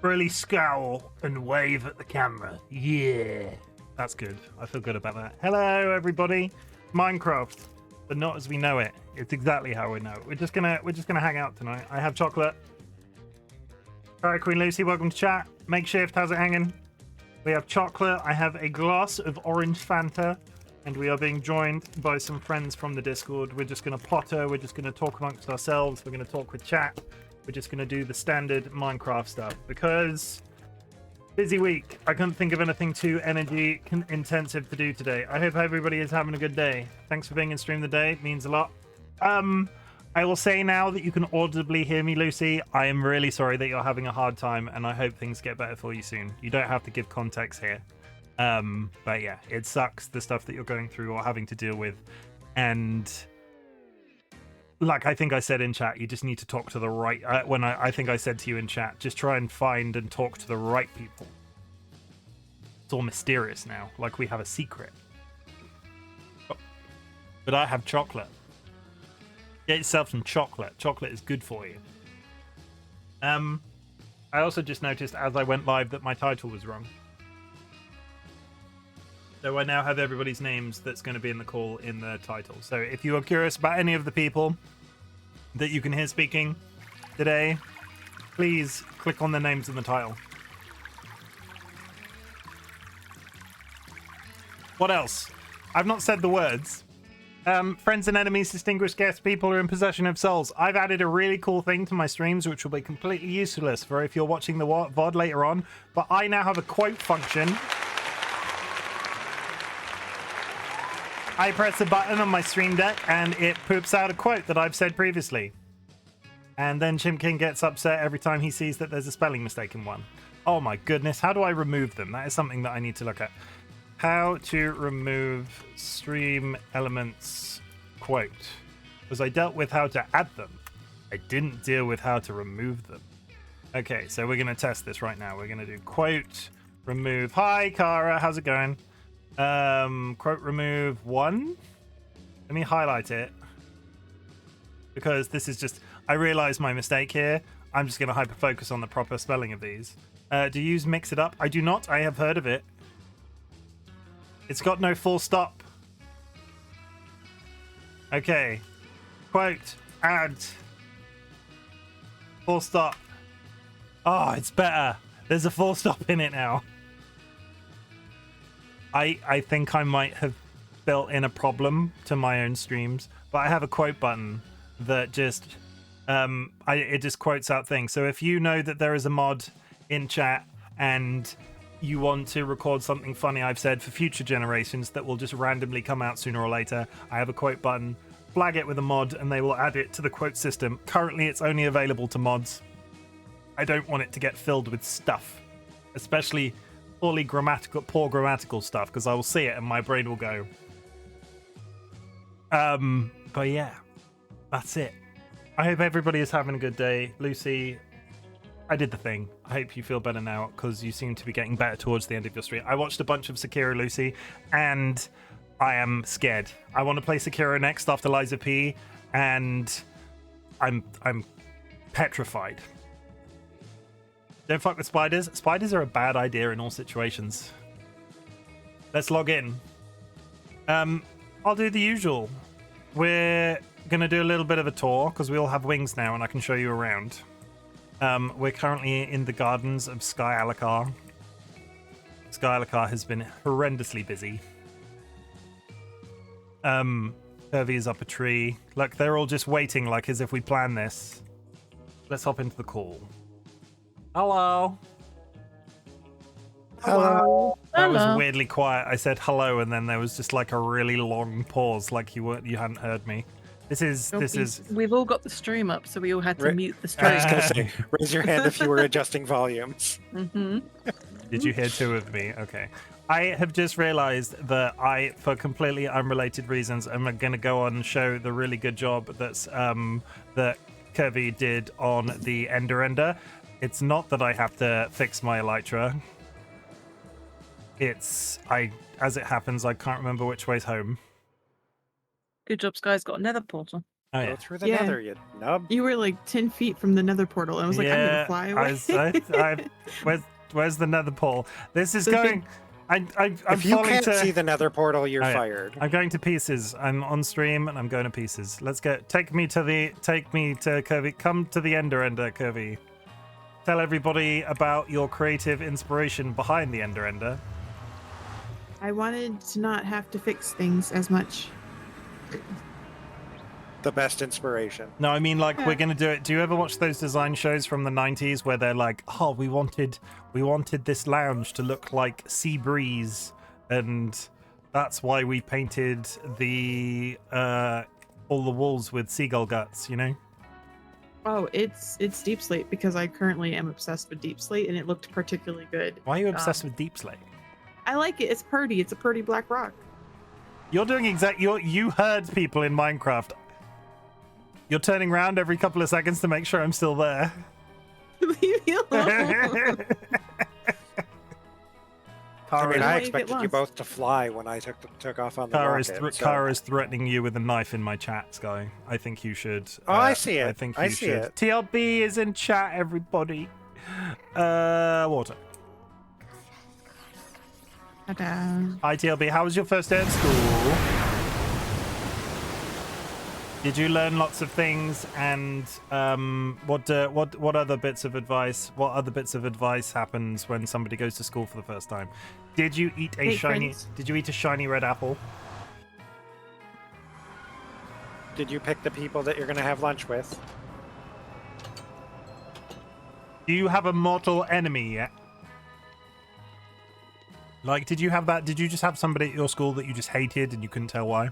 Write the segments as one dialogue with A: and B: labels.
A: really scowl and wave at the camera. Yeah, that's good. I feel good about that. Hello, everybody. Minecraft, but not as we know it. It's exactly how we know it. We're just gonna hang out tonight. I have chocolate. All right, Queen Lucy, welcome to chat. Makeshift, how's it hanging? We have chocolate. I have a glass of orange Fanta, and we are being joined by some friends from the Discord. We're just gonna potter. We're just gonna talk amongst ourselves. We're gonna talk with chat. We're just going to do the standard Minecraft stuff because busy week. I couldn't think of anything too energy intensive to do today. I hope everybody is having a good day. Thanks for being in stream today. It means a lot. I will say now that you can audibly hear me, Lucy. I am really sorry that you're having a hard time, and I hope things get better for you soon. You don't have to give context here. But yeah, it sucks, the stuff that you're going through or having to deal with. And like I think I said in chat, you just need to talk to the right... I think I said to you in chat, just try and find and talk to the right people. It's all mysterious now, like we have a secret. But I have chocolate. Get yourself some chocolate. Chocolate is good for you. I also just noticed as I went live that my title was wrong. So I now have everybody's names that's going to be in the call in the title. So if you are curious about any of the people that you can hear speaking today, please click on their names in the title. What else? I've not said the words. Friends and enemies, distinguished guests, people who are in possession of souls. I've added a really cool thing to my streams, which will be completely useless for if you're watching the VOD later on. But I now have a quote function. I press a button on my stream deck and it poops out a quote that I've said previously. And then Chimken gets upset every time he sees that there's a spelling mistake in one. Oh my goodness, how do I remove them? That is something that I need to look at. How to remove stream elements quote. Because I dealt with how to add them. I didn't deal with how to remove them. Okay, so we're going to test this right now. We're going to do quote, remove. Hi, Kara, how's it going? Quote remove 1. Let me highlight it because this is just, I realized my mistake here. I'm just going to hyper focus on the proper spelling of these. Do you use mix it up? I do not. I have heard of it. It's got no full stop. Okay. Quote, add, full stop. Oh, it's better. There's a full stop in it now. I think I might have built in a problem to my own streams, but I have a quote button that just it just quotes out things. So if you know that there is a mod in chat and you want to record something funny I've said for future generations that will just randomly come out sooner or later, I have a quote button, flag it with a mod, and they will add it to the quote system. Currently, it's only available to mods. I don't want it to get filled with stuff, especially poor grammatical stuff, because I will see it and my brain will go. But yeah, that's it. I hope everybody is having a good day. Lucy, I did the thing. I hope you feel better now because you seem to be getting better towards the end of your stream. I watched a bunch of Sekiro, Lucy, and I am scared. I want to play Sekiro next after Liza P, and I'm petrified. Don't fuck with spiders. Spiders are a bad idea in all situations. Let's log in. I'll do the usual. We're going to do a little bit of a tour because we all have wings now and I can show you around. We're currently in the gardens of Sky Alakar. Sky Alakar has been horrendously busy. Kirby is up a tree. Look, they're all just waiting like as if we planned this. Let's hop into the call. Hello.
B: Hello.
A: That was weirdly quiet. I said hello, and then there was just like a really long pause, like you hadn't heard me. This is.
B: We've all got the stream up, so we all had to mute the stream.
C: I was gonna say, raise your hand if you were adjusting volumes.
B: Mm-hmm.
A: Did you hear two of me? Okay. I have just realized that I, for completely unrelated reasons, am going to go on and show the really good job that Kirby did on the Ender. It's not that I have to fix my elytra. As it happens, I can't remember which way's home.
B: Good job, Sky's got a nether portal.
A: Oh
C: Go
A: yeah.
C: through the
B: Yeah.
C: nether, you nub.
B: You were like 10 feet from the nether portal. And I was like, I'm
A: Yeah,
B: gonna fly away.
A: where's the nether pole? This is
B: The big-
A: going. I'm
C: If you
A: falling
C: can't
A: to.
C: see the nether portal, you're
A: Oh, yeah.
C: fired.
A: I'm going to pieces. I'm on stream and I'm going to pieces. Let's go. Take me to Kirby. Come to the Ender, Kirby. Tell everybody about your creative inspiration behind the Ender.
B: I wanted to not have to fix things as much.
C: The best inspiration.
A: No, I mean like
B: Yeah.
A: we're gonna do it. Do you ever watch those design shows from the 90s where they're like, oh, we wanted this lounge to look like Sea Breeze, and that's why we painted the all the walls with seagull guts, you know?
B: Oh, it's Deep Slate because I currently am obsessed with Deep Slate and it looked particularly good.
A: Why are you obsessed with Deep Slate?
B: I like it. It's pretty. It's a pretty black rock.
A: You're doing you heard people in Minecraft. You're turning around every couple of seconds to make sure I'm still there.
B: Leave me alone.
C: I mean, I
B: Why you get
C: expected you
B: lost?
C: both to fly when I took off on the
A: Kara
C: rocket. so-
A: Kara is threatening you with a knife in my chat, Sky. I think you should.
C: Oh, I see it.
A: I think
C: I
A: you
C: see
A: should.
C: it.
A: TLB is in chat, everybody. Water.
B: Ta-da.
A: Hi, TLB. How was your first day at school? Did you learn lots of things? And what other bits of advice? What other bits of advice happens when somebody goes to school for the first time? Did you eat a
B: Make
A: shiny?
B: friends.
A: Did you eat a shiny red apple?
C: Did you pick the people that you're going to have lunch with?
A: Do you have a mortal enemy yet? Like, did you have that? Did you just have somebody at your school that you just hated and you couldn't tell why?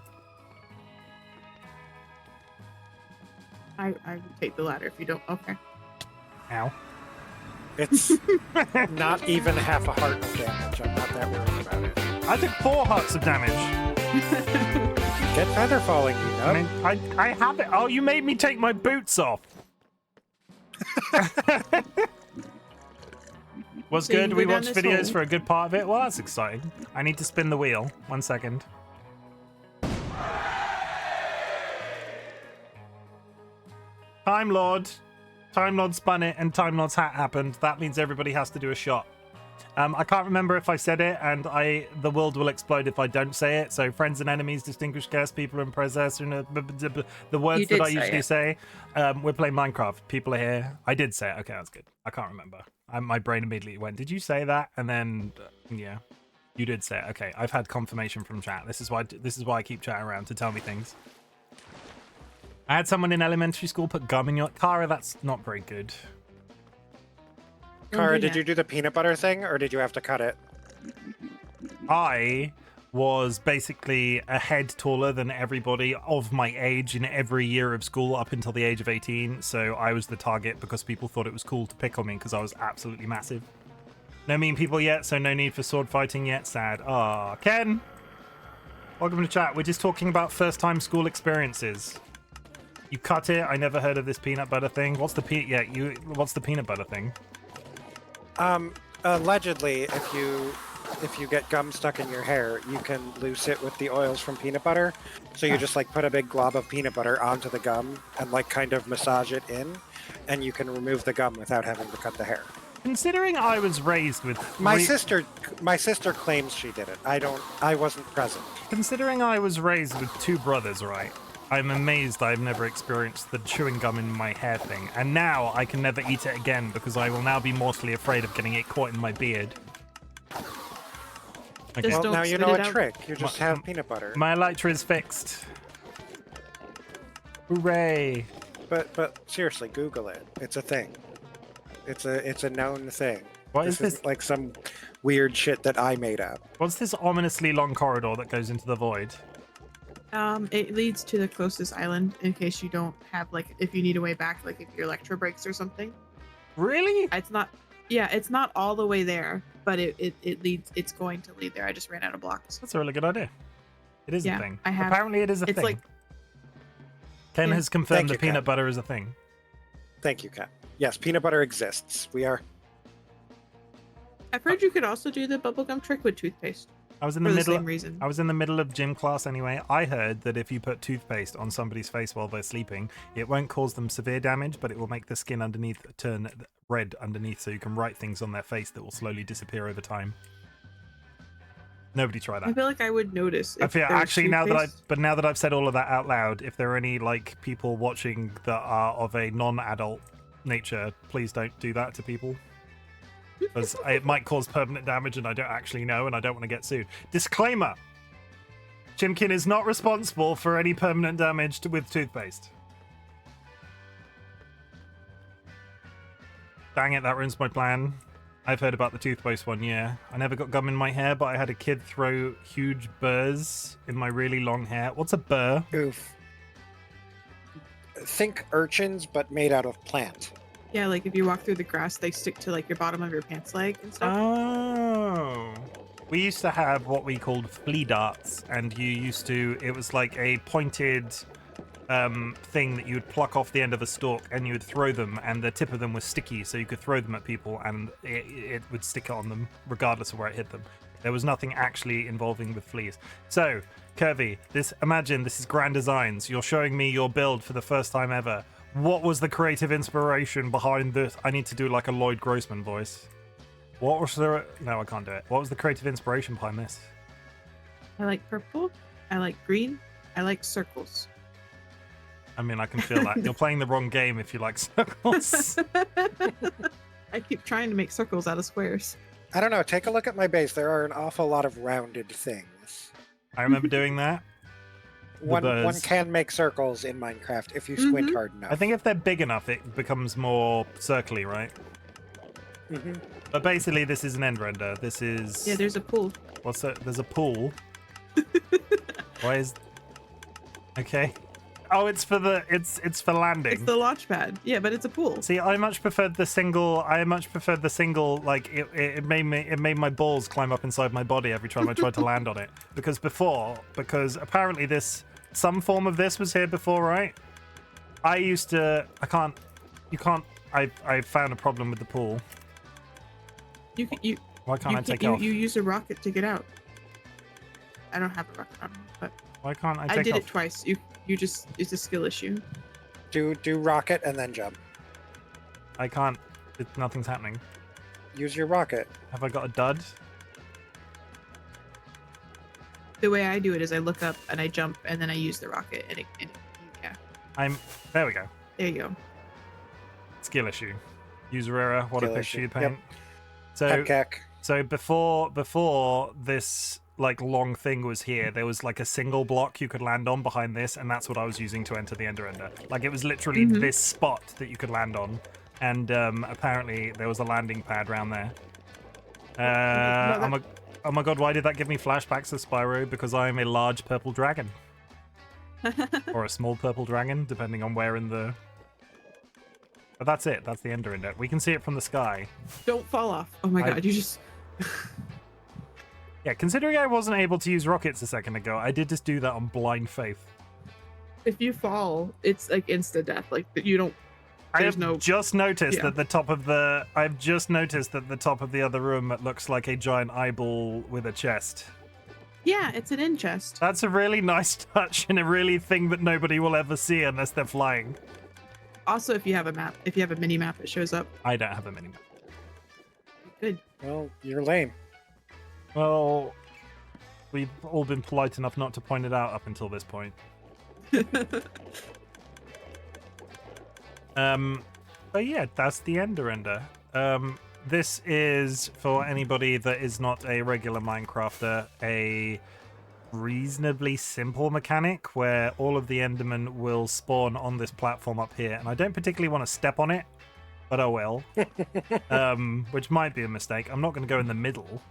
B: I would take the ladder if you don't. Okay.
A: Ow.
C: It's not even half a heart of damage. I'm not that worried about it.
A: I took 4 hearts of damage.
C: Get feather falling, you
A: I
C: know.
A: mean, I have it. Oh, you made me take my boots off. Was
B: So
A: good.
B: you
A: We
B: go down
A: watched
B: this
A: videos
B: hole.
A: for a good part of it. Well, that's exciting. I need to spin the wheel. 1 second. Time Lord spun it, and Time Lord's hat happened. That means everybody has to do a shot. I can't remember if I said it, and the world will explode if I don't say it. So, friends and enemies, distinguished guests, people in process, the words
B: You
A: that
B: did
A: I
B: say
A: usually
B: it.
A: say. We're playing Minecraft. People are here. I did say it. Okay, that's good. I can't remember. My brain immediately went, "Did you say that?" And then, yeah, you did say it. Okay, I've had confirmation from chat. This is why I keep chatting around to tell me things. I had someone in elementary school put gum in your Kara. That's not very good.
B: Don't
C: Kara,
B: do
C: did
B: that.
C: you do the peanut butter thing, or did you have to cut it?
A: I was basically a head taller than everybody of my age in every year of school up until the age of 18. So I was the target because people thought it was cool to pick on me because I was absolutely massive. No mean people yet, so no need for sword fighting yet. Sad. Ah, Ken. Welcome to chat. We're just talking about first time school experiences. You cut it. I never heard of this peanut butter thing. What's the What's the peanut butter thing?
C: Allegedly, if you get gum stuck in your hair, you can loose it with the oils from peanut butter. So you just like put a big glob of peanut butter onto the gum and like kind of massage it in, and you can remove the gum without having to cut the hair.
A: Considering I was raised with
C: My sister claims she did it. I wasn't present.
A: Considering I was raised with 2 brothers, right? I'm amazed I've never experienced the chewing gum in my hair thing. And now I can never eat it again because I will now be mortally afraid of getting it caught in my beard. Okay.
B: Just
C: Well,
B: don't
C: now you
B: spit
C: know
B: it
C: a
B: out.
C: trick. You just have peanut butter.
A: My elytra is fixed. Hooray.
C: But seriously, Google it. It's a thing. It's a known thing.
A: What is this?
C: Isn't like some weird shit that I made up.
A: What's this ominously long corridor that goes into the void?
B: It leads to the closest island in case you don't have like if you need a way back, like if your Electro breaks or something.
A: Really?
B: It's not. Yeah, it's not all the way there, but it leads. It's going to lead there. I just ran out of blocks.
A: That's a really good idea. It is a
B: Yeah,
A: thing.
B: I have-
A: Apparently it is a
B: it's
A: thing.
B: like-
A: Ken
B: Yeah.
A: has confirmed
C: Thank
A: the
C: you,
A: peanut
C: Ken.
A: butter is a thing.
C: Thank you, Kat. Yes, peanut butter exists. We are.
B: I've heard you could also do the bubblegum trick with toothpaste.
A: I was in
B: for
A: the
B: the
A: middle.
B: same reason.
A: I was in the middle of gym class anyway. I heard that if you put toothpaste on somebody's face while they're sleeping, it won't cause them severe damage, but it will make the skin underneath turn red underneath, so you can write things on their face that will slowly disappear over time. Nobody try
B: I
A: that.
B: feel like I would notice.
A: I
B: If
A: feel
B: there was
A: actually
B: toothpaste.
A: now that I've said all of that out loud, if there are any like people watching that are of a non-adult nature, please don't do that to people. Because it might cause permanent damage and I don't actually know and I don't want to get sued. Disclaimer! Chimken is not responsible for any permanent damage with toothpaste. Dang it, that ruins my plan. I've heard about the toothpaste one, yeah. I never got gum in my hair, but I had a kid throw huge burrs in my really long hair. What's a burr?
C: Oof. Think urchins, but made out of plant.
B: Yeah, like if you walk through the grass, they stick to like your bottom of your pants leg and stuff.
A: Oh. We used to have what we called flea darts, and it was like a pointed thing that you would pluck off the end of a stalk and you would throw them, and the tip of them was sticky, so you could throw them at people and it would stick on them regardless of where it hit them. There was nothing actually involving with fleas. So, Curvy, imagine this is Grand Designs. You're showing me your build for the first time ever. What was the creative inspiration behind this? I need to do like a Lloyd Grossman voice. What was the... No, I can't do it. What was the creative inspiration behind this?
B: I like purple. I like green. I like circles.
A: I mean, I can feel that. You're playing the wrong game if you like circles.
B: I keep trying to make circles out of squares.
C: I don't know. Take a look at my base. There are an awful lot of rounded things.
A: I remember doing that.
C: One can make circles in Minecraft if you squint hard enough.
A: I think if they're big enough, it becomes more circly, right?
C: Mm-hmm.
A: But basically, this is an end render. This is...
B: Yeah, there's a pool.
A: What's that? There's a pool. Why is... Okay. Oh, it's for the... It's for landing.
B: It's the launch pad. Yeah, but it's a pool.
A: See, I much preferred the single. Like it made my balls climb up inside my body every time I tried to land on it. Because apparently some form of this was here before, right? I found a problem with the pool. Why can't I take off?
B: You use a rocket to get out. I don't have a rocket on me, but
A: Why can't I take off?
B: I did it twice. It's a skill issue.
C: Do rocket and then jump.
A: I can't. Nothing's happening.
C: Use your rocket.
A: Have I got a dud?
B: The way I do it is I look up and I jump and then I use the rocket yeah.
A: There we go.
B: There you go.
A: Skill issue. User error. What a
C: Skill
A: picture
C: issue.
A: you paint.
C: Yep.
A: So before this like long thing was here, there was like a single block you could land on behind this, and that's what I was using to enter the ender. Like it was literally this spot that you could land on, and apparently there was a landing pad around there. Oh my god, why did that give me flashbacks of Spyro? Because I am a large purple dragon. Or a small purple dragon, depending on where in the... But that's it. That's the ender. We can see it from the sky.
B: Don't fall off. Oh my god, you just...
A: Yeah, considering I wasn't able to use rockets a second ago, I did just do that on blind faith.
B: If you fall, it's like insta death. Like you don't...
A: I've just noticed that the top of the other room looks like a giant eyeball with a chest.
B: Yeah, it's an in chest.
A: That's a really nice touch and a really thing that nobody will ever see unless they're flying.
B: Also, if you have a mini map, it shows up.
A: I don't have a mini map.
B: Good.
C: Well, you're lame.
A: Well, we've all been polite enough not to point it out up until this point. But yeah, that's the ender. This is, for anybody that is not a regular Minecrafter, a reasonably simple mechanic where all of the endermen will spawn on this platform up here, and I don't particularly want to step on it, but I will. Which might be a mistake. I'm not going to go in the middle.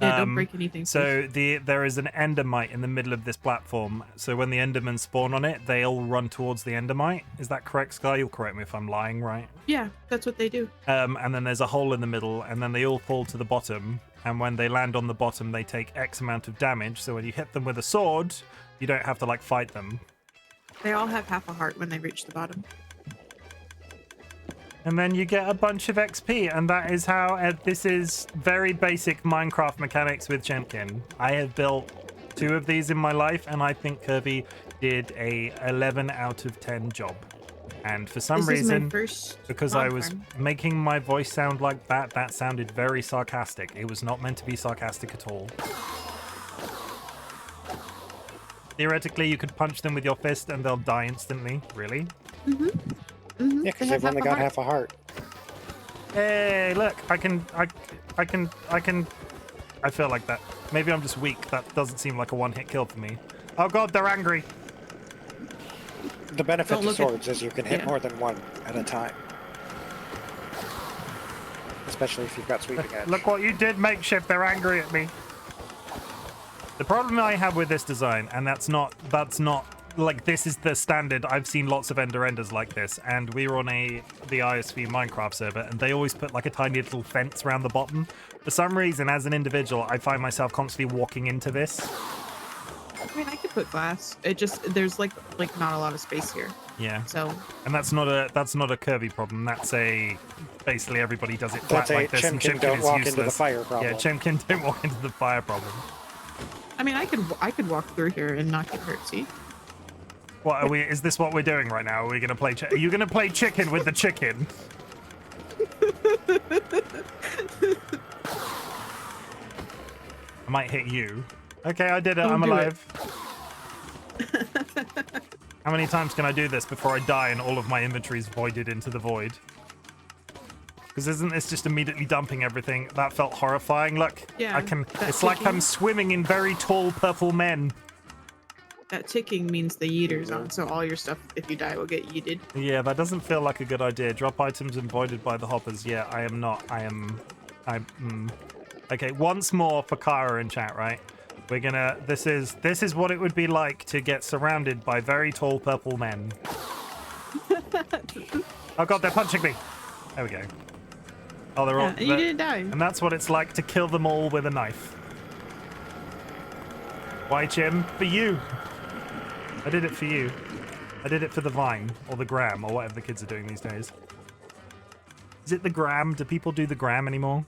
B: Yeah, don't break anything.
A: So there is an endermite in the middle of this platform. So when the endermen spawn on it, they all run towards the endermite. Is that correct, Sky? You'll correct me if I'm lying, right?
B: Yeah, that's what they do.
A: And then there's a hole in the middle, and then they all fall to the bottom. And when they land on the bottom, they take X amount of damage. So when you hit them with a sword, you don't have to like fight them.
B: They all have half a heart when they reach the bottom.
A: And then you get a bunch of XP, and that is how this is very basic Minecraft mechanics with Chimken. I have built 2 of these in my life, and I think Kirby did a 11 out of 10 job. And for some reason, because I was making my voice sound like that, that sounded very sarcastic. It was not meant to be sarcastic at all. Theoretically, you could punch them with your fist and they'll die instantly. Really?
B: Mm-hmm. Mm-hmm.
C: Yeah, because they've only got half a heart.
A: Hey, look, I feel like that. Maybe I'm just weak. That doesn't seem like a one-hit kill for me. Oh god, they're angry.
C: The benefit to swords is you can hit more than one at a time. Especially if you've got sweeping edge.
A: Look what you did, Makeshift. They're angry at me. The problem I have with this design, and that's not like, this is the standard. I've seen lots of enders like this, and we were on the ISV Minecraft server, and they always put like a tiny little fence around the bottom. For some reason, as an individual, I find myself constantly walking into this.
B: I mean, I could put glass. It just, there's like not a lot of space here.
A: Yeah.
B: So.
A: And that's not a Kirby problem. That's basically everybody does it flat like this, and
C: Chimken
A: Chimken
C: don't
A: is
C: walk
A: useless.
C: into the fire problem.
A: Yeah, Chimken don't walk into the fire problem.
B: I mean, I could walk through here and not get hurt. See?
A: What are we? Is this what we're doing right now? Are we gonna play? Are you gonna play chicken with the chicken? I might hit you. Okay, I did it. I'm alive. How many times can I do this before I die and all of my inventory is voided into the void? Because isn't this just immediately dumping everything? That felt horrifying. Look,
B: yeah,
A: I can. It's like I'm swimming in very tall purple men.
B: That ticking means the yeeter's on, so all your stuff, if you die, will get yeeted.
A: Yeah, that doesn't feel like a good idea. Drop items and voided by the hoppers. Yeah, I am not. Okay, once more for Kara in chat, right? We're gonna. This is what it would be like to get surrounded by very tall purple men. Oh god, they're punching me. There we go. Oh, they're all.
B: You didn't die.
A: And that's what it's like to kill them all with a knife. Why, Chim? For you. I did it for you. I did it for the Vine, or the Gram, or whatever the kids are doing these days. Is it the Gram? Do people do the Gram anymore?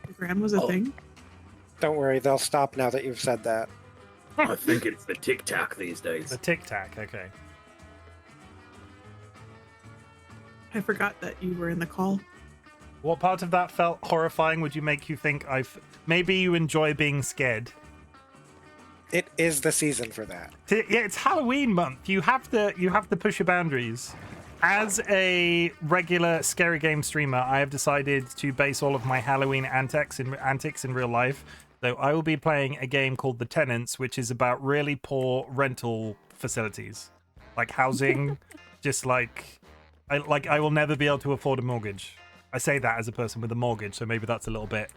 B: The gram was a thing?
C: Don't worry, they'll stop now that you've said that.
D: I think it's the Tic Tac these days.
A: The Tic Tac, okay.
B: I forgot that you were in the call.
A: What part of that felt horrifying? Would you make you think maybe you enjoy being scared?
C: It is the season for that.
A: Yeah, it's Halloween month. You have to push your boundaries. As a regular scary game streamer, I have decided to base all of my Halloween antics in real life. So I will be playing a game called The Tenants, which is about really poor rental facilities, like housing. Just like I will never be able to afford a mortgage. I say that as a person with a mortgage, so maybe that's a little bit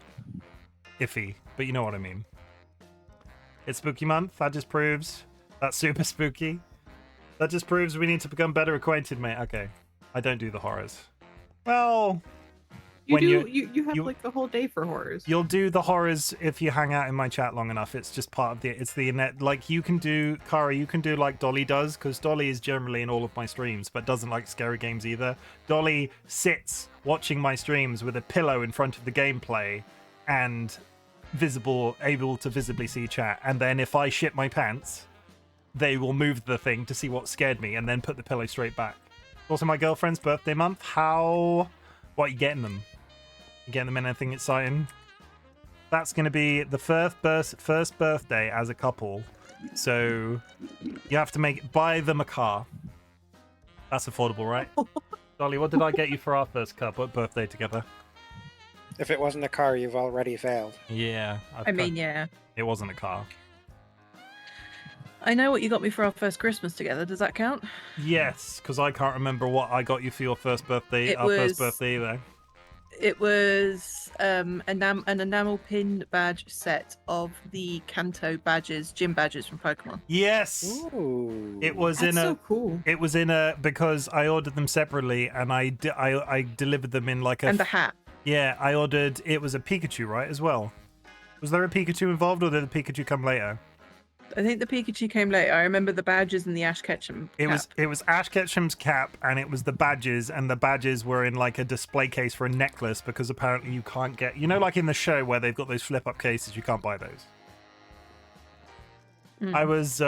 A: iffy, but you know what I mean. It's spooky month. That just proves that's super spooky. That just proves we need to become better acquainted, mate. Okay, I don't do the horrors. Well,
B: You have like the whole day for horrors.
A: You'll do the horrors if you hang out in my chat long enough. It's just part of the net. Like you can do, Kara, you can do like Dolly does, because Dolly is generally in all of my streams, but doesn't like scary games either. Dolly sits watching my streams with a pillow in front of the gameplay and able to visibly see chat. And then if I shit my pants, they will move the thing to see what scared me and then put the pillow straight back. Also, my girlfriend's birthday month. What are you getting them? You getting them anything exciting? That's going to be the first birthday as a couple. So you have to buy them a car. That's affordable, right? Dolly, what did I get you for our first birthday together?
C: If it wasn't a car, you've already failed.
A: Yeah.
E: Yeah.
A: It wasn't a car.
E: I know what you got me for our first Christmas together. Does that count?
A: Yes, because I can't remember what I got you for your first birthday. First birthday either.
E: It was an enamel pin badge set of the Kanto badges, gym badges from Pokemon.
A: Yes.
C: Ooh.
A: It was
B: so cool.
A: It was in a because I ordered them separately and I delivered them in like a
E: and the hat.
A: Yeah, I ordered. It was a Pikachu, right, as well. Was there a Pikachu involved, or did the Pikachu come later?
E: I think the Pikachu came later. I remember the badges and the Ash Ketchum.
A: It
E: cap.
A: was Ash Ketchum's cap, and it was the badges, and the badges were in like a display case for a necklace because apparently you can't get, like in the show where they've got those flip up cases, you can't buy those. I was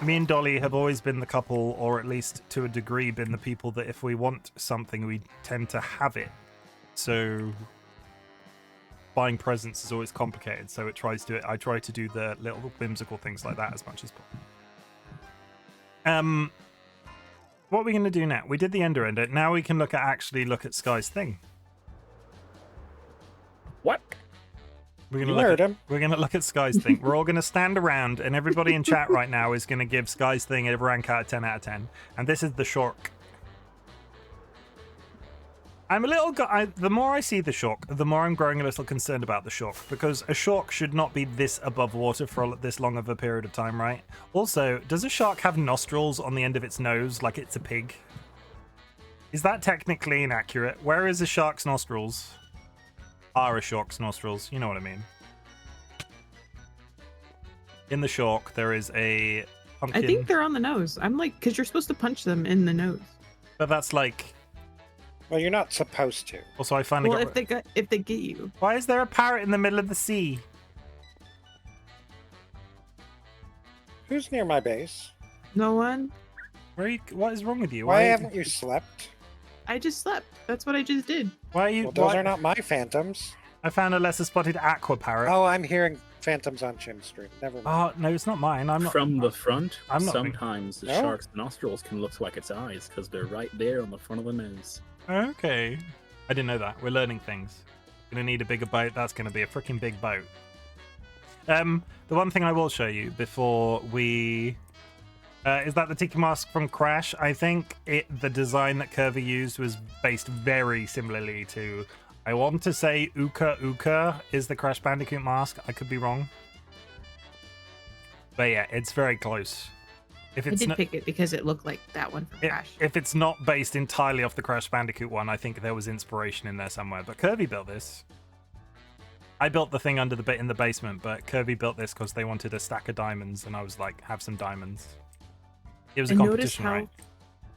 A: me and Dolly have always been the couple, or at least to a degree been the people that if we want something we tend to have it. So buying presents is always complicated, so I try to do the little whimsical things like that as much as possible. What are we going to do now? We did the Ender. Now we can look at Sky's thing.
D: What?
A: We're going to look at Sky's thing. We're all going to stand around, and everybody in chat right now is going to give Sky's thing a rank out of 10 out of 10. And this is the Shork. I'm a little... the more I see the Shork, the more I'm growing a little concerned about the Shork, because a Shork should not be this above water for this long of a period of time, right? Also, does a shark have nostrils on the end of its nose like it's a pig? Is that technically inaccurate? Where is a shark's nostrils? Are a shark's nostrils? You know what I mean. In the Shork, there is a pumpkin.
B: I think they're on the nose. I'm like, because you're supposed to punch them in the nose.
A: But that's like...
C: Well, you're not supposed to.
A: Also, I finally
B: Well,
A: got...
B: if they get you.
A: Why is there a parrot in the middle of the sea?
C: Who's near my base?
B: No one.
A: What is wrong with you?
C: Why haven't you slept?
B: I just slept. That's what I just did.
A: Why are you...
C: Well, those are not my phantoms.
A: I found a lesser spotted aqua parrot.
C: Oh, I'm hearing phantoms on Chim's stream. Never mind.
A: Oh, no, it's not mine. I'm not...
D: From the front,
A: I'm not
D: sometimes the
C: No?
D: shark's nostrils can look like its eyes because they're right there on the front of the nose.
A: Okay. I didn't know that. We're learning things. Gonna need a bigger boat. That's gonna be a freaking big boat. The one thing I will show you before we... is that the Tiki Mask from Crash? I think the design that Kirby used was based very similarly to... I want to say Uka Uka is the Crash Bandicoot mask. I could be wrong. But yeah, it's very close. If
B: I
A: it's
B: did pick it because it looked like that one from Crash.
A: If it's not based entirely off the Crash Bandicoot one, I think there was inspiration in there somewhere. But Kirby built this. I built the thing in the basement, but Kirby built this because they wanted a stack of diamonds, and I was like, have some diamonds. It was a competition,
B: notice how
A: right?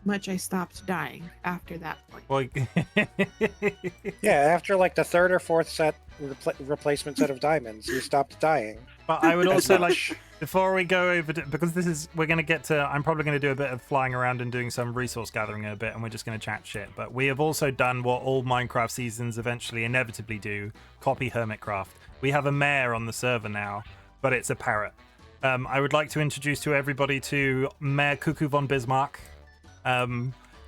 B: much I stopped dying after that point.
A: Well,
C: Yeah, after like the third or fourth replacement set of diamonds, you stopped dying.
A: but I would also like, before we go over to, because we're going to get to, I'm probably going to do a bit of flying around and doing some resource gathering in a bit, and we're just going to chat shit. But we have also done what all Minecraft seasons eventually inevitably do, copy Hermitcraft. We have a mare on the server now, but it's a parrot. I would like to introduce to everybody to Mayor Cuckoo von Bismarck.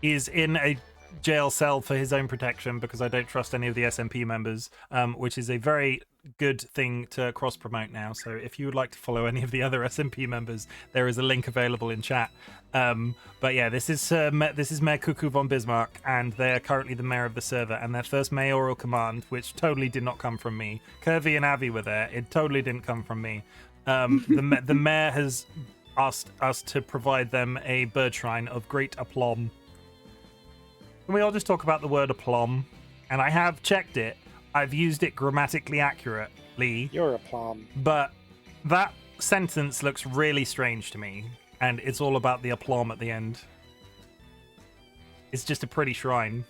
A: He is in a jail cell for his own protection because I don't trust any of the SMP members, which is a very good thing to cross promote now. So if you would like to follow any of the other SMP members, there is a link available in chat. But yeah, this is Mayor Cuckoo von Bismarck, and they are currently the mayor of the server. And their first mayoral command, which totally did not come from me. Kirby and Avi were there. It totally didn't come from me. The mayor has asked us to provide them a bird shrine of great aplomb. Can we all just talk about the word aplomb? And I have checked it. I've used it grammatically accurately.
C: You're a plum.
A: But that sentence looks really strange to me. And it's all about the aplomb at the end. It's just a pretty shrine.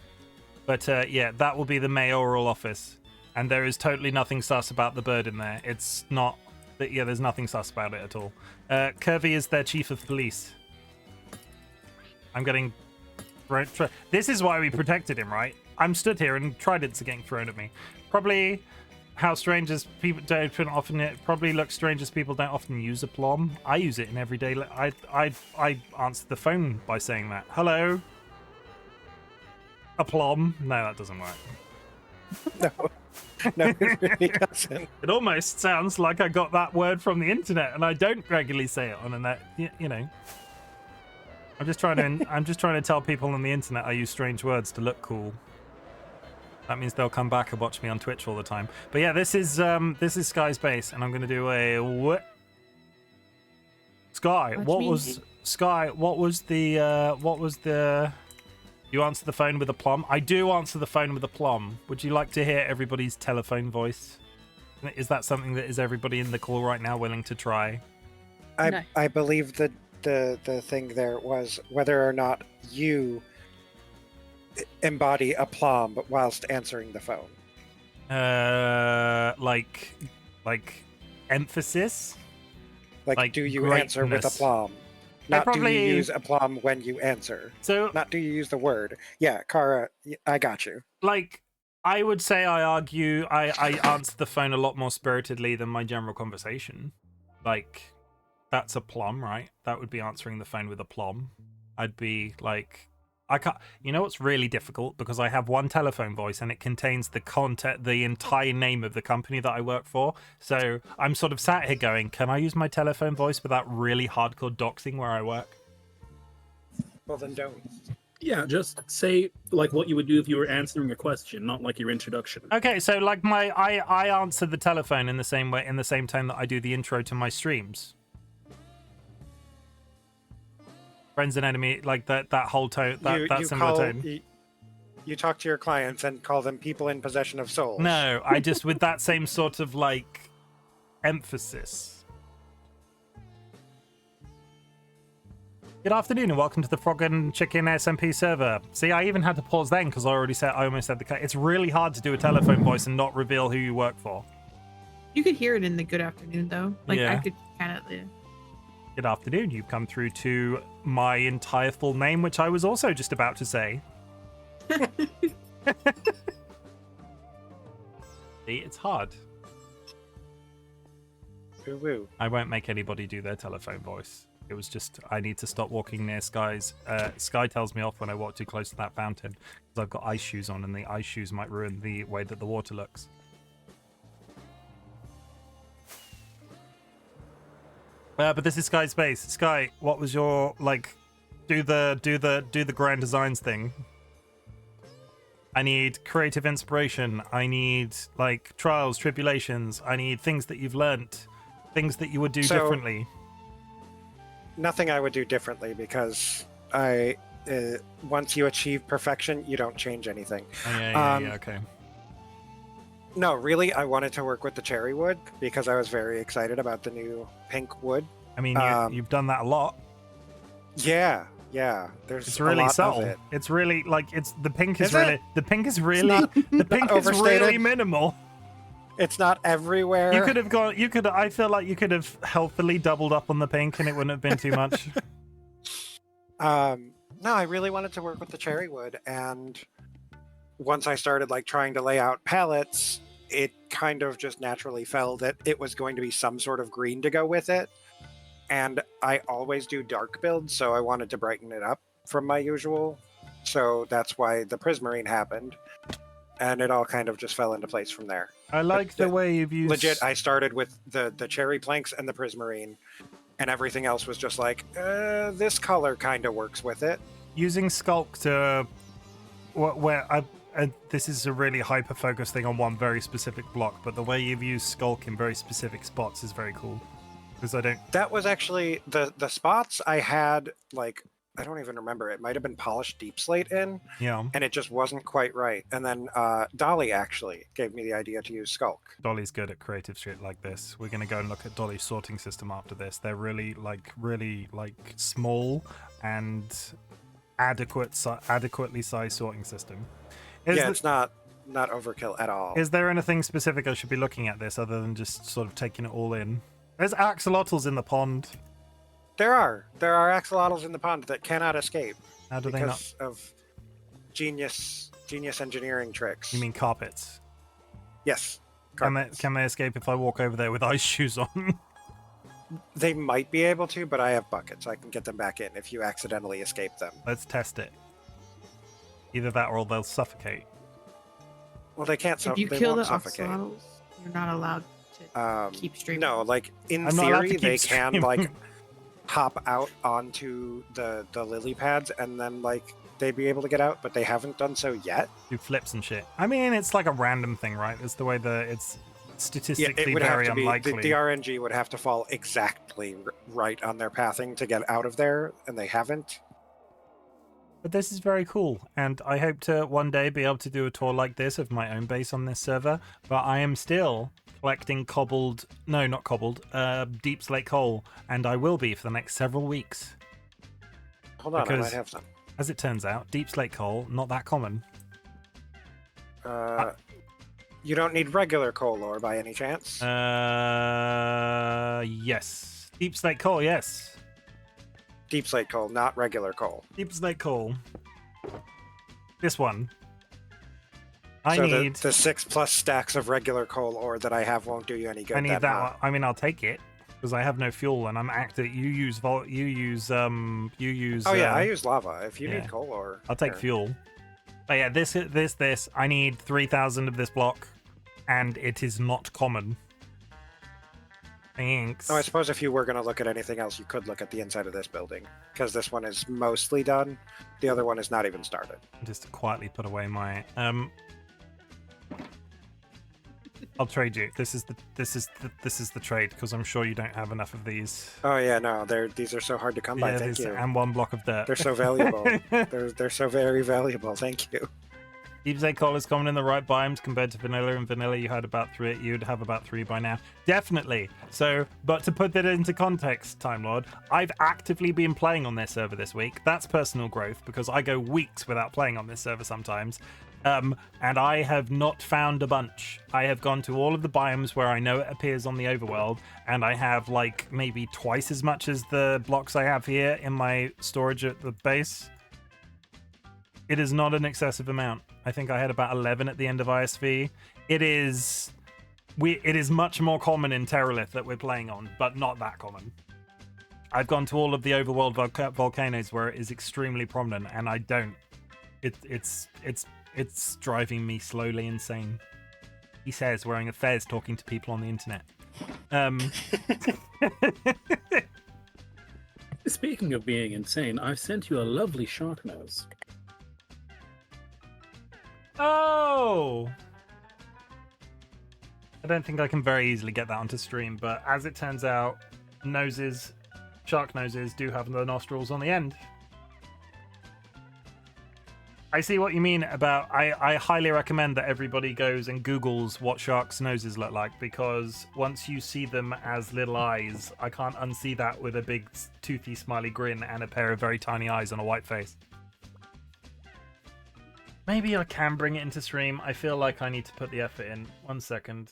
A: But yeah, that will be the mayoral office. And there is totally nothing sus about the bird in there. It's not... Yeah, there's nothing sus about it at all. Kirby is their chief of police. I'm getting... This is why we protected him, right? I'm stood here and tridents are getting thrown at me. Probably how strange as people don't often... It probably looks strange as people don't often use aplomb. I use it in everyday... I answered the phone by saying that. Hello? Aplomb? No, that doesn't work.
C: No, it really doesn't.
A: It almost sounds like I got that word from the internet, and I don't regularly say it on the net. You know, I'm just trying to tell people on the internet I use strange words to look cool. That means they'll come back and watch me on Twitch all the time. But yeah, this is Sky's base, and I'm going to do a what? Sky, what was the? You answer the phone with a plum? I do answer the phone with a plum. Would you like to hear everybody's telephone voice? Is that something that is everybody in the call right now willing to try?
E: No.
C: I believe the thing there was whether or not you embody aplomb whilst answering the phone.
A: Like emphasis.
C: Like do you answer with
A: greatness.
C: aplomb? Not do
A: probably-
C: you use aplomb when you answer.
A: So,
C: Not do you use the word. Yeah, Kara, I got you.
A: like, I would say I answer the phone a lot more spiritedly than my general conversation. Like, that's aplomb, right? That would be answering the phone with aplomb. I'd be like, I can't. You know what's really difficult, because I have one telephone voice and it contains the entire name of the company that I work for. So I'm sort of sat here going, can I use my telephone voice without really hardcore doxing where I work?
C: Well, then don't.
D: Yeah, just say like what you would do if you were answering a question, not like your introduction.
A: Okay, so like I answer the telephone in the same way, in the same time that I do the intro to my streams. Friends and enemy, like that whole tone, that similar tone.
C: You talk to your clients and call them people in possession of souls.
A: No, I just with that same sort of like emphasis. Good afternoon and welcome to the Frog and Chicken SMP server. See, I even had to pause then because I almost said the. It's really hard to do a telephone voice and not reveal who you work for.
B: You could hear it in the good afternoon though. Like
A: Yeah.
B: I could kind of.
A: Good afternoon. You've come through to my entire full name, which I was also just about to say. See, it's hard.
C: Woo woo.
A: I won't make anybody do their telephone voice. It was just, I need to stop walking near Sky's. Sky tells me off when I walk too close to that fountain because I've got ice shoes on and the ice shoes might ruin the way that the water looks. But this is Sky's space. Sky, what was your, like, do the grand designs thing. I need creative inspiration. I need, like, trials, tribulations. I need things that you've learnt, things that you would do differently.
C: Nothing I would do differently because once you achieve perfection, you don't change anything.
A: Oh, yeah, okay.
C: No, really, I wanted to work with the cherry wood because I was very excited about the new pink wood.
A: I mean, you've done that a lot.
C: Yeah. There's
A: It's really
C: a lot
A: subtle.
C: of it.
A: It's really like the pink is
C: Is
A: really
C: it?
A: the pink is really
C: not
A: the pink is really
C: overstated?
A: minimal.
C: It's not everywhere.
A: You could have gone. You could. I feel like you could have healthily doubled up on the pink, and it wouldn't have been too much.
C: No, I really wanted to work with the cherry wood, and once I started like trying to lay out palettes, it kind of just naturally fell that it was going to be some sort of green to go with it. And I always do dark builds, so I wanted to brighten it up from my usual. So that's why the prismarine happened. And it all kind of just fell into place from there.
A: I like the way you've used.
C: Legit, I started with the cherry planks and the prismarine, and everything else was just like, this color kind of works with it.
A: Using Skulk to this is a really hyper focused thing on one very specific block, but the way you've used Skulk in very specific spots is very cool. Because I don't.
C: That was actually the spots I had, like, I don't even remember. It might have been polished deep slate in,
A: Yeah.
C: and it just wasn't quite right. And then Dolly actually gave me the idea to use Skulk.
A: Dolly's good at creative shit like this. We're gonna go and look at Dolly's sorting system after this. They're really small and adequately sized sorting system.
C: It's not overkill at all.
A: Is there anything specific I should be looking at this other than just sort of taking it all in? There's axolotls in the pond.
C: There are axolotls in the pond that cannot escape
A: How do they not?
C: because of genius engineering tricks.
A: You mean carpets?
C: Yes.
A: Can
C: carpets.
A: they escape if I walk over there with ice shoes on?
C: They might be able to, but I have buckets. I can get them back in if you accidentally escape them.
A: Let's test it. Either that or they'll suffocate.
C: Well, they can't.
B: If you
C: they
B: kill the
C: won't suffocate.
B: axolotls, you're not allowed to keep streaming.
C: No, like in
A: I'm not allowed to
C: theory,
A: keep
C: they can
A: streaming.
C: like hop out onto the lily pads and then like they'd be able to get out, but they haven't done so yet.
A: Do flips and shit. I mean, it's like a random thing, right? It's the way that it's
C: Yeah,
A: statistically
C: it would have
A: very
C: to be
A: unlikely.
C: the RNG would have to fall exactly right on their pathing to get out of there, and they haven't.
A: But this is very cool, and I hope to one day be able to do a tour like this of my own base on this server. But I am still collecting cobbled, no, not cobbled, deep slate coal, and I will be for the next several weeks.
C: Hold on, I
A: Because-
C: might have some.
A: As it turns out, deep slate coal, not that common.
C: You don't need regular coal ore by any chance?
A: Yes. Deep slate coal, yes.
C: Deep slate coal, not regular coal.
A: Deep slate coal. This one. I
C: so
A: need.
C: the 6+ stacks of regular coal ore that I have won't do you any good.
A: I need that
C: month.
A: one. I mean, I'll take it because I have no fuel and I'm active. You use.
C: Oh yeah, I use lava. If you
A: yeah.
C: need coal ore,
A: I'll take
C: here.
A: fuel. But yeah, this. I need 3,000 of this block, and it is not common. Thanks.
C: Oh, I suppose if you were going to look at anything else, you could look at the inside of this building, because this one is mostly done. The other one is not even started.
A: Just to quietly put away my. I'll trade you. This is the trade because I'm sure you don't have enough of these.
C: Oh yeah, no, these are so hard to come by. Thank you.
A: And one block of dirt.
C: They're so valuable. they're so very valuable. Thank you.
A: Deep slate coal is common in the right biomes compared to vanilla. In vanilla, you'd have about 3 by now. Definitely. So, but to put that into context, Time Lord, I've actively been playing on this server this week. That's personal growth because I go weeks without playing on this server sometimes. And I have not found a bunch. I have gone to all of the biomes where I know it appears on the overworld, and I have like maybe twice as much as the blocks I have here in my storage at the base. It is not an excessive amount. I think I had about 11 at the end of ISV. It is much more common in Terralith that we're playing on, but not that common. I've gone to all of the overworld volcanoes where it is extremely prominent, and I don't. It's driving me slowly insane. He says, wearing a fez, talking to people on the internet.
D: Speaking of being insane, I've sent you a lovely shark nose.
A: Oh! I don't think I can very easily get that onto stream, but as it turns out, shark noses do have the nostrils on the end. I see what you mean about. I highly recommend that everybody goes and Googles what sharks' noses look like, because once you see them as little eyes, I can't unsee that with a big toothy smiley grin and a pair of very tiny eyes on a white face. Maybe I can bring it into stream. I feel like I need to put the effort in. 1 second.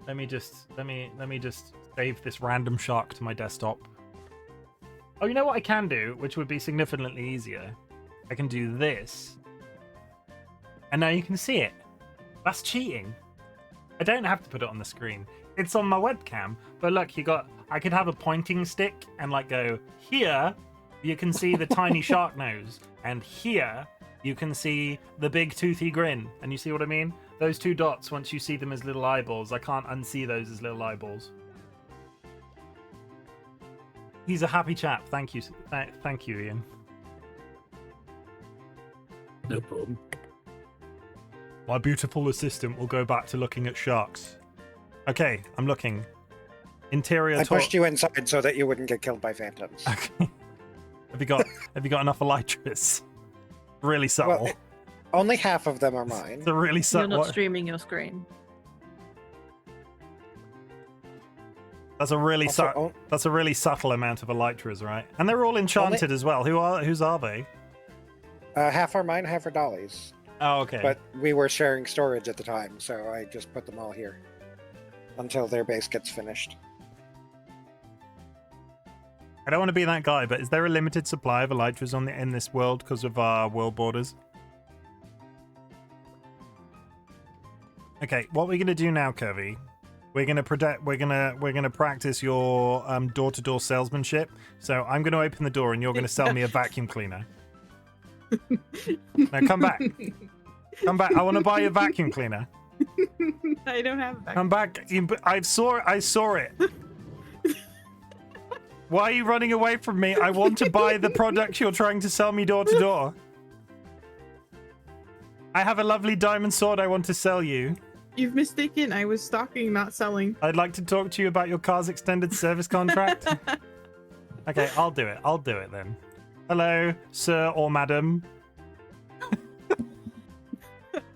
A: Let me just save this random shark to my desktop. Oh, you know what I can do, which would be significantly easier? I can do this. And now you can see it. That's cheating. I don't have to put it on the screen. It's on my webcam. But look, I could have a pointing stick and like go, here you can see the tiny shark nose. And here you can see the big toothy grin. And you see what I mean? Those two dots, once you see them as little eyeballs, I can't unsee those as little eyeballs. He's a happy chap. Thank you. Thank you, Ian.
D: No problem.
A: My beautiful assistant will go back to looking at sharks. Okay, I'm looking. Interior.
C: I pushed you inside so that you wouldn't get killed by phantoms.
A: Okay. Have you got enough elytras? Really subtle.
C: Well, only half of them are mine.
A: It's a really
E: You're
A: subtle.
E: not streaming your screen.
A: That's a really
C: Also,
A: that's a really subtle amount of elytras, right? And they're all enchanted as well. Whose are they?
C: half are mine, half are Dolly's.
A: Oh, okay.
C: But we were sharing storage at the time, so I just put them all here until their base gets finished.
A: I don't want to be that guy, but is there a limited supply of elytras in this world because of our world borders? Okay, what we're gonna do now, Kirby? We're gonna practice your door-to-door salesmanship. So I'm gonna open the door, and you're gonna sell me a vacuum cleaner. Now come back. Come back. I want to buy a vacuum cleaner.
B: I don't have a
A: Come back. I saw it. Why are you running away from me? I want to buy the product you're trying to sell me door to door. I have a lovely diamond sword I want to sell you.
B: You've mistaken. I was stalking, not selling.
A: I'd like to talk to you about your car's extended service contract. Okay, I'll do it. I'll do it then. Hello, sir or madam.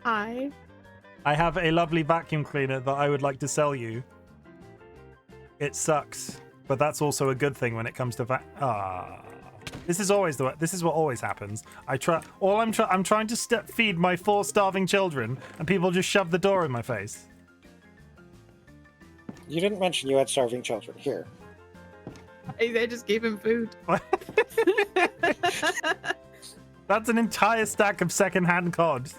B: Hi.
A: I have a lovely vacuum cleaner that I would like to sell you. It sucks, but that's also a good thing when it comes to This is always this is what always happens. I'm trying to feed my 4 starving children, and people just shove the door in my face.
C: You didn't mention you had starving children. Here.
B: I just gave him food.
A: That's an entire stack of secondhand cod.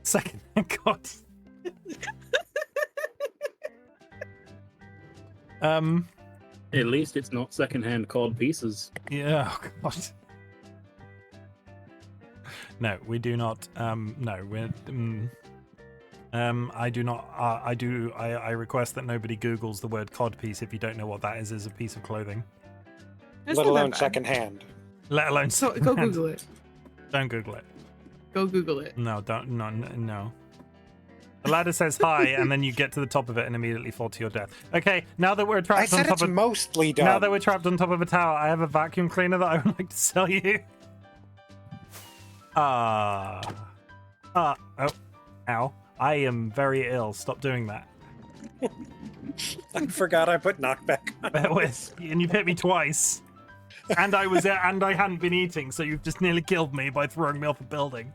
A: Secondhand cod.
D: At least it's not secondhand cod pieces.
A: Yeah, oh God. No, we do not. No, we're. I do not. I request that nobody Googles the word cod piece if you don't know what that is as a piece of clothing.
B: It's
C: Let
B: not that
C: alone
B: bad.
C: secondhand.
A: Let alone.
B: So go Google it.
A: Don't Google it.
B: Go Google it.
A: No, don't. No. The ladder says hi, and then you get to the top of it and immediately fall to your death. Okay, now that we're
C: I
A: trapped on
C: said
A: top
C: it's
A: of.
C: mostly done.
A: Now that we're trapped on top of a tower, I have a vacuum cleaner that I would like to sell you. Oh, ow. I am very ill. Stop doing that.
C: I forgot I put knockback on.
A: And you've hit me twice. And I hadn't been eating, so you've just nearly killed me by throwing me off a building.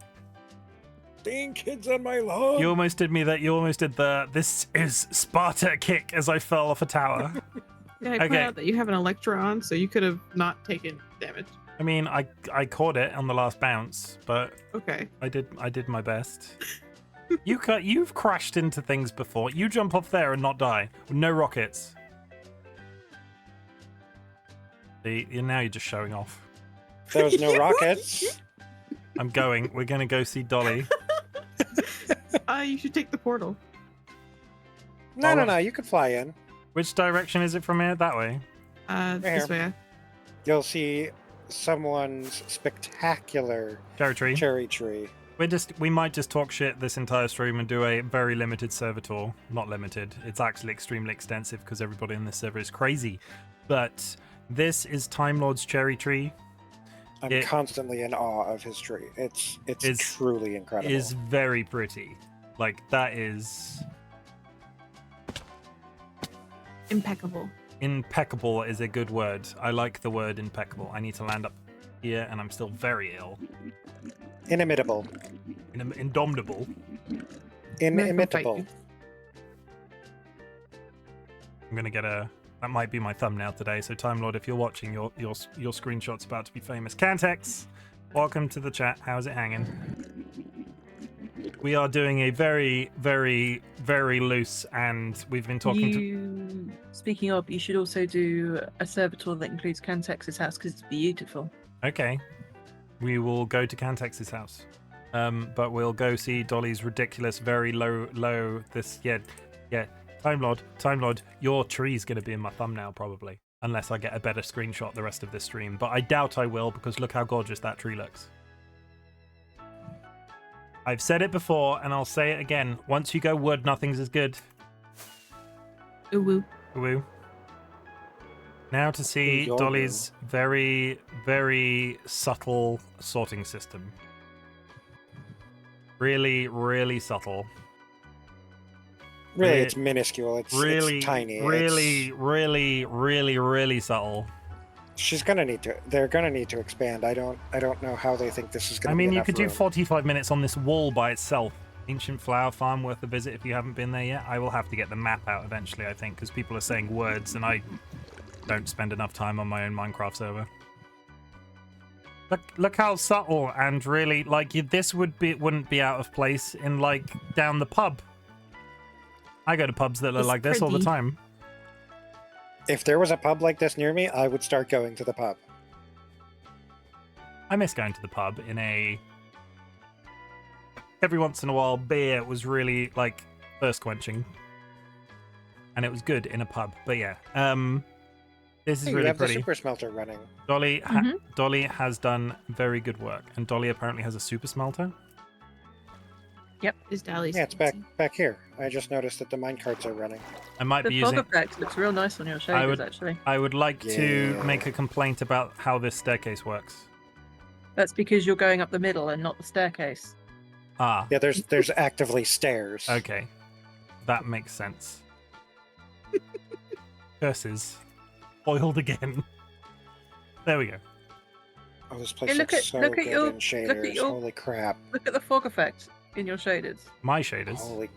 C: Dang kids on my lawn.
A: You almost did the "this is Sparta" kick as I fell off a tower.
B: Can I point out that you have an Electra on, so you could have not taken damage?
A: I mean, I caught it on the last bounce, but
B: Okay.
A: I did my best. You've crashed into things before. You jump off there and not die. No rockets. Now you're just showing off.
C: There was no rockets.
A: I'm going. We're going to go see Dolly.
B: You should take the portal.
C: No. You could fly in.
A: Which direction is it from here? That way?
B: This way.
C: You'll see someone's spectacular
A: Cherry tree.
C: tree.
A: We might just talk shit this entire stream and do a very limited server tour. Not limited. It's actually extremely extensive because everybody in this server is crazy. But this is Time Lord's cherry tree.
C: I'm constantly in awe of his tree. It's truly incredible.
A: Is very pretty. Like, that is...
B: Impeccable.
A: Impeccable is a good word. I like the word impeccable. I need to land up here, and I'm still very ill.
C: Inimitable.
A: Indomitable.
C: Inimitable.
A: I'm gonna get a... That might be my thumbnail today. So, Time Lord, if you're watching, your screenshot's about to be famous. Cantex, welcome to the chat. How's it hanging? We are doing a very, very, very loose, and we've been talking
E: Speaking of, you should also do a server tour that includes Cantex's house because it's beautiful.
A: Okay. We will go to Cantex's house. But we'll go see Dolly's ridiculous, very low, yeah. Time Lord, your tree's going to be in my thumbnail probably, unless I get a better screenshot the rest of this stream. But I doubt I will, because look how gorgeous that tree looks. I've said it before, and I'll say it again. Once you go wood, nothing's as good.
B: Ooh woo.
A: Woo. Now to see Dolly's very, very subtle sorting system. Really, really subtle.
C: Really, it's minuscule. It's tiny.
A: Really subtle.
C: They're gonna need to expand. I don't know how they think this is gonna be.
A: I mean, you
C: enough
A: could
C: room.
A: do 45 minutes on this wall by itself. Ancient Flower Farm, worth a visit if you haven't been there yet. I will have to get the map out eventually, I think, because people are saying words and I don't spend enough time on my own Minecraft server. Look how subtle and really, like, this wouldn't be out of place in, like, down the pub. I go to pubs that look like this all the time.
C: If there was a pub like this near me, I would start going to the pub.
A: I miss going to the pub in a... Every once in a while, beer was really, like, thirst quenching. And it was good in a pub. But yeah, this is
C: You
A: really
C: have
A: pretty.
C: the super smelter running.
A: Dolly has done very good work. And Dolly apparently has a super smelter.
E: Yep.
B: Is Dolly's.
C: Yeah, it's back here. I just noticed that the minecarts are running.
A: I might
E: The
A: be
E: fog
A: using...
E: effect looks real nice on your shaders, actually.
A: I would like to
C: Yeah.
A: make a complaint about how this staircase works.
E: That's because you're going up the middle and not the staircase.
A: Ah,
C: Yeah, there's actively stairs.
A: okay. That makes sense. Curses. Foiled again. There we go.
C: Oh, this place
E: Hey, look
C: looks
E: at-
C: so
E: look at
C: good
E: your-
C: in shaders.
E: look at your-
C: Holy crap.
E: Look at the fog effect in your shaders.
A: My shaders.
C: Holy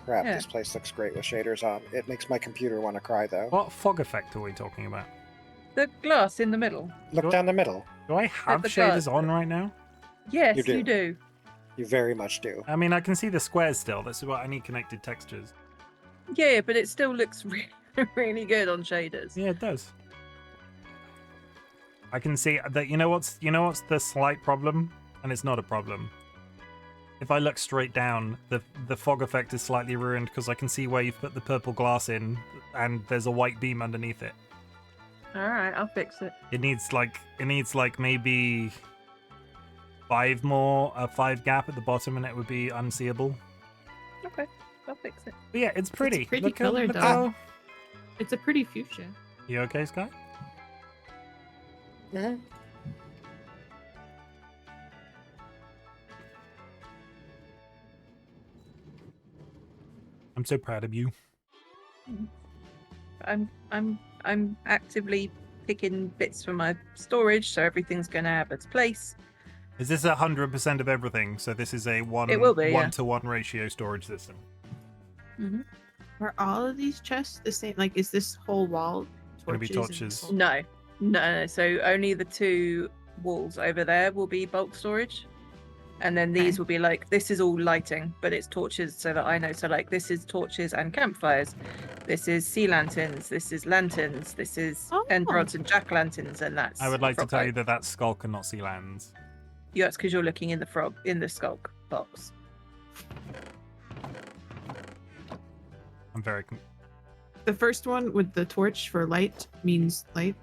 C: crap,
E: Yeah.
C: this place looks great with shaders on. It makes my computer want to cry, though.
A: What fog effect are we talking about?
E: The glass in the middle.
C: Look down the middle.
A: Do I have
E: the
A: shaders
E: glass.
A: on right now?
E: Yes,
C: You do.
E: you do.
C: You very much do.
A: I mean, I can see the squares still. This is what I need connected textures.
E: Yeah, but it still looks really, really good on shaders.
A: Yeah, it does. I can see that. You know what's the slight problem, and it's not a problem. If I look straight down, the fog effect is slightly ruined because I can see where you've put the purple glass in, and there's a white beam underneath it.
E: All right, I'll fix it.
A: It needs like maybe 5 gap at the bottom, and it would be unseeable.
E: Okay, I'll fix it.
A: But yeah, it's pretty.
B: pretty
A: Look
B: colored,
A: look
B: though.
A: how-
B: It's a pretty fuchsia.
A: You okay, Sky?
C: Mhm.
A: I'm so proud of you.
E: I'm actively picking bits from my storage, so everything's gonna have its place.
A: Is this 100% of everything? So this is a
E: It will be, yeah.
A: 1-to-1 ratio storage system.
B: Are all of these chests the same? Like, is this whole wall
A: Gonna be
B: torches? and
A: torches.
B: this whole-
E: No. So only the 2 walls over there will be bulk storage, and then these
B: Okay.
E: will be like, this is all lighting, but it's torches, so that I know. So like, this is torches and campfires. This is sea lanterns. This is lanterns. This is end
B: Oh.
E: rods and jack lanterns, and that's.
A: I would like to
E: frog
A: tell you
E: light.
A: that that's Skulk and not Sea Lands.
E: Yeah, it's because you're looking in the skulk box.
A: I'm very.
B: The first one with the torch for light means light.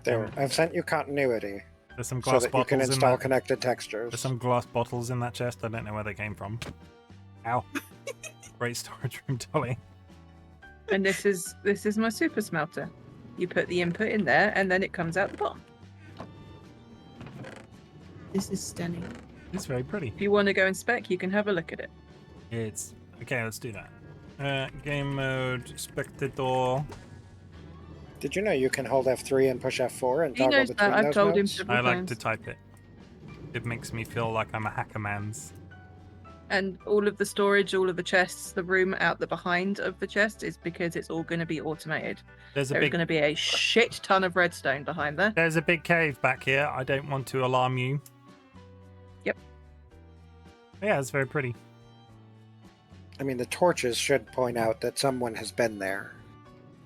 C: There, I've sent you continuity
A: There's some
C: so
A: glass
C: that you
A: bottles
C: can
A: in
C: install
A: that.
C: connected textures.
A: There's some glass bottles in that chest. I don't know where they came from. Ow. Great storage room, Dolly.
E: And this is my super smelter. You put the input in there, and then it comes out the bottom.
B: This is stunning.
A: It's very pretty.
E: If you want to go and spec, you can have a look at it.
A: It's okay. Let's do that. Game mode, spectator.
C: Did you know you can hold F3 and push F4 and
E: He
C: toggle
E: knows
C: between
E: that. I've
C: those
E: told him
C: modes?
E: several
A: I like
E: times.
A: to type it. It makes me feel like I'm a hacker man's.
E: And all of the storage, all of the chests, the room out the behind of the chest is because it's all going to be automated.
A: There's a
E: There's
A: big
E: going to be a shit ton of redstone behind there.
A: There's a big cave back here. I don't want to alarm you.
E: Yep.
A: Yeah, it's very pretty.
C: I mean, the torches should point out that someone has been there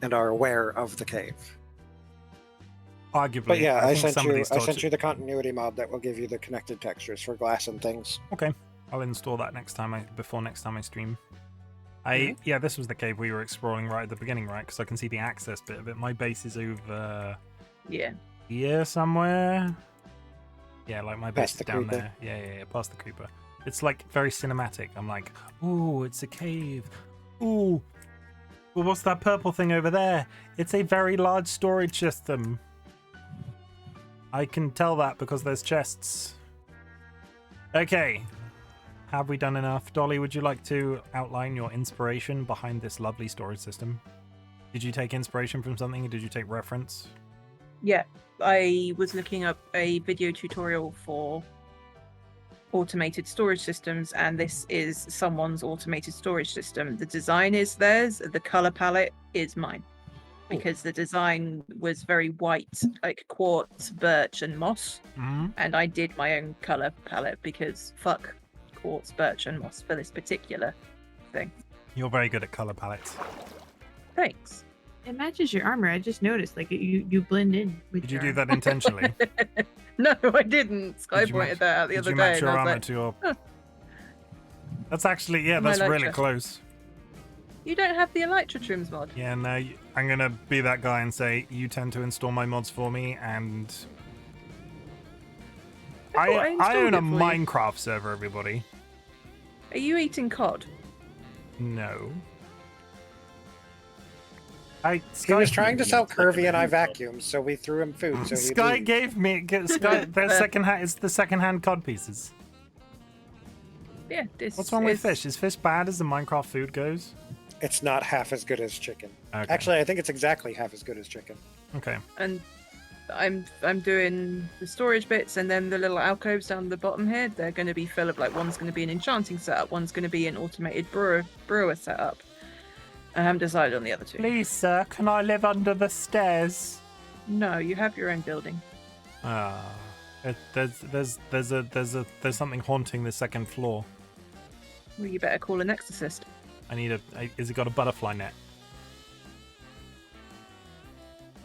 C: and are aware of the cave.
A: Arguably,
C: But yeah, I
A: think
C: sent
A: some of
C: you
A: these
C: I sent
A: torches-
C: you the continuity mod that will give you the connected textures for glass and things.
A: Okay, I'll install that before next time I stream. Yeah, this was the cave we were exploring right at the beginning, right? Because I can see the access bit of it. My base is over
E: Yeah.
A: here somewhere. Yeah, like my base
C: Past
A: is
C: the
A: down
C: creeper.
A: there. Yeah, past the creeper. It's like very cinematic. I'm like, ooh, it's a cave. Ooh. Well, what's that purple thing over there? It's a very large storage system. I can tell that because there's chests. Okay. Have we done enough? Dolly, would you like to outline your inspiration behind this lovely storage system? Did you take inspiration from something? Did you take reference?
E: Yeah. I was looking up a video tutorial for automated storage systems, and this is someone's automated storage system. The design is theirs, the color palette is mine. Because the design was very white, like quartz, birch, and moss.
A: Mm-hmm.
E: And I did my own color palette because fuck quartz, birch, and moss for this particular thing.
A: You're very good at color palettes.
E: Thanks.
B: It matches your armor. I just noticed. Like you blend in with.
A: Did you
B: your
A: do
B: armor.
A: that intentionally?
E: No, I didn't. Sky
A: Did you
E: pointed
A: match-
E: that out the
A: Did
E: other
A: you
E: day.
A: match
E: And
A: your
E: I was
A: armor
E: like,
A: to your...
E: "Huh."
A: That's actually, yeah,
E: My
A: that's
E: light
A: really
E: chest.
A: close.
E: You don't have the Elytra trims mod.
A: Yeah, no, I'm gonna be that guy and say, you tend to install my mods for me, and...
E: I thought I
A: I
E: installed
A: own a
E: it for you.
A: Minecraft server, everybody.
E: Are you eating cod?
A: No.
C: He was trying to sell curvy and I vacuums, so we threw him food. So
A: Sky gave me Sky. Their second-hand. It's the second-hand cod pieces.
E: Yeah, this.
A: What's wrong with fish? Is fish bad as the Minecraft food goes?
C: It's not half as good as chicken.
A: Okay.
C: Actually, I think it's exactly half as good as chicken.
A: Okay.
E: And I'm doing the storage bits, and then the little alcoves down the bottom here. They're going to be full of like one's going to be an enchanting setup, one's going to be an automated brewer setup. I haven't decided on the other two.
A: Please, sir, can I live under the stairs?
E: No, you have your own building.
A: There's something haunting the second floor.
E: Well, you better call an exorcist.
A: I need is it got a butterfly net?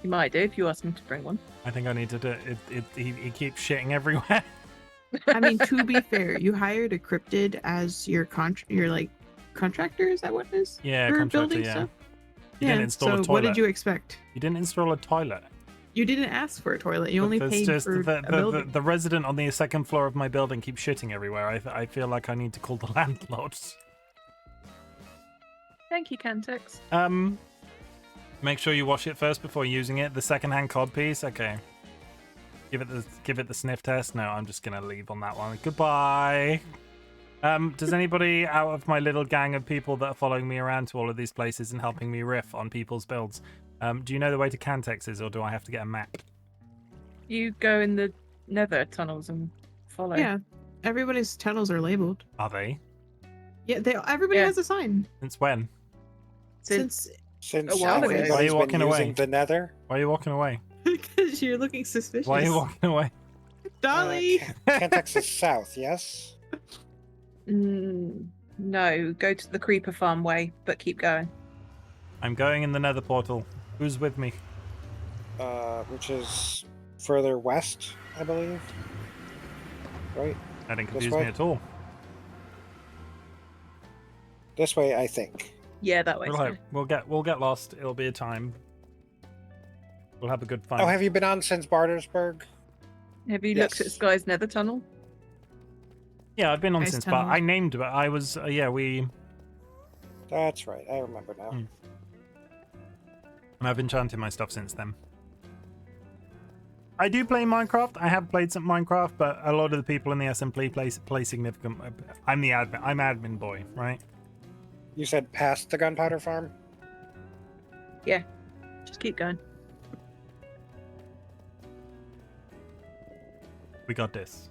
E: You might do if you ask him to bring one.
A: I think I need to do it. He keeps shitting everywhere.
B: I mean, to be fair, you hired a cryptid as your like contractor. Is that what it is?
A: Yeah,
B: for
A: contractor,
B: building
A: yeah.
B: stuff.
A: You didn't install a toilet.
B: What did you expect?
A: You didn't install a toilet.
B: You didn't ask for a toilet. You only paid for a building.
A: The resident on the second floor of my building keeps shitting everywhere. I feel like I need to call the landlords.
E: Thank you, Cantex.
A: Make sure you wash it first before using it. The second-hand cod piece, okay. Give it the sniff test. No, I'm just gonna leave on that one. Goodbye. Does anybody out of my little gang of people that are following me around to all of these places and helping me riff on people's builds, do you know the way to Cantex's, or do I have to get a map?
E: You go in the nether tunnels and follow.
B: Yeah, everybody's tunnels are labeled.
A: Are they?
B: Yeah, everybody has a sign.
A: Since when?
B: Since
C: Since
E: a while ago.
C: everybody's
A: Why are you
C: been
A: walking away?
C: using the nether.
A: Why are you walking away?
B: because you're looking suspicious.
A: Why are you walking away?
B: Dolly.
C: Cantex is south, yes?
E: No, go to the creeper farm way, but keep going.
A: I'm going in the nether portal. Who's with me?
C: Which is further west, I believe. Right?
A: That didn't
C: This
A: confuse
C: way?
A: me at all.
C: This way, I think.
E: Yeah, that way.
A: We'll get lost. It'll be a time. We'll have a good fun.
C: Oh, have you been on since Bartersburg?
E: Have you looked at
C: Yes.
E: Sky's nether tunnel?
A: Yeah, I've been on
B: Nice
A: since,
B: tunnel.
A: but I named it. I was, we.
C: That's right, I remember now.
A: Hmm. And I've enchanted my stuff since then. I do play Minecraft. I have played some Minecraft, but a lot of the people in the SMP play significant. I'm the admin. I'm admin boy, right?
C: You said past the gunpowder farm?
E: Yeah. Just keep going.
A: We got this.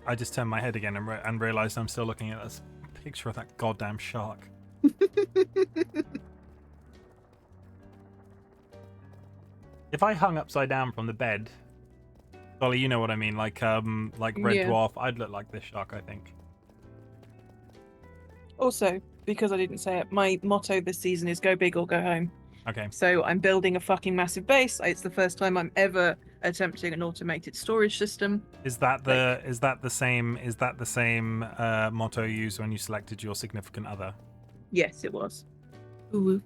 A: I just turned my head again and realized I'm still looking at this picture of that goddamn shark. If I hung upside down from the bed, Dolly, you know what I mean, like Red
E: Yeah.
A: Dwarf, I'd look like this shark, I think.
E: Also, because I didn't say it, my motto this season is go big or go home.
A: Okay.
E: So I'm building a fucking massive base. It's the first time I'm ever attempting an automated storage system.
A: Is that the same motto you used when you selected your significant other?
E: Yes, it was.
B: Ooh.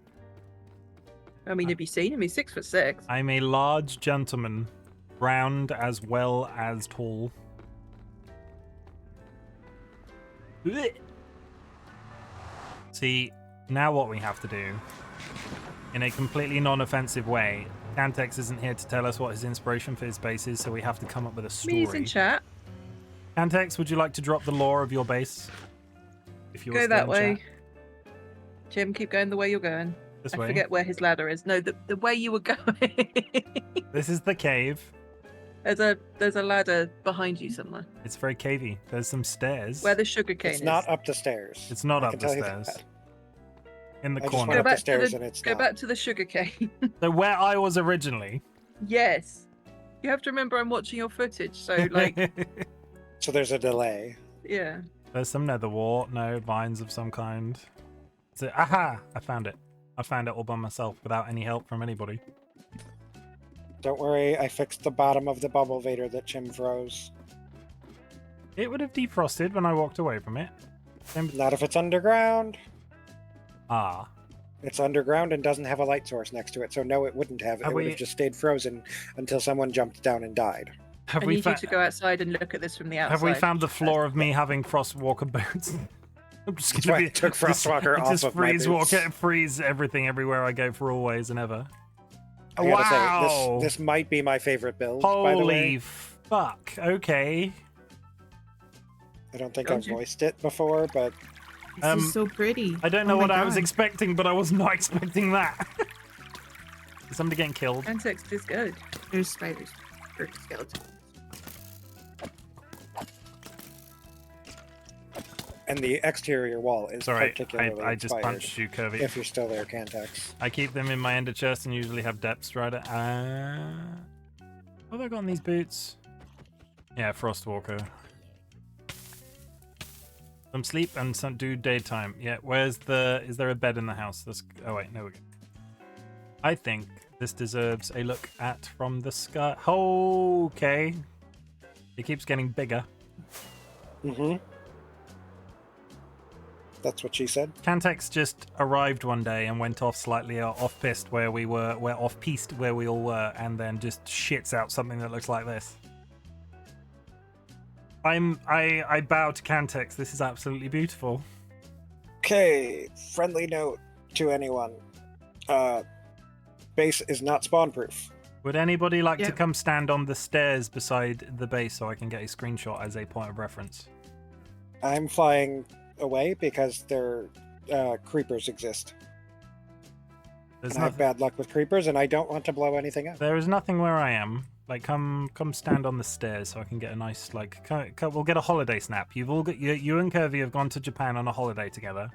E: I mean, have you seen him? He's 6'6".
A: I'm a large gentleman, round as well as tall. Blech. See, now what we have to do, in a completely non-offensive way, Cantex isn't here to tell us what his inspiration for his base is, so we have to come up with a story.
E: Me's in chat.
A: Cantex, would you like to drop the lore of your base? If you're
E: Go
A: still
E: that
A: in
E: way.
A: chat.
E: Jim, keep going the way you're going.
A: This
E: I
A: way.
E: forget where his ladder is. No, the way you were going.
A: This is the cave.
E: There's a ladder behind you somewhere.
A: It's very cavey. There's some stairs.
E: Where the sugar cane
C: It's
E: is.
C: not up the stairs.
A: It's not
C: I
A: up
C: can
A: the
C: tell you
A: stairs.
C: that.
A: In the
C: I just
A: corner.
C: went up the
E: back to
C: stairs
E: the-
C: and it's
E: Go
C: not.
E: back to the sugar cane.
A: So where I was originally.
E: Yes. You have to remember I'm watching your footage, so like,
C: So there's a delay.
E: yeah.
A: There's some nether wart. No, vines of some kind. So, aha! I found it. I found it all by myself without any help from anybody.
C: Don't worry, I fixed the bottom of the bubble vader that Chim froze.
A: It would have defrosted when I walked away from it.
C: Not if it's underground.
A: Ah.
C: It's underground and doesn't have a light source next to it, so no, it wouldn't have. It
A: Have
C: would
A: we-
C: have just stayed frozen until someone jumped down and died.
A: Have
E: I
A: we
E: need you to go outside and look at this from the outside.
A: have we found the floor of me having frostwalker boots? I'm just
C: That's
A: gonna
C: why
A: be
C: I took Frostwalker off
A: just
C: of my boots.
A: freeze everything everywhere I go for always and ever.
C: I gotta
A: Wow!
C: say, this might be my favorite build, by the way.
A: Holy fuck! Okay.
C: I don't think
E: Told
C: I've
E: you.
C: voiced it before, but
B: This is so pretty.
A: I don't
B: Oh
A: know
B: my
A: what I was
B: God.
A: expecting, but I was not expecting that. Is somebody getting killed?
E: Context is good.
B: There's spiders or skeletons.
C: and the exterior wall is
A: Sorry,
C: particularly
A: I just
C: inspired.
A: punched you, Kirby.
C: If you're still there, Cantex.
A: I keep them in my ender chest and usually have depth strider. What have I got on these boots? Yeah, Frostwalker. Some sleep and some do daytime. Yeah, is there a bed in the house? Oh wait, no we go. I think this deserves a look at from the sky. Okay. It keeps getting bigger.
C: Mm-hmm. That's what she said.
A: Cantex just arrived one day and went off slightly off-piste where we were, off-piste where we all were, and then just shits out something that looks like this. I bow to Cantex. This is absolutely beautiful.
C: Okay, friendly note to anyone. Base is not spawn-proof.
A: Would anybody like to
B: Yep.
A: come stand on the stairs beside the base so I can get a screenshot as a point of reference?
C: I'm flying away because their creepers exist.
A: There's
C: And I have
A: nothing,
C: bad luck with creepers, and I don't want to blow anything up.
A: there is nothing where I am. Like, come stand on the stairs so I can get a nice, like, we'll get a holiday snap. You've all got, you and Kirby have gone to Japan on a holiday together,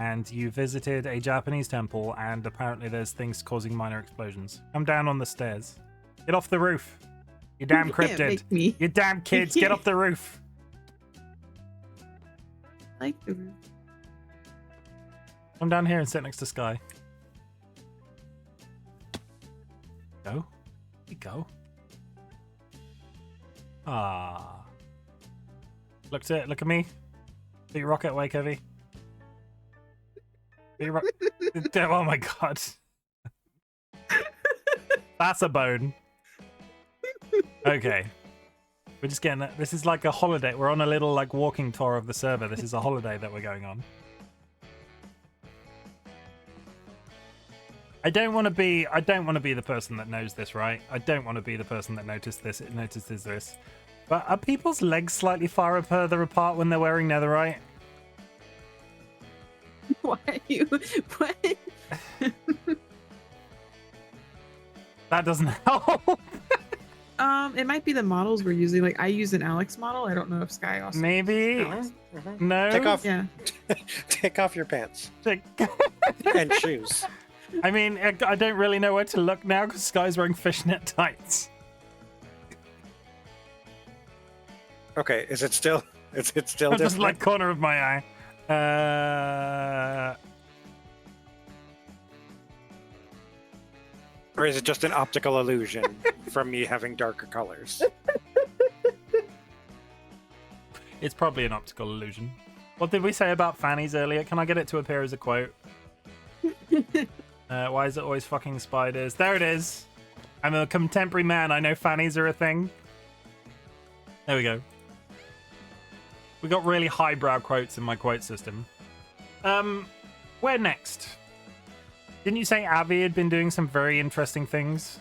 A: and you visited a Japanese temple, and apparently there's things causing minor explosions. Come down on the stairs. Get off the roof. You damn
B: You can't
A: cryptid.
B: make me.
A: You damn kids, get off the roof.
B: Like the roof.
A: Come down here and sit next to Sky. Go. Here you go. Ah. Look at me. Do your rocket away, Kirby. Do your oh my god. That's a bone. Okay. We're just getting this is like a holiday. We're on a little like walking tour of the server. This is a holiday that we're going on. I don't want to be the person that knows this, right? I don't want to be the person that notices this. But are people's legs slightly further apart when they're wearing netherite?
B: Why are you? What?
A: That doesn't help.
B: It might be the models we're using. Like I use an Alex model. I don't know if Sky also.
A: Maybe.
B: Alex.
A: No.
C: Take off,
B: Yeah.
C: take off your pants
A: Take-
C: and shoes.
A: I mean, I don't really know where to look now because Sky's wearing fishnet tights.
C: Okay, is it still? Is it still
A: Just
C: different?
A: like corner of my eye.
C: Or is it just an optical illusion from me having darker colors?
A: It's probably an optical illusion. What did we say about fannies earlier? Can I get it to appear as a quote? Why is it always fucking spiders? There it is. I'm a contemporary man. I know fannies are a thing. There we go. We got really highbrow quotes in my quote system. Where next? Didn't you say Avi had been doing some very interesting things?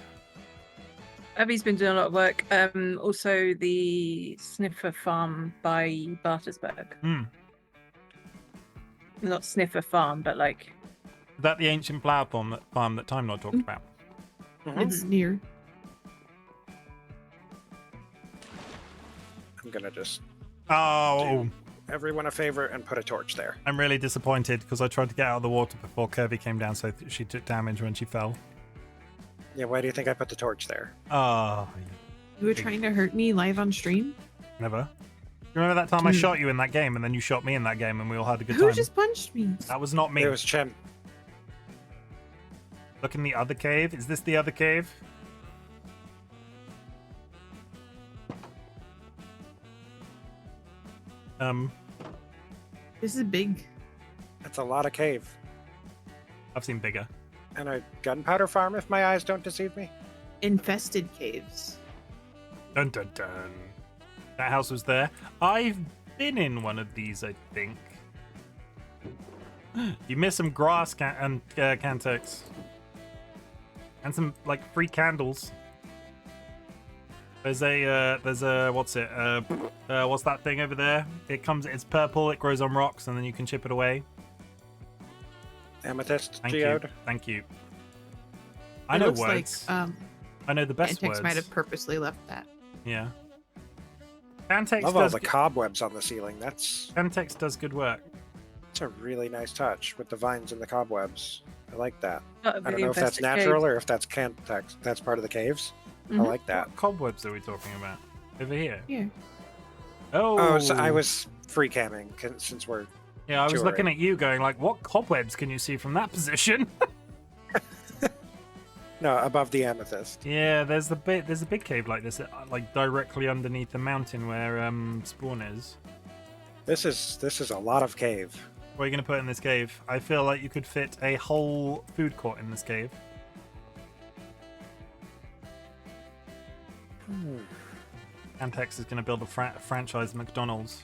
E: Abby's been doing a lot of work. Also, the Sniffer Farm by Bartersburg.
A: Hmm.
E: Not Sniffer Farm, but like.
A: Is that the ancient flower farm that Time Lord talked about?
B: It's near.
C: I'm gonna just
A: Oh,
C: everyone a favor and put a torch there.
A: I'm really disappointed because I tried to get out of the water before Kirby came down, so she took damage when she fell.
C: Yeah, why do you think I put the torch there?
A: Oh,
B: You were trying to hurt me live on stream.
A: never. You remember that time I shot you in that game, and then you shot me in that game, and we all had a good
B: Who
A: time?
B: just punched me?
A: That was not me.
C: It was Chim.
A: Look in the other cave. Is this the other cave?
B: This is big.
C: That's a lot of cave.
A: I've seen bigger.
C: And a gunpowder farm, if my eyes don't deceive me.
B: Infested caves.
A: Dun dun dun. That house was there. I've been in one of these, I think. You missed some grass and Cantex. And some, like, free candles. There's a, what's it? What's that thing over there? It's purple, it grows on rocks, and then you can chip it away.
C: Amethyst
A: Thank
C: geode.
A: you. Thank you. I
B: It
A: know
B: looks
A: words.
B: like
A: I know the best
B: Antex
A: words.
B: might have purposely left that.
A: Yeah. Cantex
C: Love all
A: does,
C: the cobwebs on the ceiling.
A: Cantex does good work.
C: That's a really nice touch with the vines and the cobwebs. I like that.
E: Not a
C: I don't
E: really
C: know if that's
E: invested
C: natural
E: cave.
C: or if that's Cantex. That's part of the caves. I
B: Mhm.
C: like that.
A: What cobwebs are we talking about? Over here?
B: Here.
A: Oh,
C: Oh, so I was free camming since we're.
A: Yeah, I was
C: touring.
A: looking at you going like, what cobwebs can you see from that position?
C: No, above the amethyst.
A: Yeah, there's a big cave like this, like directly underneath the mountain where spawn is.
C: This is a lot of cave.
A: What are you gonna put in this cave? I feel like you could fit a whole food court in this cave. Antex is gonna build a franchise McDonald's.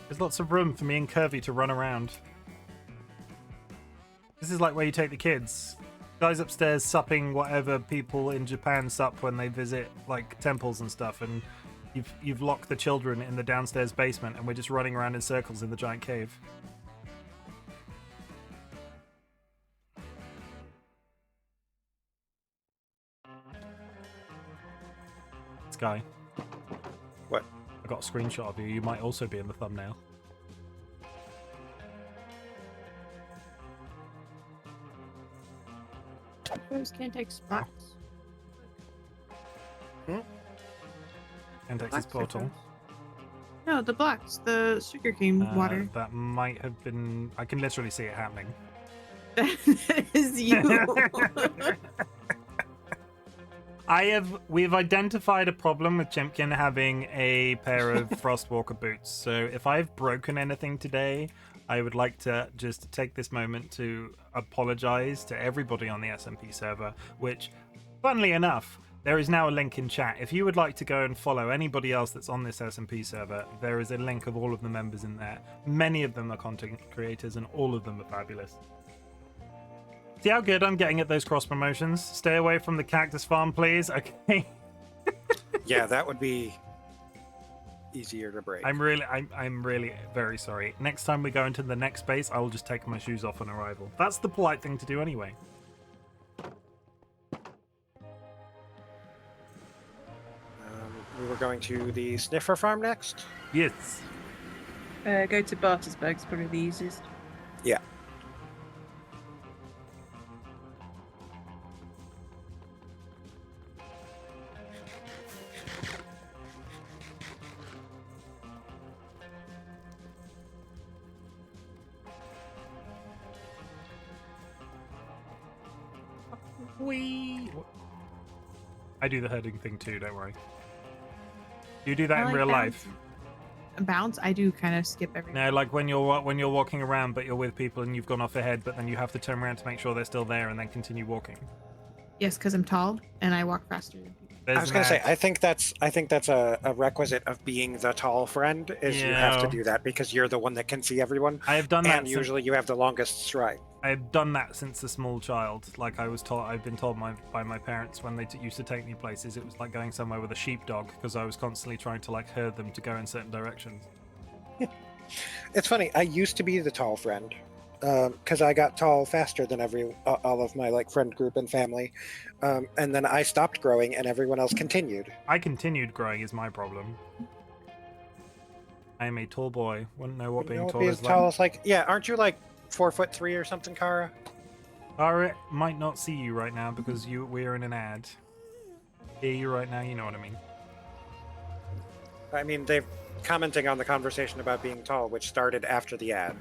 A: There's lots of room for me and Curvy to run around. This is like where you take the kids. Guys upstairs supping whatever people in Japan sup when they visit like temples and stuff, and you've locked the children in the downstairs basement, and we're just running around in circles in the giant cave. Sky.
C: What?
A: I got a screenshot of you. You might also be in the thumbnail.
B: Those Cantex blocks.
A: Antex's
B: Blocks are
A: portal.
B: frozen. No, the blocks, the sugarcane water.
A: That might have been. I can literally see it happening.
B: That is you.
A: We've identified a problem with Chimken having a pair of Frostwalker boots. So if I've broken anything today, I would like to just take this moment to apologize to everybody on the SMP server, which, funnily enough, there is now a link in chat. If you would like to go and follow anybody else that's on this SMP server, there is a link of all of the members in there. Many of them are content creators and all of them are fabulous. See how good I'm getting at those cross promotions? Stay away from the cactus farm, please. Okay.
C: Yeah, that would be easier to break.
A: I'm really very sorry. Next time we go into the next base, I will just take my shoes off on arrival. That's the polite thing to do anyway.
C: We were going to the sniffer farm next.
A: Yes.
E: Go to Bartersburg, it's probably the easiest.
C: Yeah.
A: I do the herding thing too, don't worry. You do that
B: I
A: in
B: like
A: real
B: bounce.
A: life.
B: Bounce, I do kind of skip everything.
A: No, like when you're walking around but you're with people and you've gone off ahead, but then you have to turn around to make sure they're still there and then continue walking.
B: Yes, because I'm tall and I walk faster than people.
A: There's
C: I was
A: an
C: gonna say,
A: ad.
C: I think that's a requisite of being the tall friend is you have to
A: Yeah.
C: do that because you're the one that can see everyone,
A: I have done that.
C: and usually you have the longest stride.
A: I've done that since a small child. Like I've been told by my parents when they used to take me places, it was like going somewhere with a sheepdog because I was constantly trying to like herd them to go in certain directions.
C: It's funny. I used to be the tall friend because I got tall faster than all of my like friend group and family, and then I stopped growing, and everyone else continued.
A: I continued growing is my problem. I am a tall boy. Wouldn't know what
C: You
A: being
C: know,
A: tall
C: be
A: is
C: as tall
A: like.
C: as like yeah. Aren't you like 4'3" or something, Kara?
A: Ara might not see you right now because we're in an ad. Hear you right now, you know what I mean.
C: I mean, they're commenting on the conversation about being tall, which started after the ad.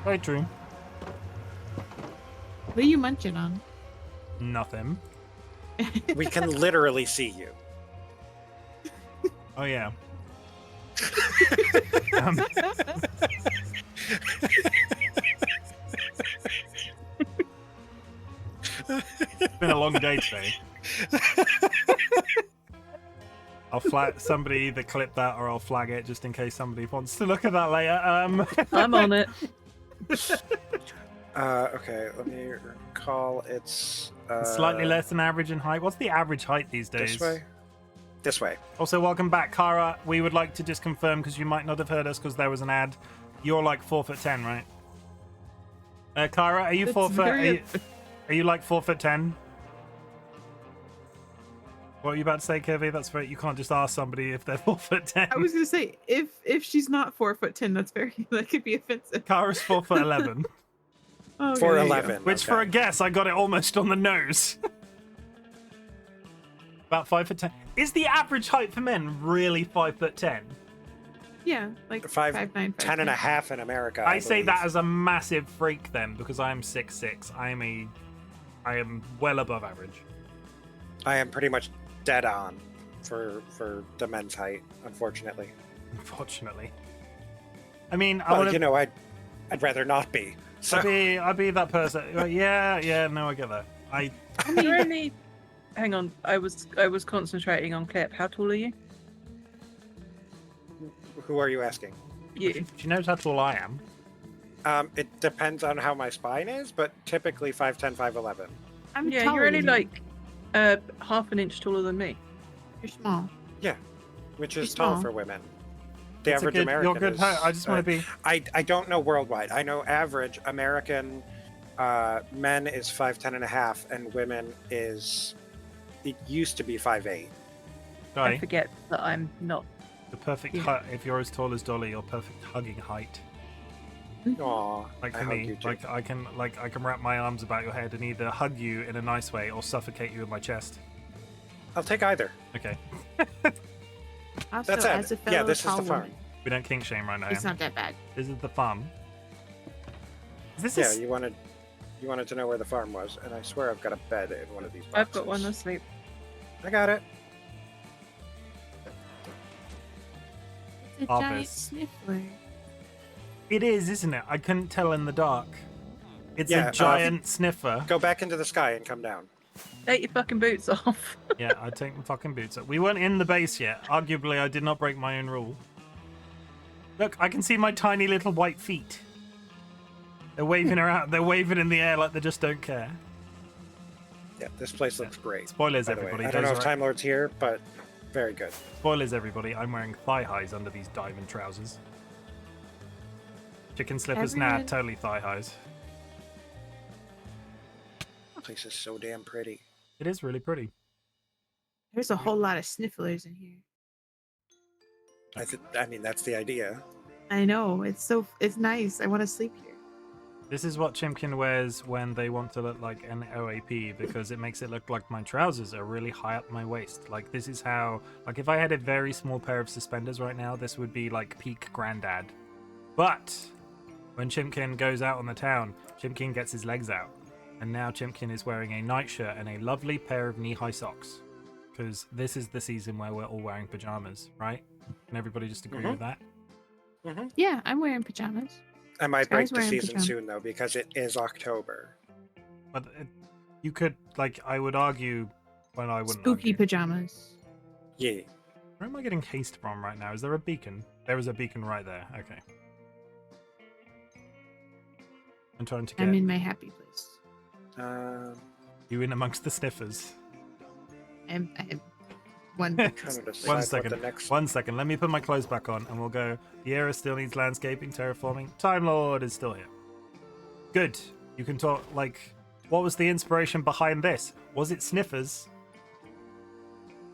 A: Very true.
B: What are you munching on?
A: Nothing.
C: We can literally see you.
A: Oh yeah. um, it's been a long day today. I'll flag somebody either clip that or I'll flag it just in case somebody wants to look at that later.
E: I'm on it.
C: Okay, let me recall. It's
A: Slightly less than average in height. What's the average height these days?
C: this way. This way.
A: Also, welcome back, Kara. We would like to just confirm, because you might not have heard us because there was an ad. You're like 4'10", right? Kara, are you
B: That's
A: 4 foot?
B: very-
A: Are you like 4'10"? What are you about to say, Kirby? That's right. You can't just ask somebody if they're 4'10".
B: I was gonna say if she's not 4'10", that could be offensive.
A: Kara's 4'11".
B: Oh, okay,
C: For
B: there you go.
C: 11.
A: Which, for a guess, I got it almost on the nose. About 5'10". Is the average height for men really 5'10"?
B: Yeah, like
C: 5'9", 10 and a half in America.
A: I say that
C: believe.
A: as a massive freak then, because I am 6'6". I am well above average.
C: I am pretty much dead on for the men's height, unfortunately.
A: Unfortunately. I mean, I
C: Well,
A: want
C: you
A: to.
C: know, I'd rather not be. So
A: I'd be that person. Yeah. No, I get that.
E: You're only. Hang on. I was concentrating on clip. How tall are you?
C: who are you asking?
E: You.
A: She knows how tall I am.
C: It depends on how my spine is, but typically 5'10", 5'11".
B: I'm
E: Yeah,
B: taller
E: you're only
B: than you.
E: like half an inch taller than me.
B: You're small.
C: Which
B: You're
C: is tall
B: small.
C: for women. The
A: It's a
C: average
A: good,
C: American
A: you're good
C: is,
A: height. I just want to be.
C: I don't know worldwide. I know average American men is 5'10" and a half, and women is, it used to be 5'8".
E: I
A: Sorry,
E: forget that I'm not.
A: the perfect
B: Yeah.
A: height. If you're as tall as Dolly, you're perfect hugging height.
C: Aw,
A: Like
C: I
A: for
C: hug
A: me,
C: you too.
A: like I can wrap my arms about your head and either hug you in a nice way or suffocate you in my chest.
C: I'll take either.
A: Okay,
B: Also,
C: That's
B: as a
C: it.
B: fellow
C: Yeah, this is
B: tall
C: the farm.
B: woman,
A: we don't kink shame right now.
B: it's not that bad.
A: This is the farm. Is this
C: Yeah, you wanted to know where the farm was, and I swear I've got a bed in one of these boxes.
E: I've got one asleep.
C: I got it.
B: It's a
A: Office.
B: giant sniffler.
A: It is, isn't it? I couldn't tell in the dark. It's
C: Yeah,
A: a giant sniffer.
C: Go back into the sky and come down.
E: Take your fucking boots off.
A: Yeah, I take my fucking boots off. We weren't in the base yet. Arguably, I did not break my own rule. Look, I can see my tiny little white feet. They're waving around. They're waving in the air like they just don't care.
C: Yeah, this place looks great.
A: Spoilers,
C: By the way.
A: everybody.
C: I don't know
A: Those
C: if
A: are-
C: Time Lord's here, but very good.
A: Spoilers, everybody. I'm wearing thigh highs under these diamond trousers. Chicken slippers, nah,
B: Everyone-
A: totally thigh highs.
C: This place is so damn pretty.
A: It is really pretty.
B: There's a whole lot of snifflers in here.
C: I mean, that's the idea.
B: I know. It's nice. I want to sleep here.
A: This is what Chimken wears when they want to look like an OAP because it makes it look like my trousers are really high up my waist. Like this is how, like if I had a very small pair of suspenders right now, this would be like peak granddad. But when Chimken goes out on the town, Chimken gets his legs out. And now Chimken is wearing a nightshirt and a lovely pair of knee-high socks. Because this is the season where we're all wearing pajamas, right? Can everybody just agree with that?
B: Yeah, I'm wearing pajamas.
C: I might break
B: Sky's
C: the
B: wearing
C: season
B: pajamas.
C: soon, though, because it is October.
A: But you could, like, I would argue, well, I wouldn't
B: Spooky
A: argue.
B: pajamas.
C: Yeah.
A: Where am I getting haste from right now? Is there a beacon? There is a beacon right there. Okay. I'm trying to get
B: I'm in my happy place.
A: you in amongst the sniffers.
B: I'm one.
C: Trying to decide
A: One
C: what
A: second.
C: the next.
A: One second. Let me put my clothes back on and we'll go. The area still needs landscaping, terraforming. Time Lord is still here. Good. You can talk, like, what was the inspiration behind this? Was it sniffers?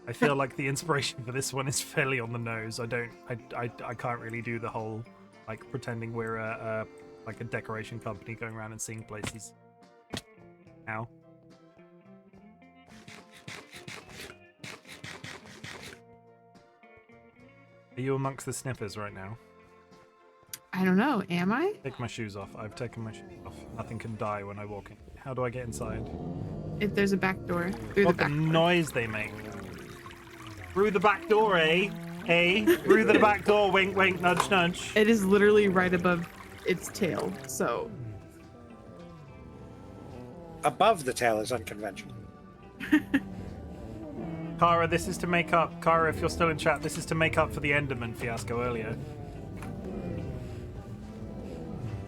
A: I feel like the inspiration for this one is fairly on the nose. I can't really do the whole, like, pretending we're like a decoration company going around and seeing places. Ow. Are you amongst the sniffers right now?
B: I don't know. Am I?
A: Take my shoes off. I've taken my shoes off. Nothing can die when I walk in. How do I get inside?
B: If there's a back door, through
A: What
B: the
A: the
B: back door.
A: noise they make. Through the back door, eh? Eh? Through the back door, wink, wink, nudge, nudge.
B: It is literally right above its tail. So
C: Above the tail is unconventional.
A: Kara, this is to make up. Kara, if you're still in chat, this is to make up for the Enderman fiasco earlier.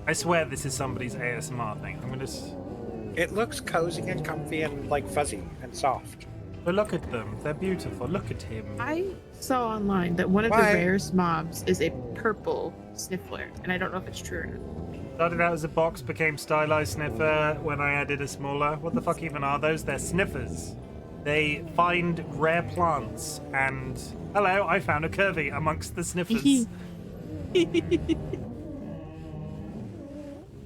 A: I swear this is somebody's ASMR thing. I'm gonna.
C: It looks cozy and comfy and like fuzzy and soft.
A: But look at them. They're beautiful. Look at him.
B: I saw online that one of the
C: Why?
B: rarest mobs is a purple sniffler, and I don't know if it's true or not.
A: Started out as a box, became stylized sniffer when I added a smaller. What the fuck even are those? They're sniffers. They find rare plants and... Hello, I found a curvy amongst the sniffers.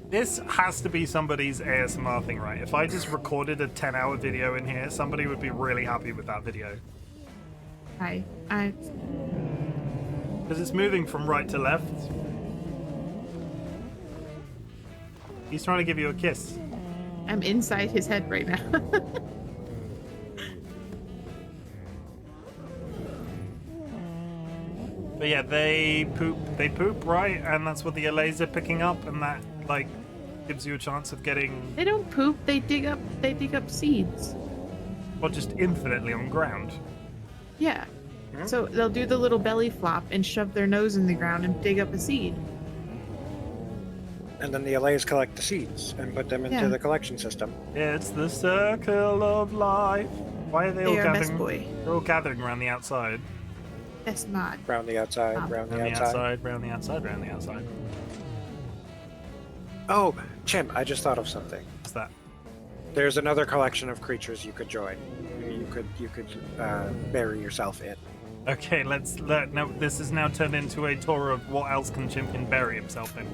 A: This has to be somebody's ASMR thing, right? If I just recorded a 10-hour video in here, somebody would be really happy with that video.
B: I
A: Because it's moving from right to left. He's trying to give you a kiss.
B: I'm inside his head right now.
A: But yeah, they poop, right? And that's what the LAs are picking up, and that, like, gives you a chance of getting...
B: They don't poop. They dig up seeds.
A: Well, just infinitely on ground.
B: Yeah. So they'll do the little belly flop and shove their nose in the ground and dig up a seed.
C: And then the LAs collect the seeds and put them into
B: Yeah.
C: the collection system.
A: It's the circle of life. Why are they all
B: They are best
A: gathering?
B: boy.
A: They're all gathering around the outside.
B: Best mod.
C: Round the outside, round
A: Round
C: the
A: the
C: outside.
A: outside, round the outside, round the outside.
C: Oh, Chim, I just thought of something.
A: What's that?
C: There's another collection of creatures you could join. You could bury yourself in.
A: Okay, no, this has now turned into a tour of what else can Chimken bury himself in.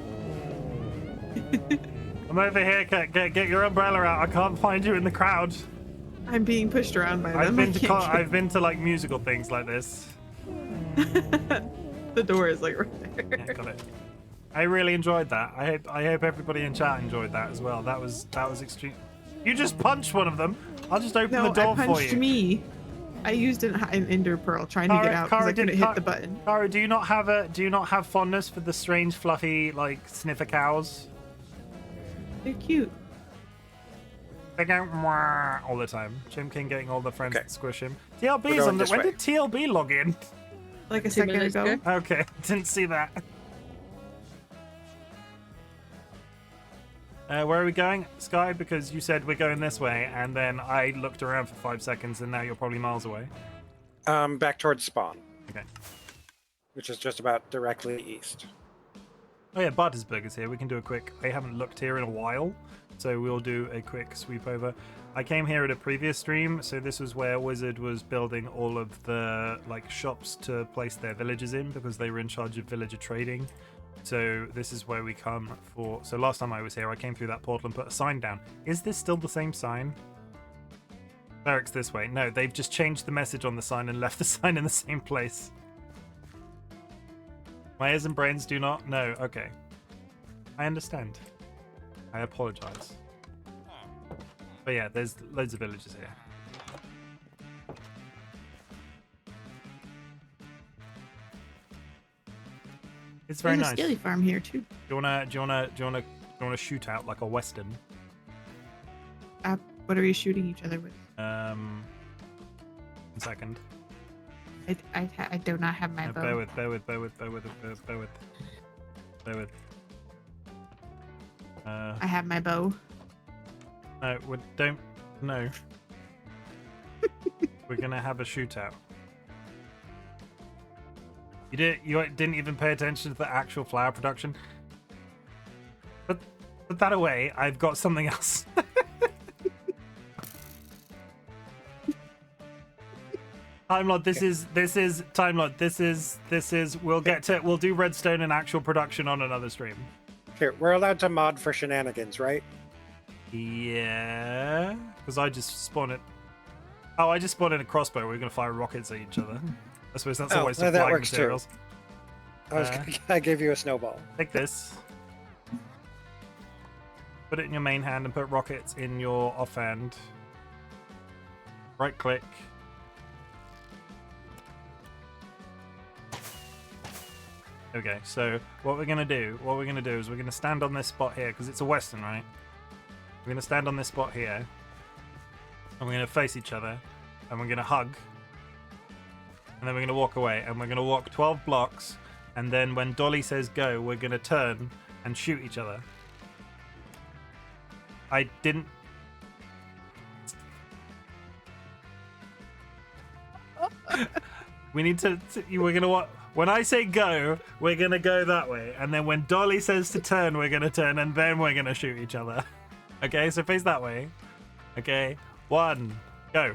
A: I'm over here. Get your umbrella out. I can't find you in the crowd.
B: I'm being pushed around by them.
A: I've been to like musical things like this.
B: The door is like right there.
A: Yeah, got it. I really enjoyed that. I hope everybody in chat enjoyed that as well. That was extreme. You just punched one of them. I'll just open
B: No,
A: the door
B: I
A: for
B: punched
A: you.
B: me. I used an Ender Pearl trying to get out because I couldn't hit the button.
A: Kara, do you not have fondness for the strange, fluffy, like sniffer cows?
B: They're cute.
A: They go "Mwah" all the time. Chimken getting all the friends
C: Okay.
A: to squish him.
C: We're
A: TLB's
C: going
A: on the.
C: this
A: When
C: way.
A: did TLB log in?
B: Like a
E: 2
B: second
E: minutes
B: ago.
E: ago.
A: Okay, didn't see that. Where are we going, Sky? Because you said we're going this way, and then I looked around for 5 seconds, and now you're probably miles away.
C: Back towards spawn,
A: Okay.
C: which is just about directly east.
A: Oh yeah, Bartersburg is here. We can do a quick... I haven't looked here in a while, so we'll do a quick sweep over. I came here at a previous stream, so this was where Wizard was building all of the like shops to place their villagers in, because they were in charge of villager trading. So this is where we come for... So last time I was here, I came through that portal and put a sign down. Is this still the same sign? Eric's this way. No, they've just changed the message on the sign and left the sign in the same place. My ears and brains do not? No, okay. I understand. I apologize. But yeah, there's loads of villagers here. It's very
B: There's
A: nice.
B: a scaly farm here too.
A: Do you wanna shoot out like a western?
B: What are you shooting each other with?
A: 1 second.
B: I do not have my
A: No,
B: bow.
A: bear with.
B: I have my bow.
A: No, don't. No. We're gonna have a shootout. You didn't even pay attention to the actual flower production. But put that away. I've got something else. Time Lord, this is Time Lord. This is we'll do redstone and actual production on another stream.
C: Here, we're allowed to mod for shenanigans, right?
A: Yeah, because I just spawned it. Oh, I just spawned in a crossbow. We're gonna fire rockets at each other. I suppose that's a waste of
C: that
A: flying
C: works too.
A: materials.
C: I gave you a snowball.
A: Take this. Put it in your main hand and put rockets in your offhand. Right click. Okay, so what we're gonna do is we're gonna stand on this spot here because it's a western, right? We're gonna stand on this spot here, and we're gonna face each other, and we're gonna hug, and then we're going to walk away, and we're going to walk 12 blocks, and then when Dolly says go, we're going to turn and shoot each other. I didn't... We need to... We're going to... When I say go, we're going to go that way, and then when Dolly says to turn, we're going to turn, and then we're going to shoot each other. Okay, so face that way. Okay, 1, go.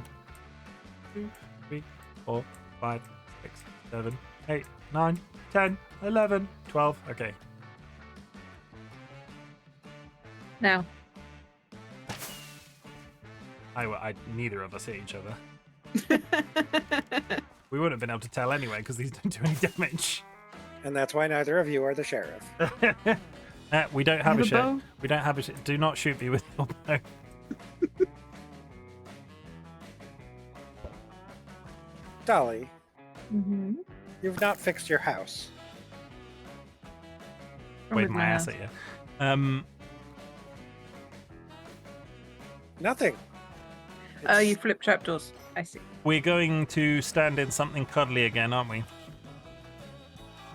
A: 2, 3, 4, 5, 6, 7, 8, 9, 10, 11, 12. Okay.
E: Now.
A: Neither of us hit each other. We wouldn't have been able to tell anyway because these don't do any damage.
C: And that's why neither of you are the sheriff.
A: We don't have a sheriff.
B: bow?
A: We don't have a sheriff. Do not shoot me with your bow.
C: Dolly,
E: Mm-hmm.
C: you've not fixed your house.
A: Wave my ass at you.
C: Nothing.
E: You flip trapdoors. I see.
A: We're going to stand in something cuddly again, aren't we?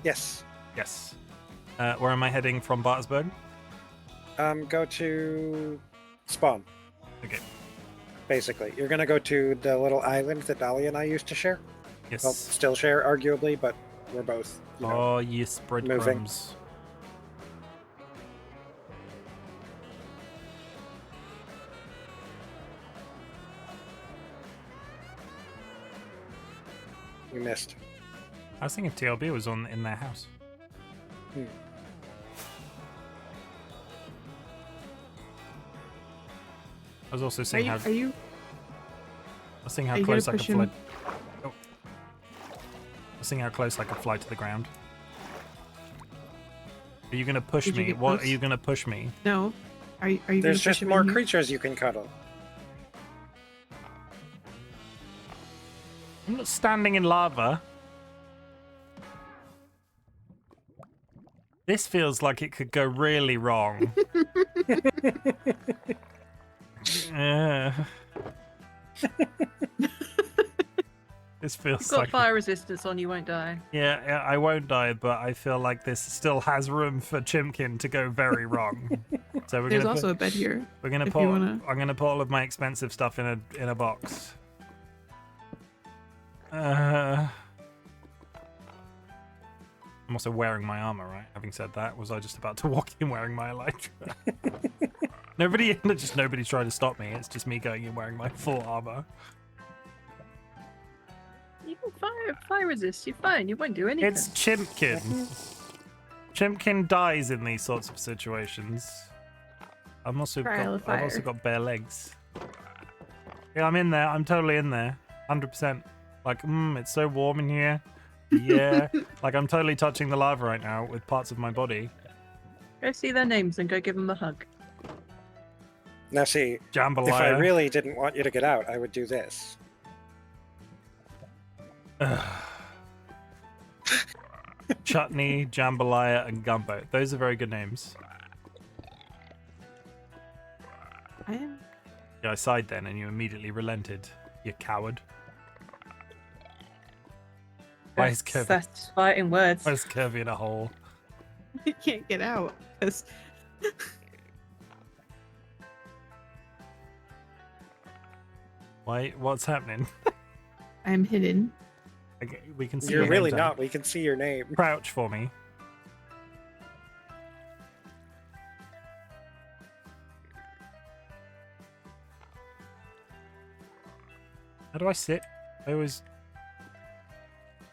C: Yes.
A: Yes. Where am I heading from Bartsburg?
C: Go to spawn.
A: Okay.
C: Basically, you're gonna go to the little island that Dolly and I used to share.
A: Yes.
C: Well, still share, arguably, but we're both. You know,
A: Oh, you spread
C: moving.
A: crumbs.
C: you missed.
A: I was thinking TLB was in their house.
C: Hmm.
A: I was also seeing
B: Are you?
A: I was seeing how
B: are you
A: close I
B: gonna
A: could
B: push
A: fly.
B: him?
A: Oh. I was seeing how close I could fly to the ground. Are you gonna push
B: Did you
A: me?
B: get
A: What
B: close?
A: are you gonna push me?
B: No. Are you? gonna
C: There's
B: push
C: just
B: him
C: more
B: in here?
C: creatures you can cuddle.
A: I'm not standing in lava. This feels like it could go really wrong. This feels
E: You've got
A: like
E: fire resistance on, you won't die.
A: yeah, I won't die, but I feel like this still has room for Chimken to go very wrong. So we're
B: There's
A: gonna
B: also a bed here.
A: we're gonna
B: if
A: put
B: you wanna-
A: I'm gonna put all of my expensive stuff in a box. I'm also wearing my armor, right? Having said that, was I just about to walk in wearing my elytra? Nobody tried to stop me. It's just me going in wearing my full armor.
E: You can fire resist. You're fine. You won't do anything.
A: It's Chimken. Chimken dies in these sorts of situations. I've also
B: Trial of fire.
A: got bare legs. Yeah, I'm in there. I'm totally in there. 100%. Like, it's so warm in here. Yeah. Like, I'm totally touching the lava right now with parts of my body.
E: Go see their names and go give them a hug.
C: Now see,
A: Jambalaya.
C: if I really didn't want you to get out, I would do this.
A: Chutney, Jambalaya, and Gumbo. Those are very good names.
B: I am.
A: Yeah, I sighed then, and you immediately relented. You coward. Why is Kirby?
E: That's fighting words.
A: Why is Kirby in a hole?
B: I can't get out. 'cause-
A: Why? What's happening?
B: I'm hidden.
A: Okay, we can see.
C: You're
A: your
C: really
A: names,
C: not. We can see your name.
A: Crouch for me. How do I sit? I always.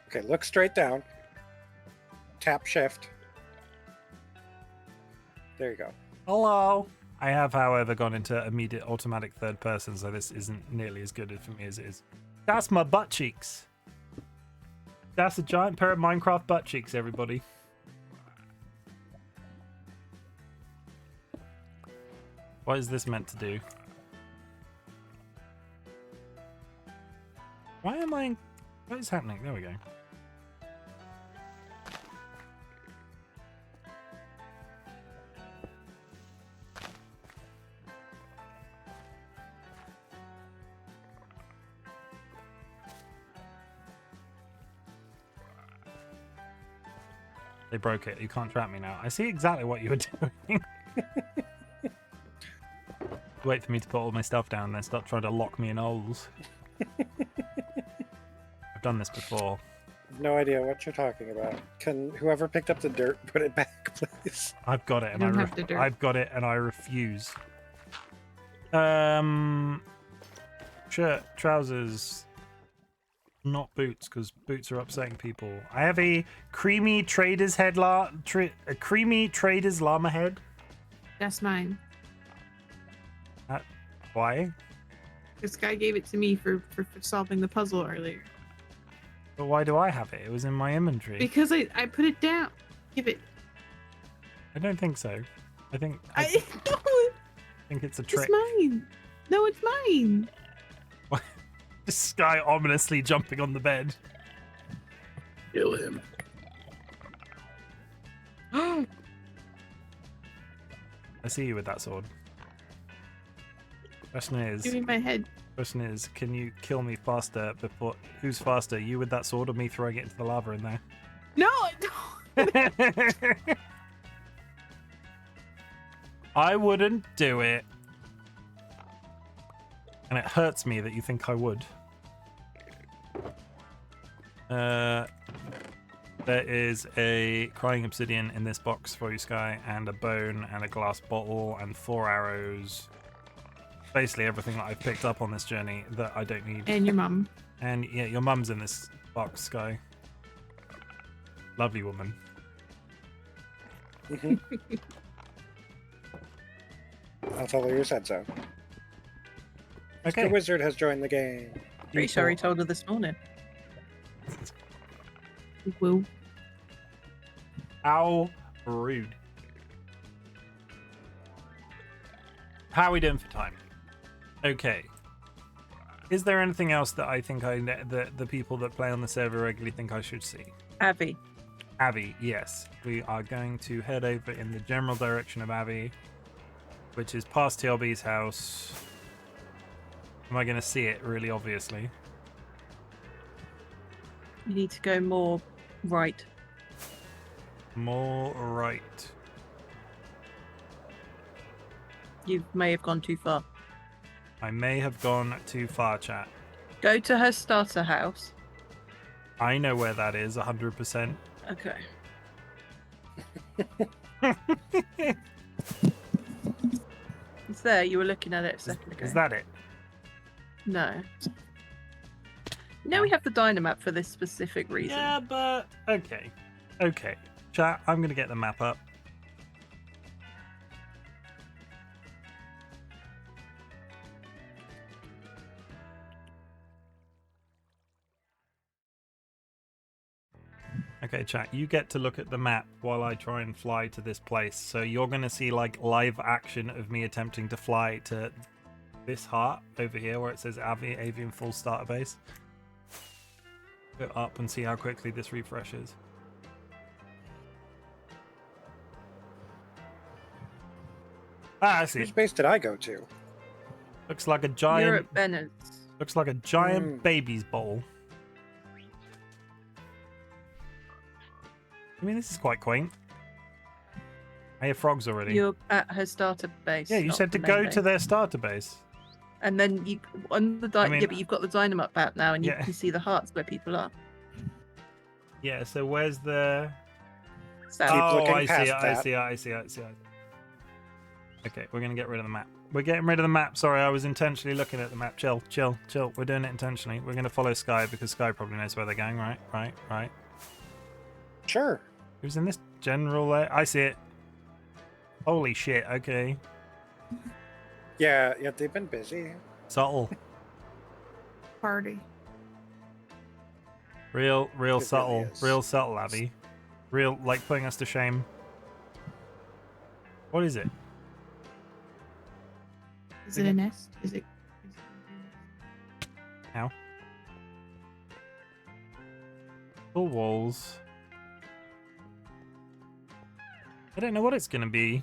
C: Okay, look straight down. Tap shift. There you go.
A: Hello. I have, however, gone into immediate automatic third person, so this isn't nearly as good for me as it is. That's my butt cheeks. That's a giant pair of Minecraft butt cheeks, everybody. What is this meant to do? Why am I... What is happening? There we go. They broke it. You can't trap me now. I see exactly what you were doing. Wait for me to put all my stuff down and then start trying to lock me in holes. I've done this before.
C: No idea what you're talking about. Can whoever picked up the dirt put it back, please?
A: I've got it, and
B: don't have the dirt.
A: I've got it, and I refuse. Shirt, trousers, not boots, because boots are upsetting people. I have a creamy trader's head, a creamy trader's llama head.
B: That's mine.
A: Why?
B: This guy gave it to me for solving the puzzle earlier.
A: But why do I have it? It was in my inventory.
B: Because I put it down. Give it.
A: I don't think so. I think
B: No,
A: think it's a trick.
B: it's mine. No, it's mine.
A: This guy ominously jumping on the bed.
D: Kill him.
A: I see you with that sword.
B: Give me my head.
A: Question is, can you kill me faster before? Who's faster, you with that sword or me throwing it into the lava in there?
B: No, I don't.
A: I wouldn't do it. And it hurts me that you think I would. There is a crying obsidian in this box for you, Sky, and a bone, and a glass bottle, and 4 arrows. Basically everything that I've picked up on this journey that I don't need.
B: And your mum.
A: And yeah, your mum's in this box, Sky. Lovely woman.
C: I'll tell her you said so.
A: Okay.
C: The wizard has joined the game.
E: Pretty sure he told her this morning.
B: Woo.
A: How rude. How are we doing for time? Okay. Is there anything else that I think the people that play on the server regularly think I should see?
E: Avi.
A: Avi, yes. We are going to head over in the general direction of Avi, which is past TLB's house. Am I going to see it really obviously?
E: You need to go more right.
A: More right.
E: You may have gone too far.
A: I may have gone too far, chat.
E: Go to her starter house.
A: I know where that is, 100%.
E: Okay. It's there. You were looking at it a second ago.
A: Is that it?
E: No. Now we have the Dynamap for this specific reason.
A: Yeah, but okay. Okay. Chat, I'm going to get the map up. Okay, chat, you get to look at the map while I try and fly to this place. So you're going to see like live action of me attempting to fly to this heart over here where it says Avian Full Starter Base. Go up and see how quickly this refreshes. Ah, I see
C: Which
A: it.
C: base did I go to?
A: Looks like a
E: You're
A: giant.
E: at Bennett's.
A: Looks like a giant baby's bowl. I mean, this is quite quaint. I hear frogs already.
E: You're at her starter base.
A: Yeah, you
E: not
A: said to
E: the
A: go
E: main
A: to
E: base.
A: their starter base.
E: And then you on the
A: I mean-
E: yeah, but you've got the Dynamap app now, and you
A: Yeah.
E: can see the hearts where people are.
A: Yeah, so where's the...
E: So
C: Keep looking
A: I see
C: past
A: it, I
C: that.
A: see it, I see it, I see it. Okay, we're going to get rid of the map. We're getting rid of the map. Sorry, I was intentionally looking at the map. Chill, chill, chill. We're doing it intentionally. We're going to follow Sky because Sky probably knows where they're going, right? Right, right.
C: Sure.
A: Who's in this general... I see it. Holy shit, okay.
C: Yeah, they've been busy.
A: Subtle.
B: Party.
A: Real
C: It really
A: subtle.
C: is.
A: Real subtle, Abby. Real, like, putting us to shame. What is it?
B: Is it a nest? Is it?
A: How? Full walls. I don't know what it's gonna be.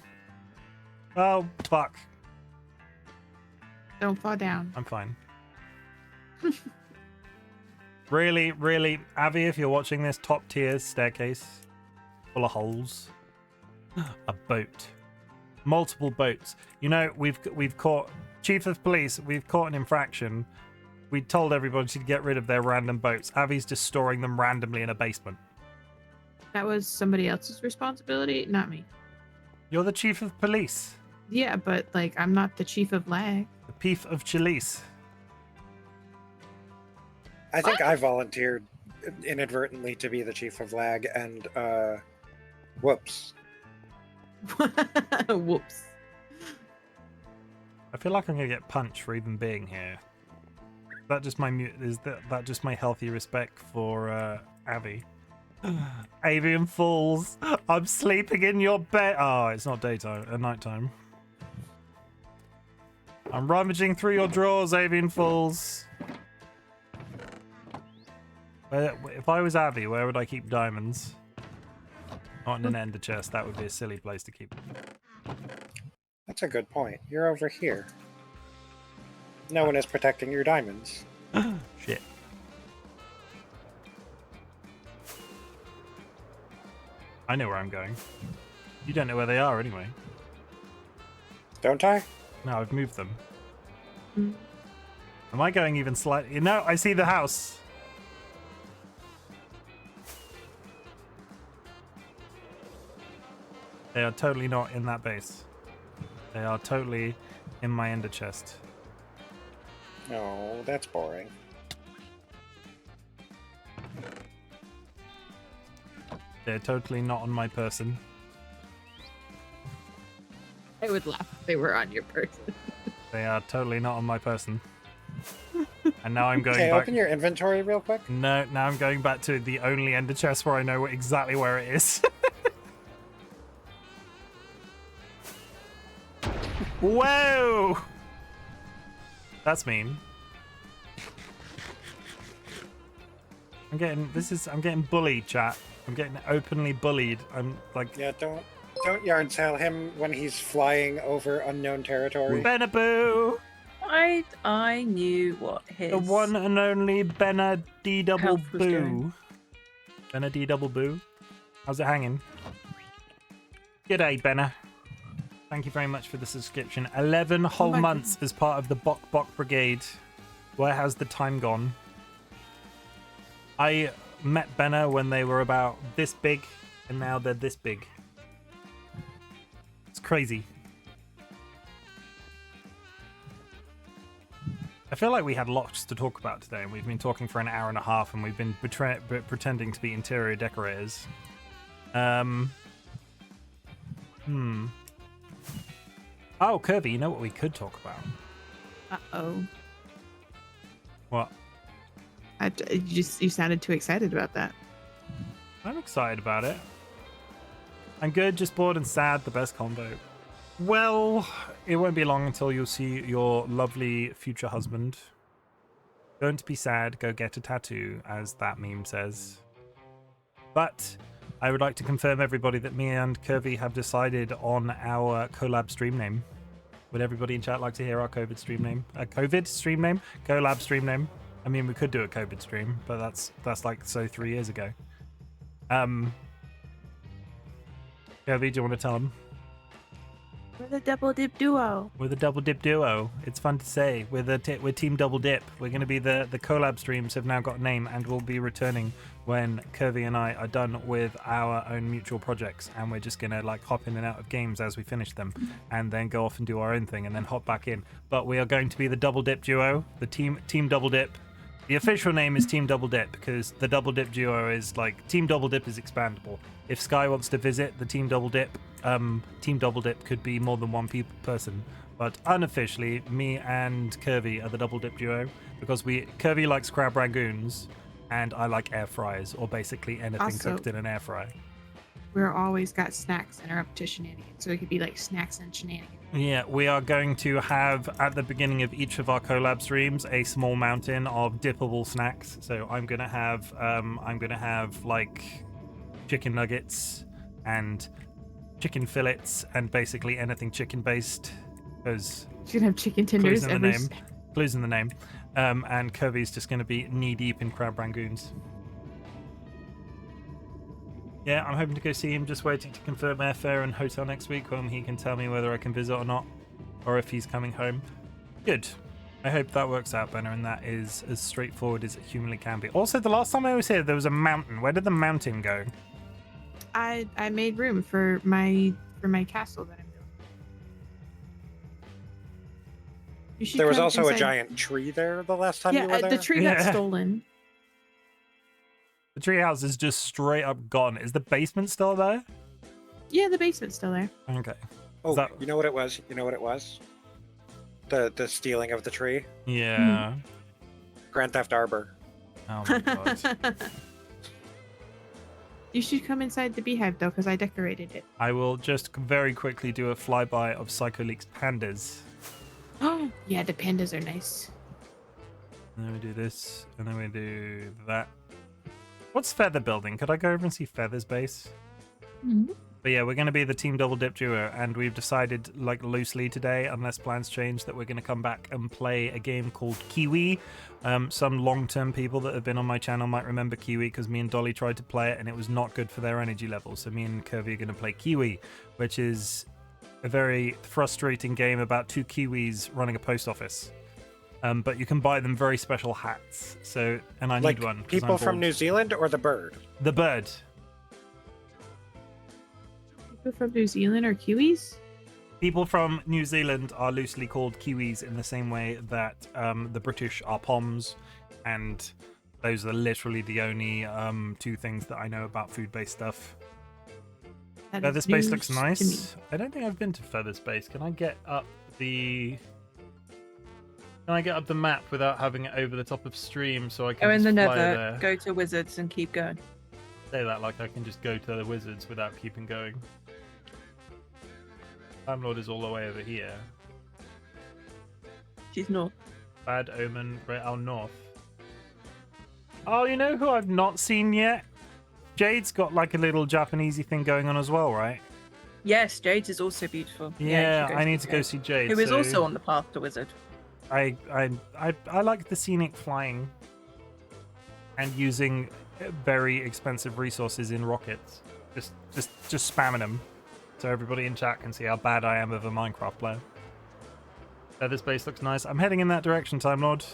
A: Oh, fuck.
B: Don't fall down.
A: I'm fine. Really, really, Avi, if you're watching this, top tier staircase. full of holes. A boat. Multiple boats. You know, we've caught Chief of Police. We've caught an infraction. We told everybody to get rid of their random boats. Avi's just storing them randomly in a basement.
B: That was somebody else's responsibility, not me.
A: You're the Chief of Police.
B: Yeah, but like I'm not the chief of lag.
A: The Pief of Chalice.
C: I think I volunteered inadvertently to be the chief of lag, and whoops.
B: Whoops.
A: I feel like I'm gonna get punched for even being here. That just my that just my healthy respect for Avi. Avian Falls. I'm sleeping in your bed. Oh, it's not daytime, nighttime. I'm rummaging through your drawers, Avian Falls. If I was Avi, where would I keep diamonds? Not in an ender chest. That would be a silly place to keep them.
C: That's a good point. You're over here. No one is protecting your diamonds.
A: Shit. I know where I'm going. You don't know where they are anyway.
C: Don't I?
A: No, I've moved them. Am I going even slightly? No, I see the house. They are totally not in that base. They are totally in my ender chest.
C: No, that's boring.
A: They're totally not on my person.
B: I would laugh if they were on your person.
A: They are totally not on my person. And now I'm going
C: Okay,
A: back.
C: open your inventory real quick.
A: No, now I'm going back to the only ender chest where I know exactly where it is. Whoa! That's mean. I'm getting bullied, chat. I'm getting openly bullied. I'm like,
C: Yeah, don't yard sale him when he's flying over unknown territory.
A: Benaboo!
E: I knew what his
A: The one and only Benna D double
E: health was
A: boo.
E: doing.
A: Benna D double boo. How's it hanging? G'day, Benna. Thank you very much for the subscription. 11 whole
B: my
A: months as part of the Bok Bok Brigade. Where has the time gone? I met Benna when they were about this big, and now they're this big. It's crazy. I feel like we had lots to talk about today, and we've been talking for an hour and a half, and we've been pretending to be interior decorators. Oh, Kirby, you know what we could talk about?
B: Uh-oh.
A: What?
B: You sounded too excited about that.
A: I'm excited about it. I'm good, just bored and sad, the best combo. Well, it won't be long until you'll see your lovely future husband. Don't be sad, go get a tattoo, as that meme says. But I would like to confirm everybody that me and Kirby have decided on our collab stream name. Would everybody in chat like to hear our COVID stream name? A COVID stream name? Collab stream name? I mean, we could do a COVID stream, but that's like 3 years ago. Kirby, do you want to tell them?
E: We're the double dip duo.
A: We're the Double Dip Duo. It's fun to say. We're Team Double Dip. We're going to be the collab streams have now got a name, and we'll be returning when Kirby and I are done with our own mutual projects, and we're just going to like hop in and out of games as we finish them, and then go off and do our own thing, and then hop back in. But we are going to be the Double Dip Duo, the Team Double Dip. The official name is Team Double Dip because the Double Dip Duo is like Team Double Dip is expandable. If Sky wants to visit the Team Double Dip could be more than one person. But unofficially, me and Kirby are the Double Dip Duo because Kirby likes crab rangoons and I like air fryers, or basically anything
B: Also,
A: cooked in an air fryer.
B: We're always got snacks and are up to shenanigans, so it could be like snacks and shenanigans.
A: Yeah, we are going to have at the beginning of each of our collab streams a small mountain of dippable snacks. So I'm gonna have like chicken nuggets and chicken fillets and basically anything chicken based. Because
B: You can have chicken tenders every.
A: clues in the name. And Kirby's just gonna be knee deep in crab rangoons. Yeah, I'm hoping to go see him. Just waiting to confirm airfare and hotel next week when he can tell me whether I can visit or not, or if he's coming home. Good. I hope that works out better, and that is as straightforward as it humanly can be. Also, the last time I was here, there was a mountain. Where did the mountain go?
B: I made room for my castle that I'm building. You should
C: There was
B: come
C: also a
B: inside.
C: giant tree there the last time you were
B: Yeah,
C: there.
B: the tree got
A: Yeah.
B: stolen.
A: The treehouse is just straight up gone. Is the basement still there?
B: Yeah, the basement's still there.
A: Okay.
C: Oh,
A: that-
C: you know what it was? You know what it was? The stealing of the tree.
A: Yeah.
C: Grand Theft Arbor.
A: Oh my god.
B: You should come inside the beehive though, because I decorated it.
A: I will just very quickly do a flyby of PsychoLeaks pandas.
B: Oh, yeah, the pandas are nice.
A: And then we do this, and then we do that. What's Feather building? Could I go over and see Feather's base?
B: Mhm.
A: But yeah, we're going to be the Team Double Dip duo, and we've decided, like, loosely today, unless plans change, that we're going to come back and play a game called Kiwi. Some long-term people that have been on my channel might remember Kiwi, because me and Dolly tried to play it, and it was not good for their energy levels. So me and Kirby are going to play Kiwi, which is a very frustrating game about two Kiwis running a post office. But you can buy them very special hats. So, and I
C: Like
A: need one. 'cause
C: people
A: I'm
C: from
A: bored.
C: New Zealand or the bird?
A: The bird.
B: People from New Zealand are Kiwis?
A: People from New Zealand are loosely called Kiwis in the same way that the British are Poms, and those are literally the only two things that I know about food-based stuff.
B: That
A: Feather
B: is
A: Space looks
B: news to
A: nice.
B: me.
A: I don't think I've been to Feather Space. Can I get up the... Can I get up the map without having it over the top of stream so I can
E: Go in
A: just
E: the
A: fly
E: nether,
A: there?
E: go to wizards, and keep going.
A: Say that like I can just go to the wizards without keeping going. Time Lord is all the way over here.
E: She's not.
A: Bad Omen, Great Owl North. Oh, you know who I've not seen yet? Jade's got like a little Japanesey thing going on as well, right?
E: Yes, Jade is also beautiful.
A: Yeah,
E: you should
A: I need to
E: Jade.
A: go see Jade.
E: Who is
A: so
E: also on the path to wizard.
A: I like the scenic flying and using very expensive resources in rockets. Just spamming them so everybody in chat can see how bad I am of a Minecraft player. This base looks nice. I'm heading in that direction, Time Lord.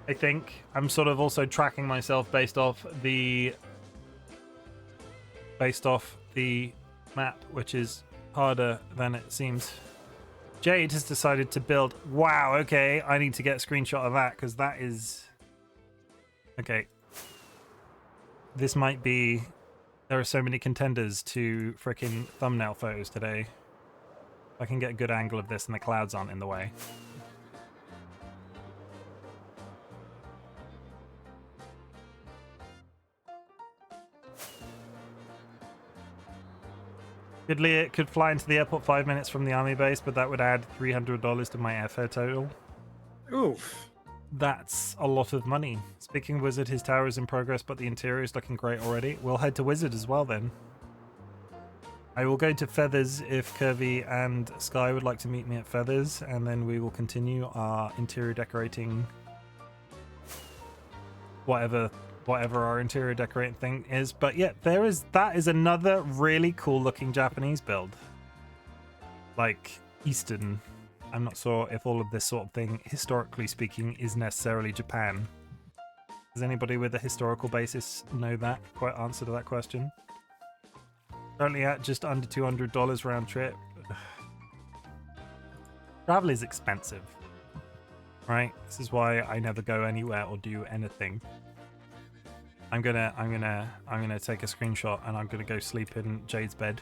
A: I think I'm sort of also tracking myself based off the map, which is harder than it seems. Jade has decided to build. Wow, okay, I need to get a screenshot of that because that is okay. This might be. There are so many contenders to frickin' thumbnail photos today. I can get a good angle of this and the clouds aren't in the way. It could fly into the airport 5 minutes from the army base, but that would add $300 to my airfare total.
C: Oof.
A: That's a lot of money. Speaking of Wizard, his tower is in progress, but the interior is looking great already. We'll head to Wizard as well then. I will go to Feathers if Kirby and Sky would like to meet me at Feathers, and then we will continue our interior decorating. Whatever our interior decorating thing is. But yeah, that is another really cool looking Japanese build. Like Eastern. I'm not sure if all of this sort of thing, historically speaking, is necessarily Japan. Does anybody with a historical basis know that? Quite answer to that question. Currently at just under $200 round trip. Travel is expensive, right? This is why I never go anywhere or do anything. I'm gonna take a screenshot and I'm gonna go sleep in Jade's bed.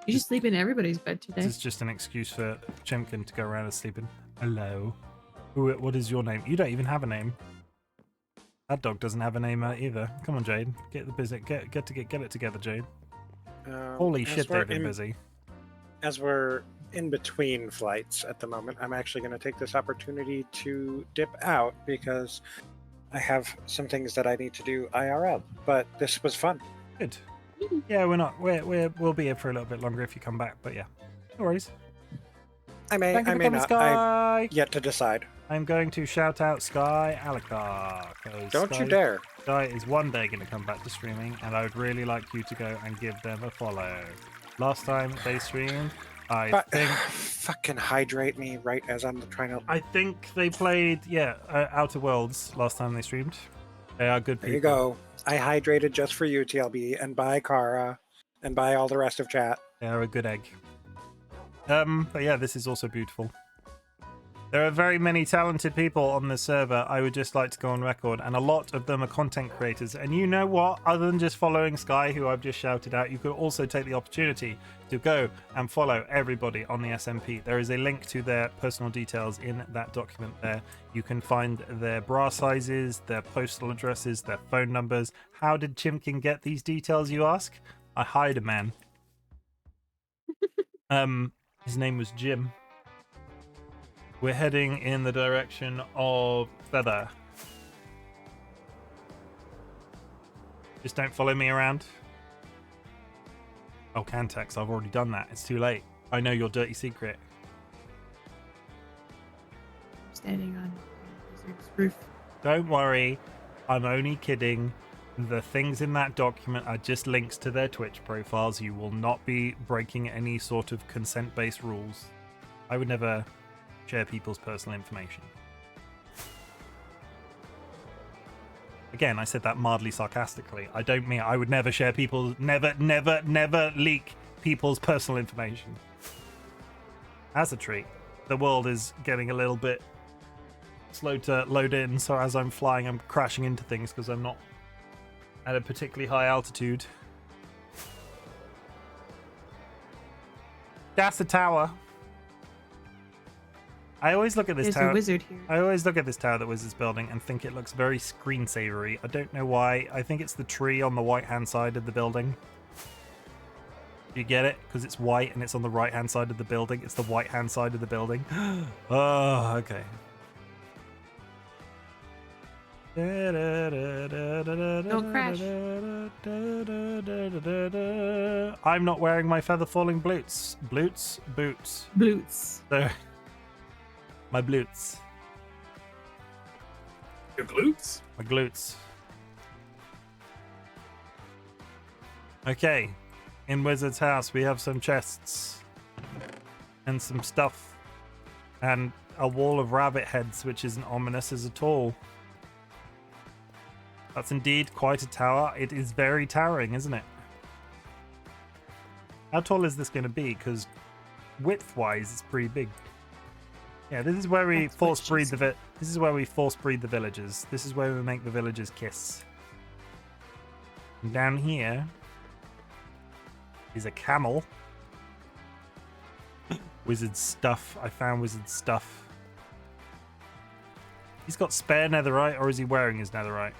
B: You should sleep in everybody's bed today.
A: This is just an excuse for Chimken to go around and sleep in. Hello. What is your name? You don't even have a name. That dog doesn't have a name either. Come on, Jade. Get the business. Get it together, Jade. Holy
C: As
A: shit,
C: we're
A: they've been busy.
C: As we're in between flights at the moment, I'm actually going to take this opportunity to dip out because I have some things that I need to do IRL. But this was fun.
A: Good. Yeah, we'll be here for a little bit longer if you come back, but yeah. No worries.
C: I may
A: Thank you for
C: not.
A: coming, Sky.
C: I've yet to decide.
A: I'm going to shout out Sky Alakar.
C: Don't you dare.
A: Sky is one day going to come back to streaming, and I would really like you to go and give them a follow. Last time they streamed, I think
C: fucking hydrate me right as I'm trying to.
A: I think they played Outer Worlds last time they streamed. They are good people.
C: There you go. I hydrated just for you, TLB, and by Kara, and by all the rest of chat.
A: They are a good egg. But yeah, this is also beautiful. There are very many talented people on this server. I would just like to go on record, and a lot of them are content creators. And you know what? Other than just following Sky, who I've just shouted out, you could also take the opportunity to go and follow everybody on the SMP. There is a link to their personal details in that document there. You can find their bra sizes, their postal addresses, their phone numbers. How did Chimken get these details, you ask? I hired a man. His name was Jim. We're heading in the direction of Feather. Just don't follow me around. Oh, Cantex, I've already done that. It's too late. I know your dirty secret.
B: Standing on Wizard's roof.
A: Don't worry. I'm only kidding. The things in that document are just links to their Twitch profiles. You will not be breaking any sort of consent-based rules. I would never share people's personal information. Again, I said that mildly sarcastically. I don't mean I would never share people's... Never leak people's personal information. As a treat. The world is getting a little bit slow to load in, so as I'm flying, I'm crashing into things because I'm not at a particularly high altitude. That's the tower. I always look at this
B: There's
A: tower.
B: a wizard here.
A: I always look at this tower that Wizard's building and think it looks very screensavery. I don't know why. I think it's the tree on the right-hand side of the building. You get it? Because it's white and it's on the right-hand side of the building. It's the right-hand side of the building. Oh, okay.
B: Don't crash.
A: I'm not wearing my feather falling boots. Boots?
B: Boots.
A: So, my glutes.
D: Your glutes?
A: My glutes. Okay. In Wizard's house, we have some chests. And some stuff. And a wall of rabbit heads, which isn't ominous as at all. That's indeed quite a tower. It is very towering, isn't it? How tall is this going to be? Because width-wise, it's pretty big. Yeah, this is where we force breed the this is where we force breed the villagers. This is where we make the villagers kiss. And down here is a camel. Wizard stuff. I found wizard stuff. He's got spare netherite, or is he wearing his netherite?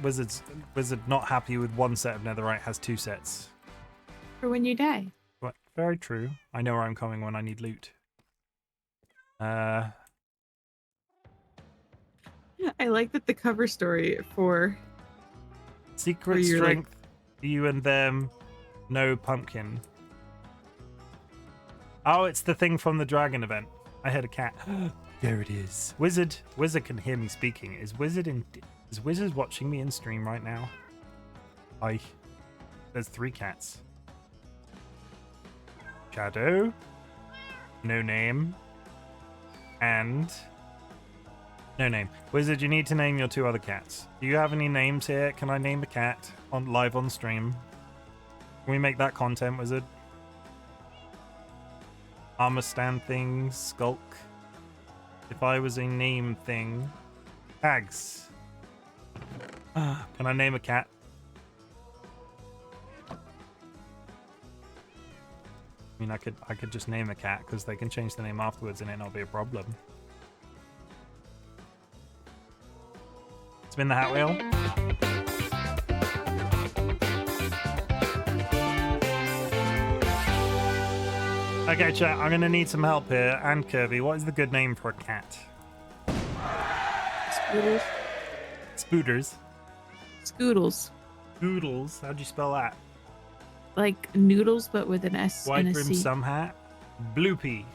A: Wizard not happy with one set of netherite, has two sets.
B: For when you die.
A: What? Very true. I know where I'm coming when I need loot.
B: I like that the cover story for
A: Secret
B: where you're
A: strength, you and them, no pumpkin. Oh, it's the thing from the dragon event. I heard a cat. There it is. Wizard can hear me speaking. Is Wizard watching me in stream right now? There's 3 cats. Shadow, no name, and no name. Wizard, you need to name your 2 other cats. Do you have any names here? Can I name a cat live on stream? Can we make that content, Wizard? Armor stand thing, skulk. If I was a name thing, tags. Can I name a cat? I mean, I could just name a cat because they can change the name afterwards and it not be a problem. Spin the hat wheel. Okay, chat, I'm gonna need some help here. And Kirby, what is the good name for a cat?
B: Scoodles.
A: Spooters.
B: Scoodles.
A: Doodles. How'd you spell that?
B: Like noodles, but with an S
A: White
B: and a
A: brim
B: C.
A: some hat. Bloopy.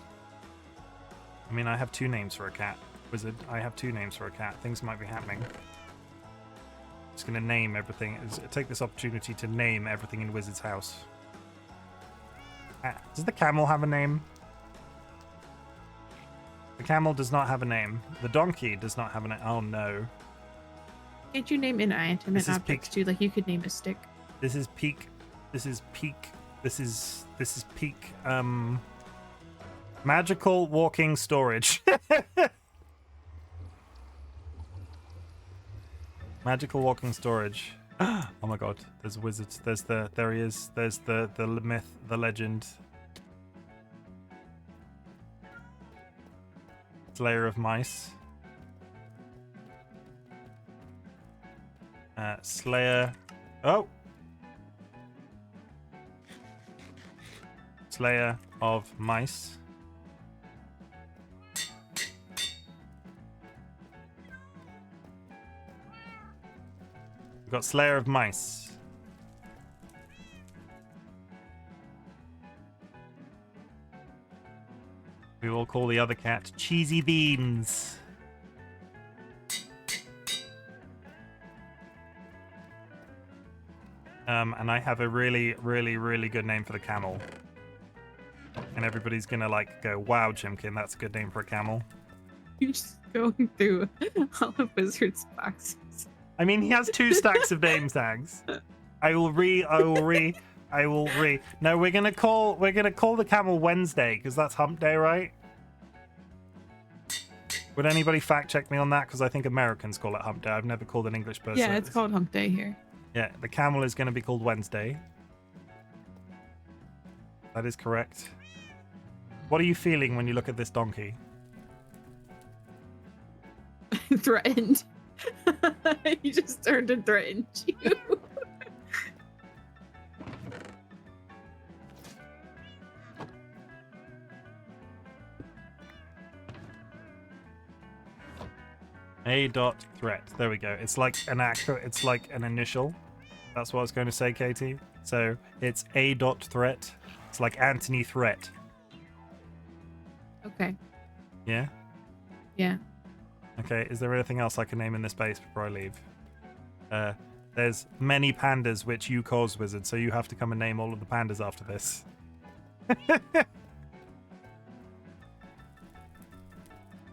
A: I mean, I have 2 names for a cat. Wizard, I have 2 names for a cat. Things might be happening. Just gonna name everything. Take this opportunity to name everything in Wizard's house. Does the camel have a name? The camel does not have a name. The donkey does not have a name. Oh no.
B: Can't you name inanimate objects too? Like you could name a stick.
A: This is peak. This is peak. This is peak. Magical walking storage. Magical walking storage. Oh my god, there's wizards. There he is. There's the myth, the legend. Slayer of mice. Slayer. Oh! Slayer of mice. We've got Slayer of mice. We will call the other cat Cheesy Beans. And I have a really, really, really good name for the camel. And everybody's gonna like go, wow, Chimken, that's a good name for a camel.
B: You're just going through all of Wizard's boxes.
A: I mean, he has 2 stacks of name tags. I will re. No, we're gonna call the camel Wednesday because that's Hump Day, right? Would anybody fact check me on that? Because I think Americans call it Hump Day. I've never called an English person.
B: Yeah, it's called Hump Day here.
A: Yeah, the camel is going to be called Wednesday. That is correct. What are you feeling when you look at this donkey?
B: Threatened. He just turned and threatened you.
A: A dot threat. There we go. It's like an actor. It's like an initial. That's what I was going to say, Katie. So it's A dot threat. It's like Anthony Threat.
B: Okay.
A: Yeah.
B: Yeah.
A: Okay. Is there anything else I can name in this base before I leave? There's many pandas which you cause, Wizard. So you have to come and name all of the pandas after this.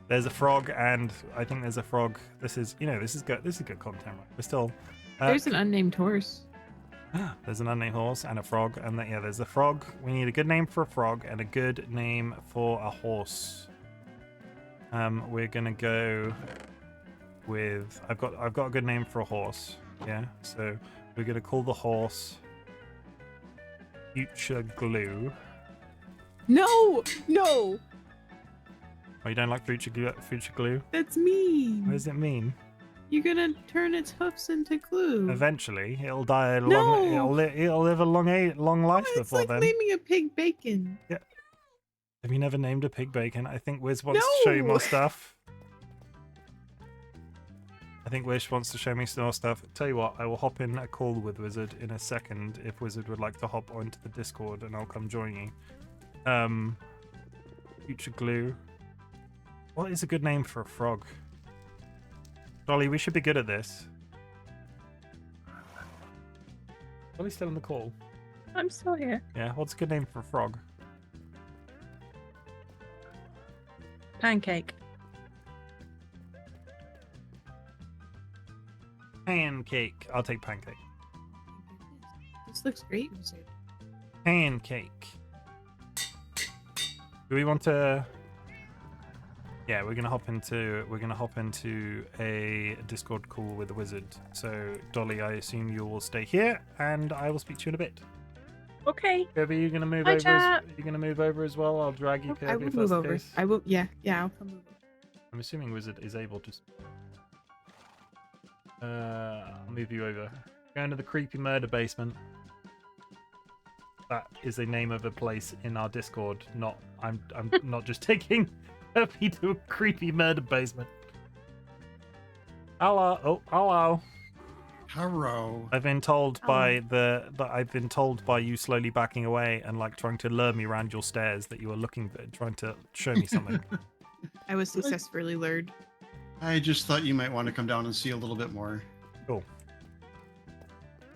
A: There's a frog, and I think there's a frog. This is good. This is good content, right? We're still.
B: There's an unnamed horse.
A: There's an unnamed horse and a frog, and there's a frog. We need a good name for a frog and a good name for a horse. We're gonna go with. I've got a good name for a horse. Yeah. So we're gonna call the horse Future Glue.
B: No.
A: Oh, you don't like Future Glue?
B: That's mean.
A: What does it mean?
B: You're gonna turn its hoofs into glue.
A: Eventually, it'll die a
B: No!
A: long. It'll live a long life
B: It's
A: before
B: like
A: then.
B: naming a pig bacon.
A: Yeah. Have you never named a pig bacon? I think Wiz wants to show you more stuff. I think Wish wants to show me some more stuff. Tell you what, I will hop in a call with Wizard in a second if Wizard would like to hop onto the Discord, and I'll come join you. Future Glue. What is a good name for a frog? Dolly, we should be good at this. Dolly's still in the call.
E: I'm still here.
A: Yeah, what's a good name for a frog?
E: Pancake.
A: Pancake. I'll take pancake.
B: This looks great, Wizard.
A: Pancake. Do we want to? Yeah, we're gonna hop into a Discord call with the Wizard. So Dolly, I assume you will stay here, and I will speak to you in a bit.
E: Okay.
A: Kirby, you gonna move
E: Hi,
A: over?
E: chat.
A: You gonna move over as well? I'll drag you, Kirby.
B: I will
A: if
B: move
A: that's the
B: over.
A: case.
B: I will. Yeah, I'll come over.
A: I'm assuming Wizard is able to. I'll move you over. Going to the creepy murder basement. That is the name of a place in our Discord. Not. I'm not just taking Kirby to a creepy murder basement. Hello. Oh, hello.
F: Hello.
A: I've been told by I've been told by you slowly backing away and like trying to lure me around your stairs that you were trying to show me something.
B: I was successfully lured.
F: I just thought you might want to come down and see a little bit more.
A: Cool.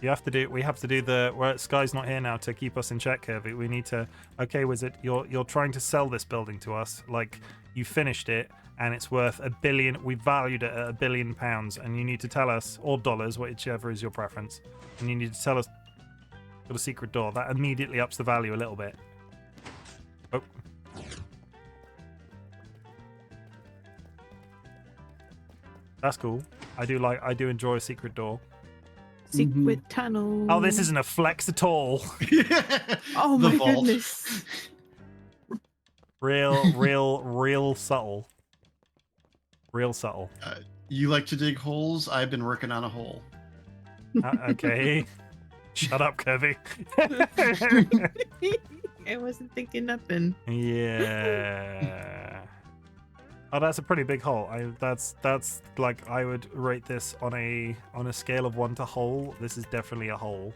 A: We have to do the well, Sky's not here now to keep us in check, Kirby. We need to okay, Wizard, you're trying to sell this building to us. Like you finished it and it's worth $1 billion. We valued it at £1 billion, and you need to tell us, or dollars, whichever is your preference. And you need to tell us got a secret door. That immediately ups the value a little bit. Oh. That's cool. I do enjoy a secret door.
B: Secret tunnel.
A: Oh, this isn't a flex at all.
B: Oh
F: The
B: my
F: vault.
B: goodness.
A: Real subtle. Real subtle.
F: You like to dig holes? I've been working on a hole.
A: Okay. Shut up, Kirby.
B: I wasn't thinking nothing.
A: Yeah. Oh, that's a pretty big hole. That's like I would rate this on a scale of 1 to hole. This is definitely a hole.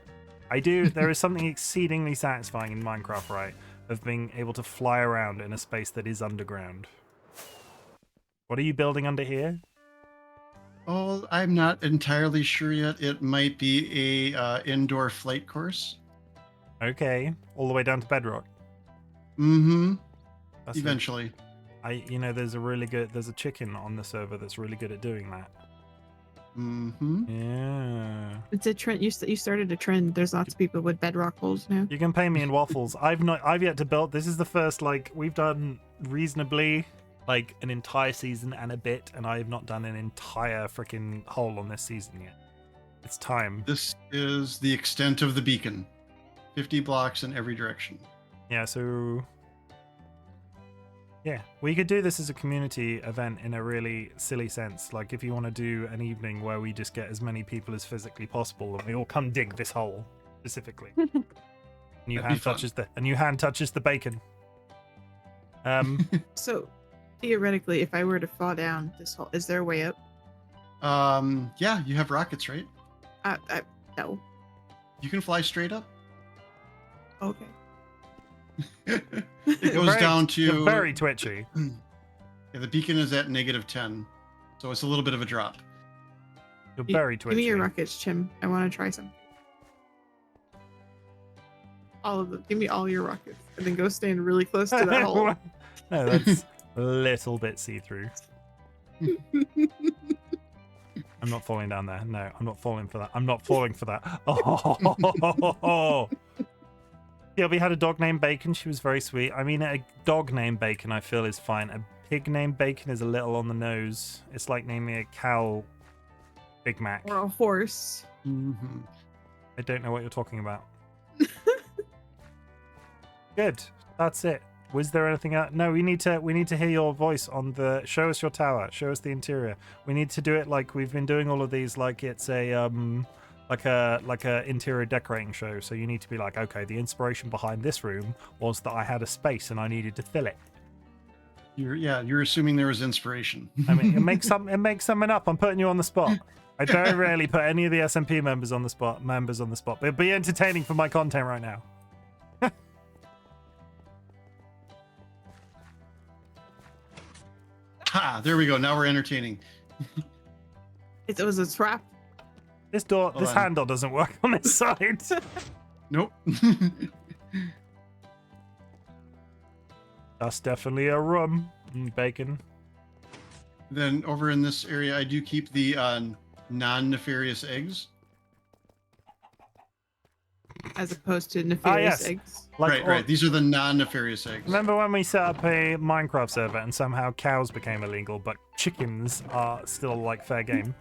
A: There is something exceedingly satisfying in Minecraft, right? Of being able to fly around in a space that is underground. What are you building under here?
F: Oh, I'm not entirely sure yet. It might be a indoor flight course.
A: Okay, all the way down to bedrock.
F: Mm-hmm.
A: That's
F: Eventually.
A: there's a chicken on the server that's really good at doing that.
F: Mm-hmm.
A: Yeah.
B: It's a trend. You started a trend. There's lots of people with bedrock holes now.
A: You can pay me in waffles. I've yet to build. This is the first, like, we've done reasonably like an entire season and a bit, and I have not done an entire freaking hole on this season yet. It's time.
F: This is the extent of the beacon. 50 blocks in every direction.
A: Yeah, so yeah, we could do this as a community event in a really silly sense. Like if you want to do an evening where we just get as many people as physically possible and we all come dig this hole specifically. And you
F: That'd be
A: hand touches the bacon.
B: So, theoretically, if I were to fall down this hole, is there a way up?
F: Yeah, you have rockets, right?
B: No.
F: You can fly straight up.
B: Okay.
F: It goes down to
A: You're very twitchy.
F: Yeah, the beacon is at -10, so it's a little bit of a drop.
A: You're very twitchy.
B: Give me your rockets, Chim. I want to try some. All of them. Give me all your rockets, and then go stand really close to that hole.
A: No, that's a little bit see-through. I'm not falling down there. No, I'm not falling for that. I'm not falling for that. Oh. Yeah, we had a dog named Bacon. She was very sweet. I mean, a dog named Bacon, I feel, is fine. A pig named Bacon is a little on the nose. It's like naming a cow Big Mac.
B: Or a horse.
F: Mm-hmm.
A: I don't know what you're talking about. Good. That's it. Was there anything else? No, we need to hear your voice on the. Show us your tower. Show us the interior. We need to do it like we've been doing all of these. Like it's a like a interior decorating show. So you need to be like, okay, the inspiration behind this room was that I had a space and I needed to fill it.
F: You're assuming there was inspiration.
A: I mean, it makes something up. I'm putting you on the spot. I very rarely put any of the SMP members on the spot. But it'd be entertaining for my content right now.
F: Ha! There we go. Now we're entertaining.
B: It was a trap.
A: This
F: Hold on.
A: handle doesn't work on this side.
F: Nope.
A: That's definitely a room. Bacon.
F: Then over in this area, I do keep the non-nefarious eggs.
B: As opposed to nefarious
A: yes.
B: eggs.
F: Right. These are the non-nefarious eggs.
A: Remember when we set up a Minecraft server and somehow cows became illegal, but chickens are still like fair game?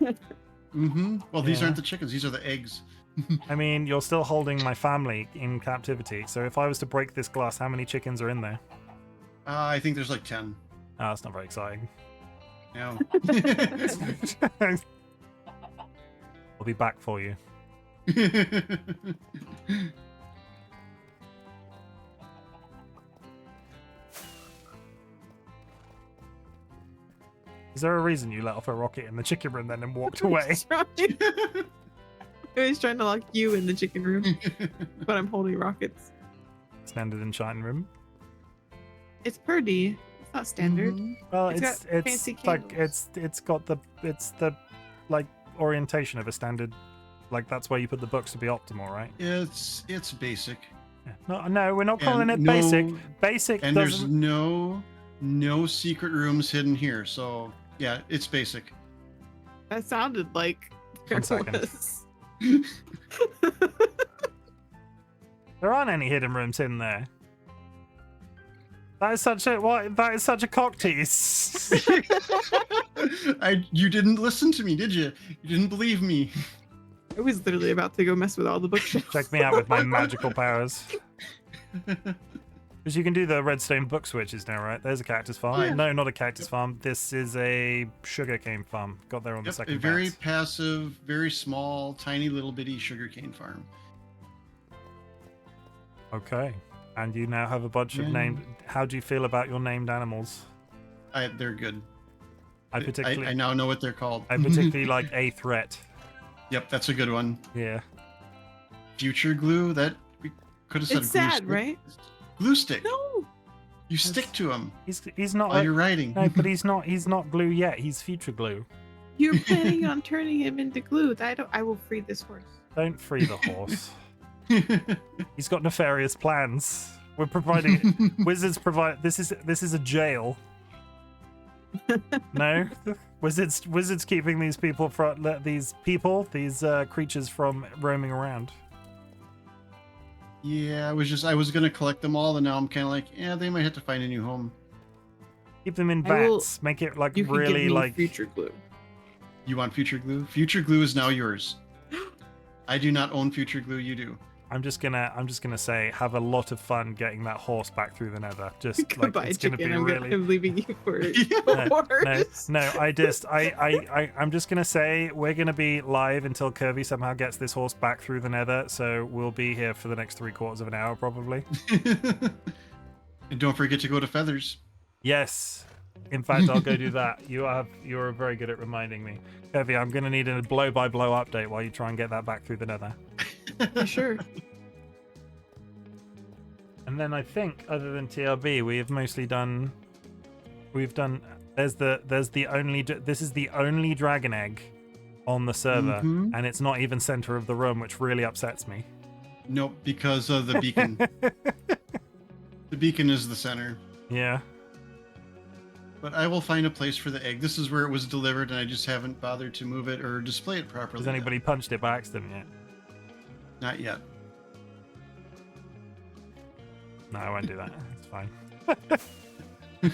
F: Mm-hmm. Well, these
A: Yeah.
F: aren't the chickens. These are the eggs.
A: I mean, you're still holding my family in captivity. So if I was to break this glass, how many chickens are in there?
F: I think there's like 10.
A: Oh, that's not very exciting.
F: No.
A: I'll be back for you. Is there a reason you let off a rocket in the chicken room then and walked away?
B: I was trying to lock you in the chicken room, but I'm holding rockets.
A: Standard enchanting room.
B: It's pretty. It's not standard.
F: Mhm.
A: Well,
B: It's
A: it's
B: got fancy
A: like
B: candles.
A: it's got the like orientation of a standard. Like that's where you put the books to be optimal, right?
F: It's basic.
A: Yeah. No, we're not calling
F: And
A: it basic.
F: no-
A: Basic
F: And there's
A: doesn't.
F: no secret rooms hidden here. So yeah, it's basic.
B: That sounded like there
A: 1 second.
B: was.
A: There aren't any hidden rooms in there. That is such a what? That is such a cock tease.
F: You didn't listen to me, did you? You didn't believe me.
B: I was literally about to go mess with all the bookshelves.
A: Check me out with my magical powers. Because you can do the redstone book switches now, right? There's a cactus farm.
F: Oh, yeah.
A: No, not a cactus farm. This is a sugarcane farm. Got there on the
F: Yep,
A: second
F: a very
A: pass.
F: passive, very small, tiny little bitty sugarcane farm.
A: Okay. And you now have a bunch of
F: Yeah.
A: named. How do you feel about your named animals?
F: They're good.
A: I particularly,
F: I now know what they're called.
A: I particularly like a threat.
F: Yep, that's a good one.
A: Yeah.
F: Future glue. That we could have said.
B: It's
F: glue
B: sad,
F: stick.
B: right?
F: Glue stick.
B: No.
F: You stick to them
A: He's not.
F: while you're writing.
A: No, but he's not. He's not glue yet. He's future glue.
B: You're planning on turning him into glue. I will free this horse.
A: Don't free the horse. He's got nefarious plans. We're providing. Wizards provide. This is a jail. No, wizards keeping these creatures from roaming around.
F: Yeah, I was gonna collect them all, and now I'm kind of like, yeah, they might have to find a new home.
A: Keep them in
B: I will-
A: vats. Make it like
B: You can
A: really
B: give me
A: like.
B: future glue.
F: You want future glue? Future glue is now yours. I do not own future glue. You do.
A: I'm just gonna say, have a lot of fun getting that horse back through the nether. Just like
B: Goodbye,
A: it's gonna
B: chicken.
A: be really.
B: I'm leaving you for a
A: No,
B: horse.
A: no, I'm just gonna say we're gonna be live until Kirby somehow gets this horse back through the nether. So we'll be here for the next 3/4 of an hour probably.
F: And don't forget to go to Feathers.
A: Yes. In fact, I'll go do that. You're very good at reminding me. Kirby, I'm gonna need a blow-by-blow update while you try and get that back through the nether.
B: Yeah, sure.
A: And then I think, other than TLB, we have mostly done. We've done. This is the only dragon egg on the server,
F: Mhm.
A: and it's not even center of the room, which really upsets me.
F: Nope, because of the beacon. The beacon is the center.
A: Yeah.
F: But I will find a place for the egg. This is where it was delivered, and I just haven't bothered to move it or display it properly.
A: Has anybody punched it by accident yet?
F: Not yet.
A: No, I won't do that. It's fine.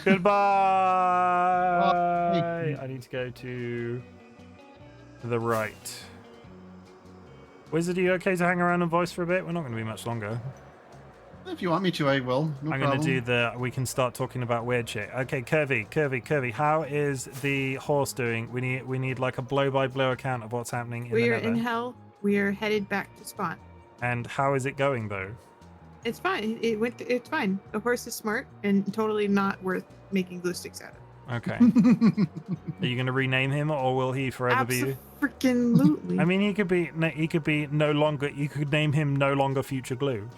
A: Goodbye. I need to go to the right. Wizard, are you okay to hang around and voice for a bit? We're not going to be much longer.
F: If you want me to, I will. No
A: I'm
F: problem.
A: going to do we can start talking about weird shit. Okay, Kirby, how is the horse doing? We need like a blow-by-blow account of what's happening in
B: We
A: the
B: are
A: nether.
B: in hell. We are headed back to spawn.
A: And how is it going though?
B: It's fine. It's fine. The horse is smart and totally not worth making glue sticks out of.
A: Okay. Are you going to rename him, or will he forever be?
B: Absolutely.
A: I mean, he could be no longer. You could name him no longer Future Glue.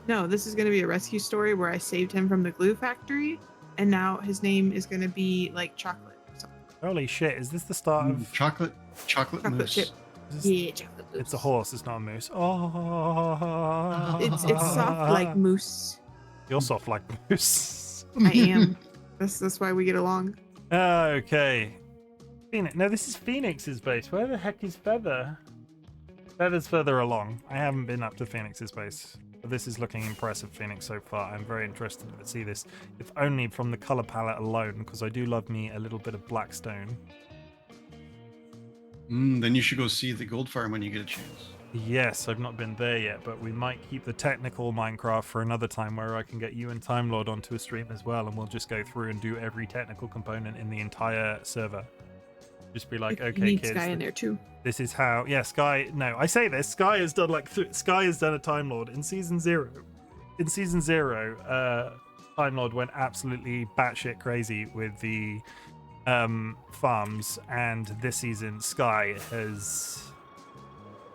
B: No, this is going to be a rescue story where I saved him from the glue factory, and now his name is going to be like chocolate or something.
A: Holy shit! Is this the start of?
F: Chocolate
B: Chocolate
F: mousse.
B: chip.
A: Is this-
B: Yeah, chocolate mousse.
A: It's a horse. It's not a moose. Oh.
B: It's soft like mousse.
A: You're soft like moose.
B: I am. That's why we get along.
A: Okay. Phoenix. No, this is Phoenix's base. Where the heck is Feather? Feather's further along. I haven't been up to Phoenix's base. But this is looking impressive, Phoenix, so far. I'm very interested to see this, if only from the color palette alone, because I do love me a little bit of blackstone.
F: Then you should go see the gold farm when you get a chance.
A: Yes, I've not been there yet, but we might keep the technical Minecraft for another time where I can get you and Time Lord onto a stream as well, and we'll just go through and do every technical component in the entire server. Just be like,
B: You
A: okay,
B: need
A: kids,
B: Sky in there too.
A: this is how. Yeah, Sky. No, I say this. Sky has done Sky has done a Time Lord in season 0. In season 0, Time Lord went absolutely batshit crazy with the farms, and this season Sky has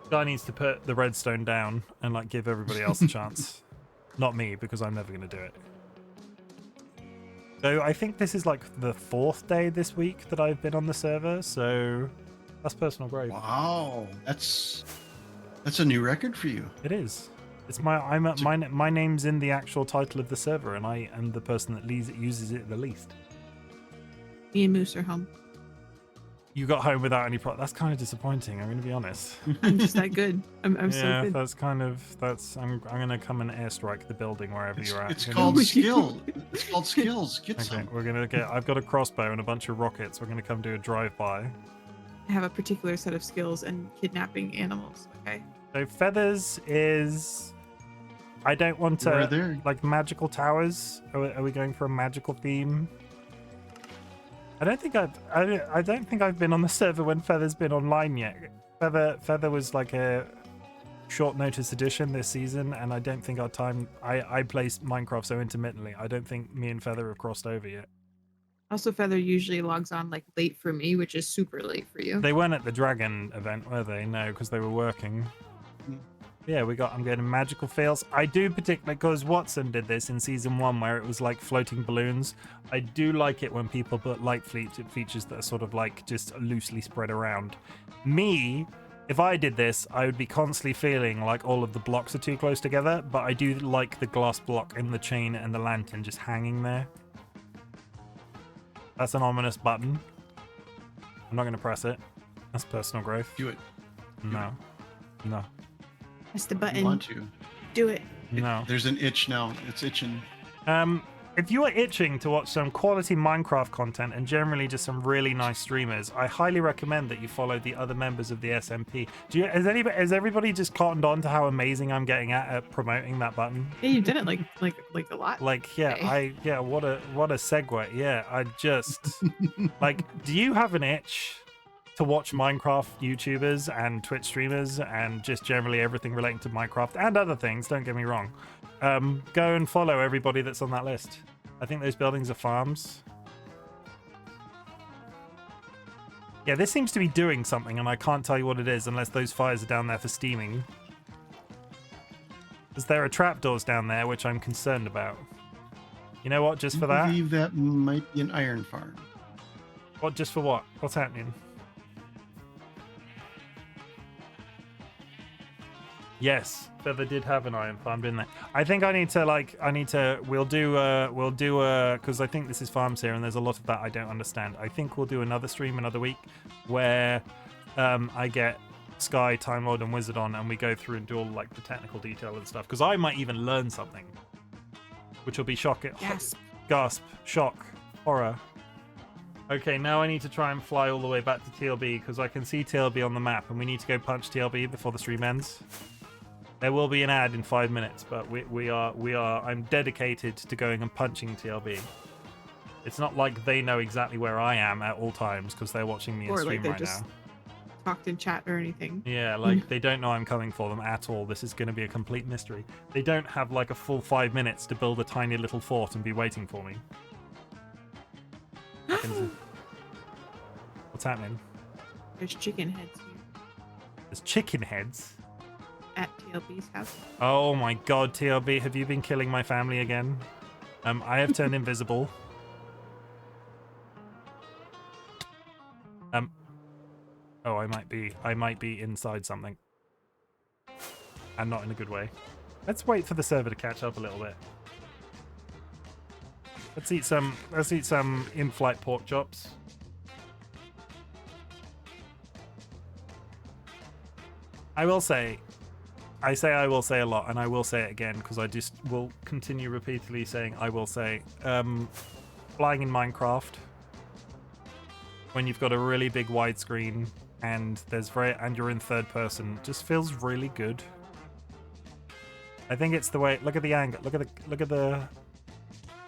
A: Guy needs to put the redstone down and like give everybody else a chance. Not me, because I'm never going to do it. So I think this is like the 4th day this week that I've been on the server, so that's personal growth.
F: Wow, that's a new record for you.
A: It is. It's my name's in the actual title of the server, and I am the person that uses it the least.
B: Me and Moose are home.
A: You got home without any That's kind of disappointing. I'm going to be honest.
B: I'm just that good. I'm so
A: Yeah,
B: good.
A: I'm going to come and airstrike the building wherever you're at.
F: It's
A: You know?
F: called skill. It's called skills. Get
A: Okay,
F: some.
A: we're gonna get. I've got a crossbow and a bunch of rockets. We're gonna come do a drive-by.
B: I have a particular set of skills in kidnapping animals. Okay.
A: So feathers is. I don't want
F: We're
A: to
F: there.
A: like magical towers. Are we going for a magical theme? I don't think I've been on the server when Feather's been online yet. Feather was like a short notice edition this season, and I don't think our time. I play Minecraft so intermittently. I don't think me and Feather have crossed over yet.
B: Also, Feather usually logs on like late for me, which is super late for you.
A: They weren't at the dragon event, were they? No, because they were working. Yeah, I'm getting magical fails. I do particularly, because Watson did this in season 1 where it was like floating balloons. I do like it when people put light features that are sort of like just loosely spread around. Me, if I did this, I would be constantly feeling like all of the blocks are too close together, but I do like the glass block and the chain and the lantern just hanging there. That's an ominous button. I'm not going to press it. That's personal growth.
F: Do it.
A: No. No.
B: Press the
F: You
B: button.
F: want to?
B: Do it.
A: No.
F: There's an itch now. It's itching.
A: If you are itching to watch some quality Minecraft content and generally just some really nice streamers, I highly recommend that you follow the other members of the SMP. Has everybody just cottoned on to how amazing I'm getting at promoting that button?
B: Yeah, you've done it like a lot.
A: Like, yeah, what a segue. Yeah, I just like, do you have an itch to watch Minecraft YouTubers and Twitch streamers and just generally everything relating to Minecraft and other things? Don't get me wrong. Go and follow everybody that's on that list. I think those buildings are farms. Yeah, this seems to be doing something, and I can't tell you what it is unless those fires are down there for steaming. Because there are trapdoors down there, which I'm concerned about. You know what, just for
F: I
A: that?
F: believe that might be an iron farm.
A: What, just for what? What's happening? Yes, Feather did have an iron farm, didn't they? I think we'll do, because I think this is farms here and there's a lot of that I don't understand. I think we'll do another stream another week where I get Sky, Time Lord and Wizard on and we go through and do all like the technical detail and stuff, because I might even learn something, which will be shocking. Gasp, shock, horror. Okay, now I need to try and fly all the way back to TLB because I can see TLB on the map and we need to go punch TLB before the stream ends. There will be an ad in 5 minutes, but I'm dedicated to going and punching TLB. It's not like they know exactly where I am at all times because they're watching me in
B: Or
A: stream
B: like they
A: right
B: just
A: now.
B: talked in chat or anything.
A: Yeah, like they don't know I'm coming for them at all. This is going to be a complete mystery. They don't have like a full 5 minutes to build a tiny little fort and be waiting for me. What's happening?
B: There's chicken heads here
A: There's chicken heads.
B: at TLB's house.
A: Oh my god, TLB, have you been killing my family again? I have turned invisible. Oh, I might be inside something. And not in a good way. Let's wait for the server to catch up a little bit. Let's eat some in-flight pork chops. I will say I will say a lot, and I will say it again because I just will continue repeatedly saying I will say. Flying in Minecraft, when you've got a really big widescreen and you're in third person, just feels really good. I think it's the way. Look at the angle. Look at the.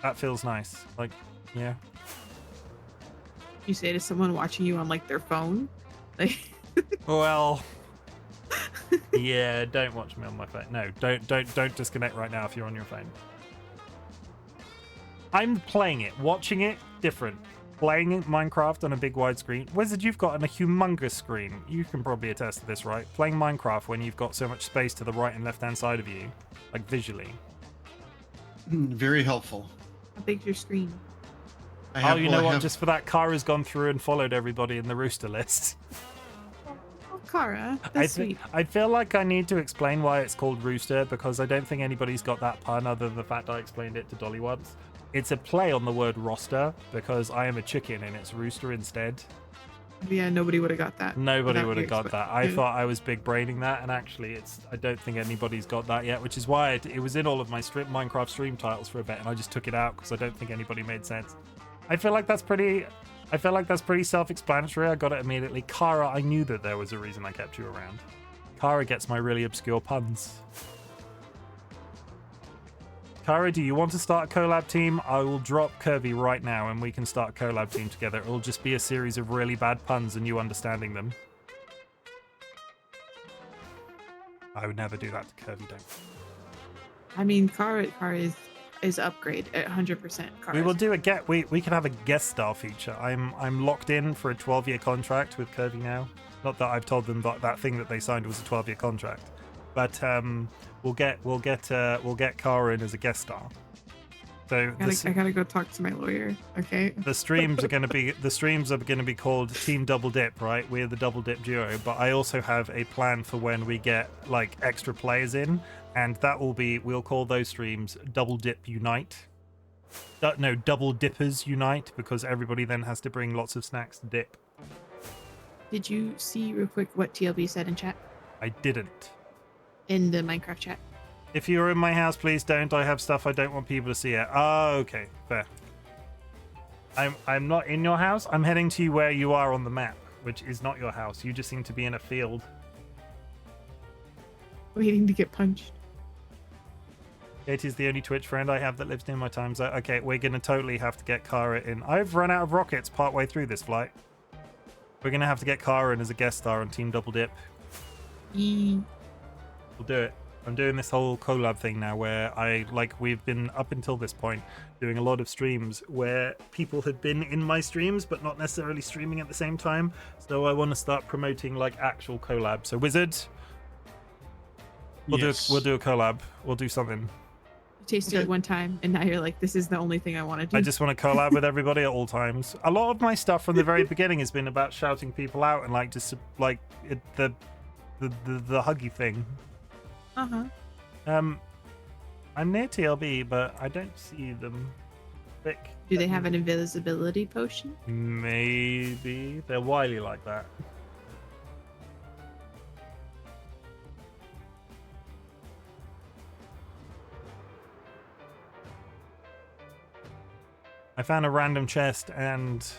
A: That feels nice. Like, yeah.
B: You say to someone watching you on like their phone, like.
A: Well. Yeah, don't watch me on my phone. No, don't disconnect right now if you're on your phone. I'm playing it. Watching it, different. playing Minecraft on a big wide screen. Wizard, you've got a humongous screen. You can probably attest to this, right? Playing Minecraft when you've got so much space to the right and left hand side of you, like visually.
F: Very helpful.
B: How big's your screen?
A: Oh, you know what? Just for that, Kara's gone through and followed everybody in the rooster list.
B: Oh, Kara, that's sweet.
A: I feel like I need to explain why it's called rooster, because I don't think anybody's got that pun other than the fact I explained it to Dolly once. It's a play on the word roster, because I am a chicken and it's rooster instead.
B: Yeah, nobody would have got that.
A: Nobody would have got that. I thought I was big braining that, and actually I don't think anybody's got that yet, which is why it was in all of my Minecraft stream titles for a bit, and I just took it out because I don't think anybody made sense. I feel like that's pretty self-explanatory. I got it immediately. Kara, I knew that there was a reason I kept you around. Kara gets my really obscure puns. Kara, do you want to start a collab team? I will drop Kirby right now and we can start a collab team together. It'll just be a series of really bad puns and you understanding them. I would never do that to Kirby, don't.
B: I mean, Kara is upgrade at 100%.
A: We will do we can have a guest star feature. I'm locked in for a 12-year contract with Kirby now. Not that I've told them that thing that they signed was a 12-year contract, but we'll get Kara in as a guest star. So
B: I gotta go talk to my lawyer. Okay.
A: The streams are going to be called Team Double Dip, right? We're the Double Dip duo. But I also have a plan for when we get like extra players in, and that will be, we'll call those streams Double Dip Unite. No, Double Dippers Unite, because everybody then has to bring lots of snacks to dip.
B: Did you see real quick what TLB said in chat?
A: I didn't.
B: In the Minecraft chat.
A: If you're in my house, please don't. I have stuff I don't want people to see it. Oh, okay, fair. I'm not in your house. I'm heading to where you are on the map, which is not your house. You just seem to be in a field.
B: Waiting to get punched.
A: It is the only Twitch friend I have that lives near my time zone. Okay, we're going to totally have to get Kara in. I've run out of rockets partway through this flight. We're going to have to get Kara in as a guest star on Team Double Dip. We'll do it. I'm doing this whole collab thing now where we've been up until this point doing a lot of streams where people have been in my streams but not necessarily streaming at the same time. So I want to start promoting like actual collab. So Wizard, we'll do a collab. We'll do something.
B: You tasted it one time and now you're like, this is the only thing I want to do.
A: I just want to collab with everybody at all times. A lot of my stuff from the very beginning has been about shouting people out and like just like the huggy thing.
B: Uh-huh.
A: I'm near TLB, but I don't see them.
B: Do they have an invisibility potion?
A: Maybe. They're wily like that. I found a random chest and...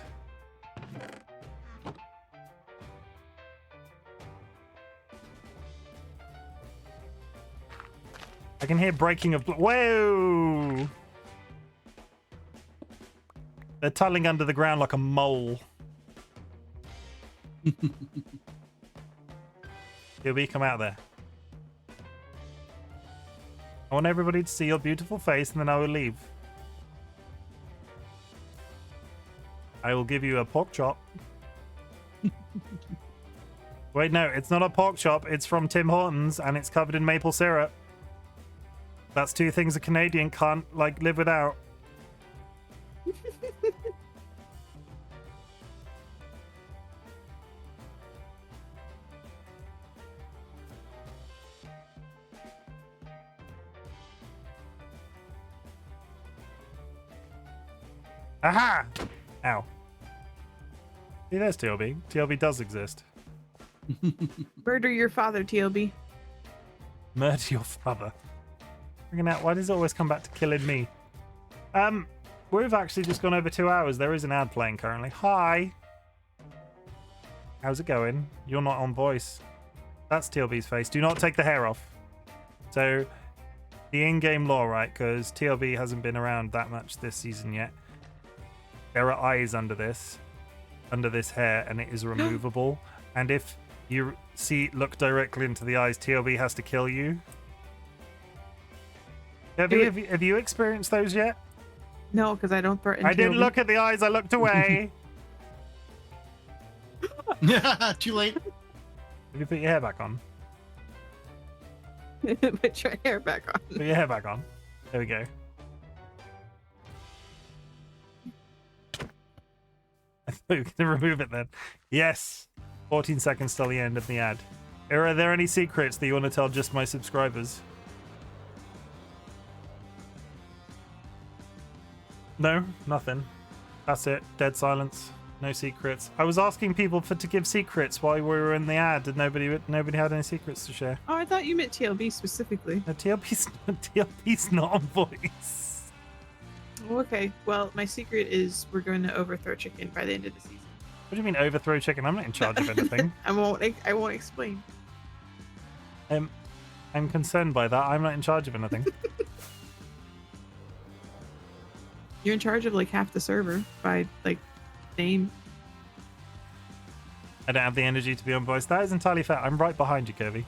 A: I can hear breaking of... Whoa! They're tunneling under the ground like a mole. Gilby, come out there. I want everybody to see your beautiful face and then I will leave. I will give you a pork chop. Wait, no, it's not a pork chop. It's from Tim Hortons and it's covered in maple syrup. That's two things a Canadian can't, like, live without. Aha! Ow. See, there's TLB. TLB does exist.
B: Murder your father, TLB.
A: Murder your father. Why does it always come back to killing me? We've actually just gone over 2 hours. There is an ad playing currently. Hi. How's it going? You're not on voice. That's TLB's face. Do not take the hair off. So, the in-game lore, right? Because TLB hasn't been around that much this season yet. There are eyes under this hair, and it is removable. And if you look directly into the eyes, TLB has to kill you. Have you experienced those yet?
B: No, because I don't threaten.
A: I didn't
B: Toby.
A: look at the eyes. I looked away.
F: Too late.
A: You put your hair back on.
B: Put your hair back on.
A: Put your hair back on. There we go. I thought you were going to remove it then. Yes. 14 seconds till the end of the ad. Are there any secrets that you want to tell just my subscribers? No, nothing. That's it. Dead silence. No secrets. I was asking people to give secrets while we were in the ad, and nobody had any secrets to share.
B: Oh, I thought you meant TLB specifically.
A: No, TLP's not on voice.
B: Okay, well, my secret is we're going to overthrow chicken by the end of the season.
A: What do you mean overthrow chicken? I'm not in charge of anything.
B: I won't explain.
A: I'm concerned by that. I'm not in charge of anything.
B: You're in charge of like half the server by like name.
A: I don't have the energy to be on voice. That is entirely fair. I'm right behind you, Kirby.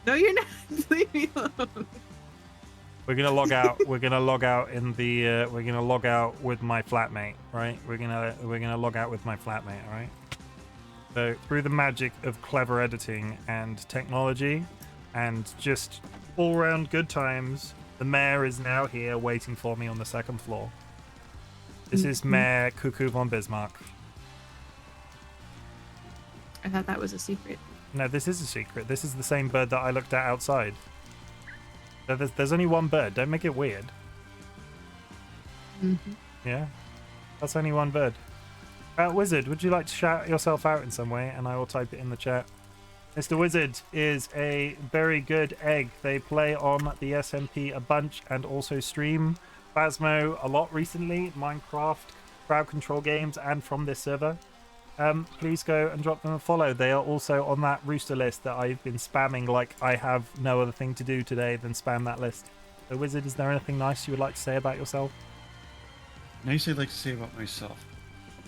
B: No, you're not. Leave me alone.
A: We're gonna log out. We're gonna log out in the. We're gonna log out with my flatmate, right? We're gonna log out with my flatmate, all right? So through the magic of clever editing and technology, and just all-round good times, the mayor is now here waiting for me on the second floor. This is Mayor Cuckoo von Bismarck.
B: I thought that was a secret.
A: No, this is a secret. This is the same bird that I looked at outside. There's only one bird. Don't make it weird. Yeah, that's only one bird. Wizard, would you like to shout yourself out in some way? And I will type it in the chat. Mr. Wizard is a very good egg. They play on the SMP a bunch and also stream Phasmo a lot recently, Minecraft, crowd control games, and from this server. Please go and drop them a follow. They are also on that rooster list that I've been spamming like I have no other thing to do today than spam that list. So Wizard, is there anything nice you would like to say about yourself?
F: Nice I'd like to say about myself.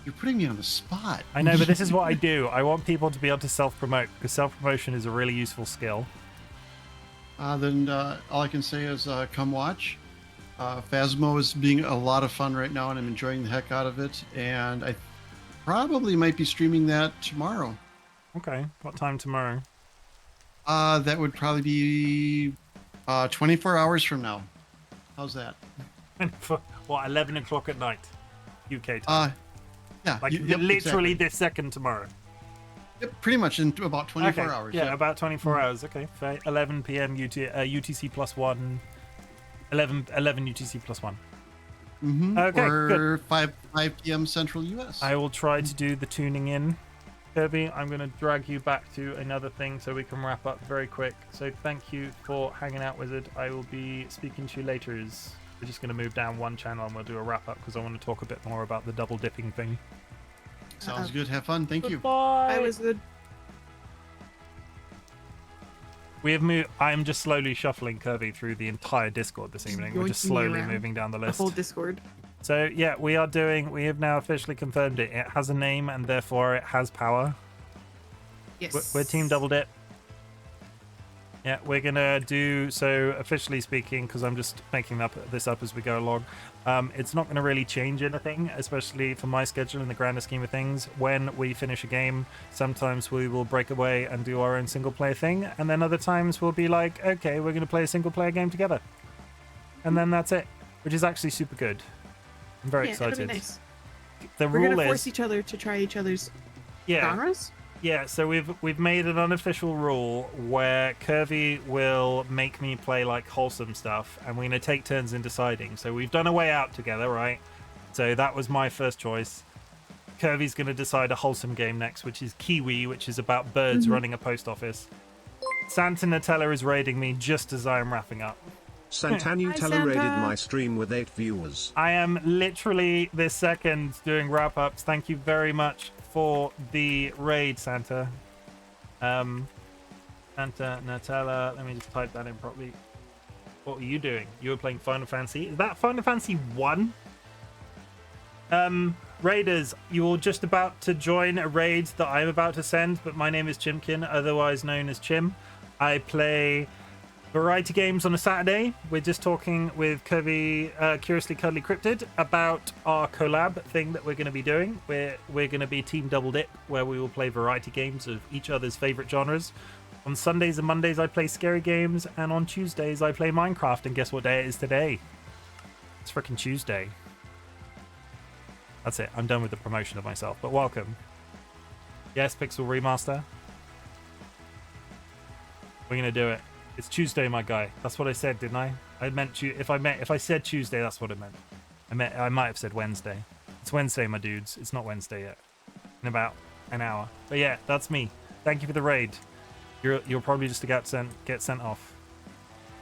F: You're putting me on the spot.
A: I know, but this is what I do. I want people to be able to self-promote because self-promotion is a really useful skill.
F: Then all I can say is come watch. Phasmo is being a lot of fun right now, and I'm enjoying the heck out of it. And I probably might be streaming that tomorrow.
A: Okay, what time tomorrow?
F: That would probably be 24 hours from now. How's that?
A: What, 11 o'clock at night? UK time?
F: Yeah.
A: Like
F: yep,
A: literally
F: exactly.
A: this second tomorrow?
F: Yep, pretty much in about 24
A: Okay,
F: hours.
A: yeah, about 24 hours. Okay, fair. 11 p.m. UTC plus 1. 11 UTC plus 1.
F: Mm-hmm.
A: Okay,
F: or
A: good.
F: 5 p.m. Central US.
A: I will try to do the tuning in. Kirby, I'm going to drag you back to another thing so we can wrap up very quick. So thank you for hanging out, Wizard. I will be speaking to you later. We're just going to move down one channel and we'll do a wrap up because I want to talk a bit more about the double dipping thing.
F: Sounds good. Have fun. Thank you.
A: Goodbye.
B: I was good.
A: We have moved. I'm just slowly shuffling Kirby through the entire Discord this evening. We're just
B: yoinking me
A: slowly
B: around.
A: moving down the
B: The
A: list.
B: whole Discord.
A: So yeah, we have now officially confirmed it. It has a name and therefore it has power.
B: Yes.
A: We're Team Double Dip. Yeah, we're gonna do so officially speaking because I'm just making this up as we go along. It's not gonna really change anything, especially for my schedule in the grander scheme of things. When we finish a game, sometimes we will break away and do our own single player thing, and then other times we'll be like, okay, we're gonna play a single player game together, and then that's it, which is actually super good. I'm very
B: It'll
A: excited.
B: be nice.
A: The
B: We're
A: rule
B: gonna
A: is
B: force each other to try each other's genres.
A: Yeah, so we've made an unofficial rule where Kirby will make me play like wholesome stuff, and we're gonna take turns in deciding. So we've done a way out together, right? So that was my first choice. Kirby's gonna decide a wholesome game next, which is Kiwi, which is about birds running a post office. Santa Nutella is raiding me just as I am wrapping up.
G: Santanutella raided my stream with 8 viewers.
A: I am literally this second doing wrap-ups. Thank you very much for the raid, Santa. Santa Nutella. Let me just type that in properly. What were you doing? You were playing Final Fantasy. Is that Final Fantasy 1? Raiders, you're just about to join a raid that I'm about to send, but my name is Chimken, otherwise known as Chim. I play Variety games on a Saturday. We're just talking with Curiously Cuddly Cryptid about our collab thing that we're going to be doing. We're going to be Team Double Dip, where we will play variety games of each other's favorite genres. On Sundays and Mondays, I play scary games, and on Tuesdays, I play Minecraft. And guess what day it is today? It's freaking Tuesday. That's it. I'm done with the promotion of myself, but welcome. Yes, Pixel Remaster. We're going to do it. It's Tuesday, my guy. That's what I said, didn't I? I meant you. If I said Tuesday, that's what I meant. I might have said Wednesday. It's Wednesday, my dudes. It's not Wednesday yet. In about an hour. But yeah, that's me. Thank you for the raid. You're probably just to get sent off.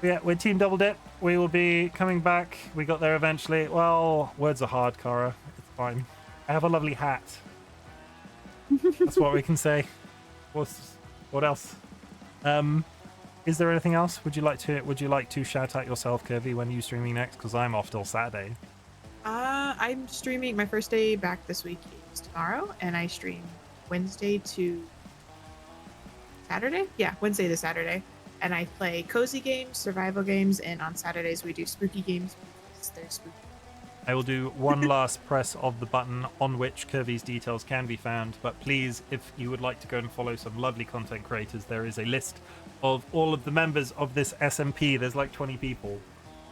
A: But yeah, we're Team Double Dip. We will be coming back. We got there eventually. Well, words are hard, Kara. It's fine. I have a lovely hat. That's what we can say. What else? Is there anything else? Would you like to shout out yourself, Curvy, when you streaming next? Because I'm off till Saturday.
B: I'm streaming. My first day back this week is tomorrow, and I stream Wednesday to Saturday. Yeah, Wednesday to Saturday, and I play cozy games, survival games, and on Saturdays we do spooky games because they're spooky.
A: I will do one last press of the button on which Curvy's details can be found, but please, if you would like to go and follow some lovely content creators, there is a list of all of the members of this SMP. There's like 20 people.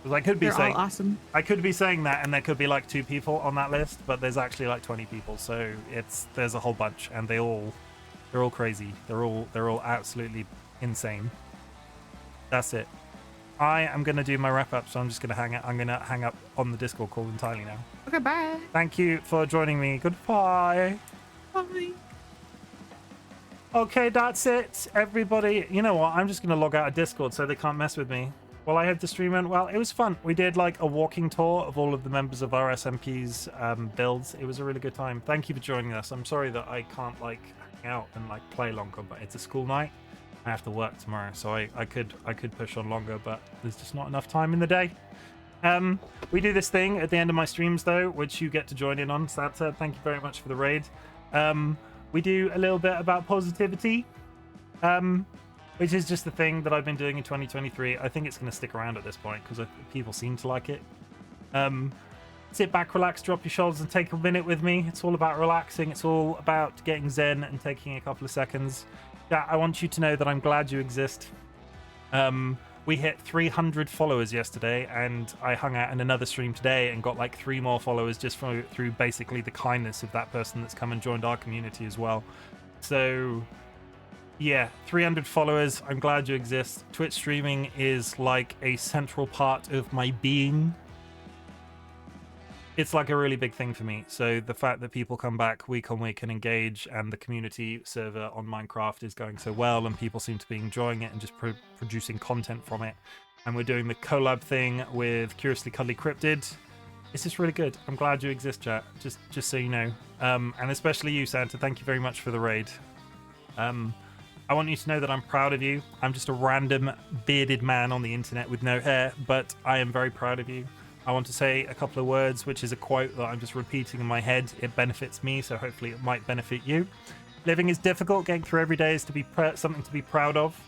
A: Because I could be
B: They're
A: saying
B: all awesome.
A: I could be saying that, and there could be like 2 people on that list, but there's actually like 20 people. So there's a whole bunch, and they're all crazy. They're all absolutely insane. That's it. I am going to do my wrap up, so I'm just going to hang up on the Discord call entirely now.
B: Okay, bye.
A: Thank you for joining me. Goodbye.
B: Bye.
A: Okay, that's it, everybody. You know what? I'm just going to log out of Discord so they can't mess with me. Well, I had the stream and well, it was fun. We did like a walking tour of all of the members of our SMP's builds. It was a really good time. Thank you for joining us. I'm sorry that I can't like hang out and like play longer, but it's a school night. I have to work tomorrow, so I could push on longer, but there's just not enough time in the day. We do this thing at the end of my streams though, which you get to join in on. Santa, thank you very much for the raid. We do a little bit about positivity, which is just the thing that I've been doing in 2023. I think it's going to stick around at this point because people seem to like it. Sit back, relax, drop your shoulders, and take a minute with me. It's all about relaxing. It's all about getting zen and taking a couple of seconds. Yeah, I want you to know that I'm glad you exist. We hit 300 followers yesterday, and I hung out in another stream today and got like 3 more followers just through basically the kindness of that person that's come and joined our community as well. So yeah, 300 followers. I'm glad you exist. Twitch streaming is like a central part of my being. It's like a really big thing for me. So the fact that people come back week on week and engage, and the community server on Minecraft is going so well, and people seem to be enjoying it and just producing content from it. And we're doing the collab thing with Curiously Cuddly Cryptid. It's just really good. I'm glad you exist, chat. Just so you know. And especially you, Santa. Thank you very much for the raid. I want you to know that I'm proud of you. I'm just a random bearded man on the internet with no hair, but I am very proud of you. I want to say a couple of words, which is a quote that I'm just repeating in my head. It benefits me, so hopefully it might benefit you. Living is difficult. Getting through every day is to be something to be proud of.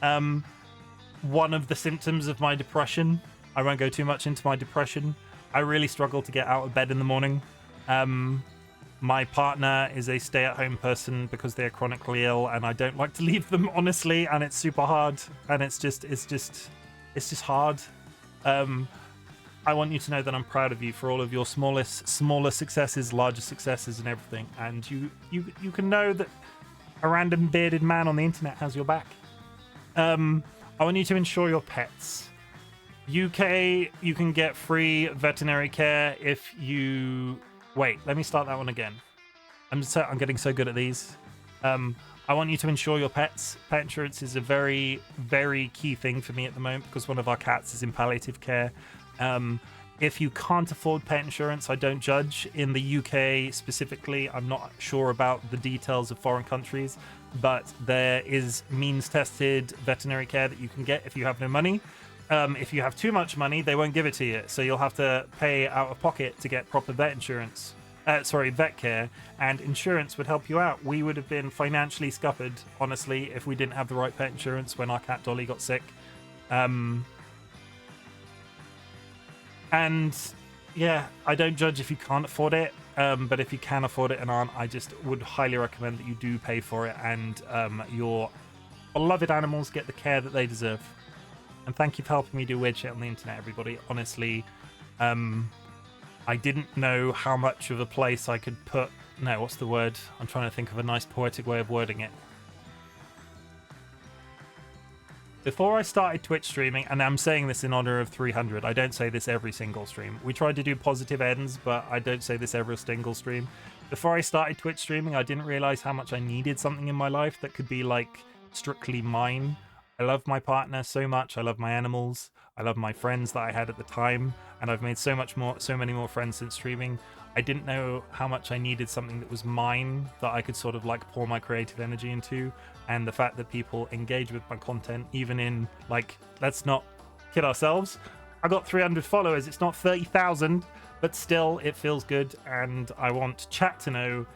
A: One of the symptoms of my depression, I won't go too much into my depression, I really struggle to get out of bed in the morning. My partner is a stay-at-home person because they're chronically ill, and I don't like to leave them, honestly, and it's super hard, and it's just hard. I want you to know that I'm proud of you for all of your smaller successes, larger successes, and everything. And you can know that a random bearded man on the internet has your back. I want you to insure your pets. UK, you can get free veterinary care if you... Wait, let me start that one again. I'm getting so good at these. I want you to insure your pets. Pet insurance is a very, very key thing for me at the moment because one of our cats is in palliative care. If you can't afford pet insurance, I don't judge. In the UK specifically, I'm not sure about the details of foreign countries, but there is means-tested veterinary care that you can get if you have no money. If you have too much money, they won't give it to you, so you'll have to pay out of pocket to get proper vet insurance. Vet care, and insurance would help you out. We would have been financially scuppered, honestly, if we didn't have the right pet insurance when our cat Dolly got sick. And yeah, I don't judge if you can't afford it, but if you can afford it and aren't, I just would highly recommend that you do pay for it, and your beloved animals get the care that they deserve. And thank you for helping me do weird shit on the internet, everybody. Honestly, I didn't know how much of a place I could put... No, what's the word? I'm trying to think of a nice poetic way of wording it. Before I started Twitch streaming, and I'm saying this in honor of 300, I don't say this every single stream. We tried to do positive ends, but I don't say this every single stream. Before I started Twitch streaming, I didn't realize how much I needed something in my life that could be like strictly mine. I love my partner so much. I love my animals. I love my friends that I had at the time, and I've made so many more friends since streaming. I didn't know how much I needed something that was mine, that I could sort of like pour my creative energy into. And the fact that people engage with my content, even in, like, let's not kid ourselves, I got 300 followers. It's not 30,000, but still it feels good, and I want chat to know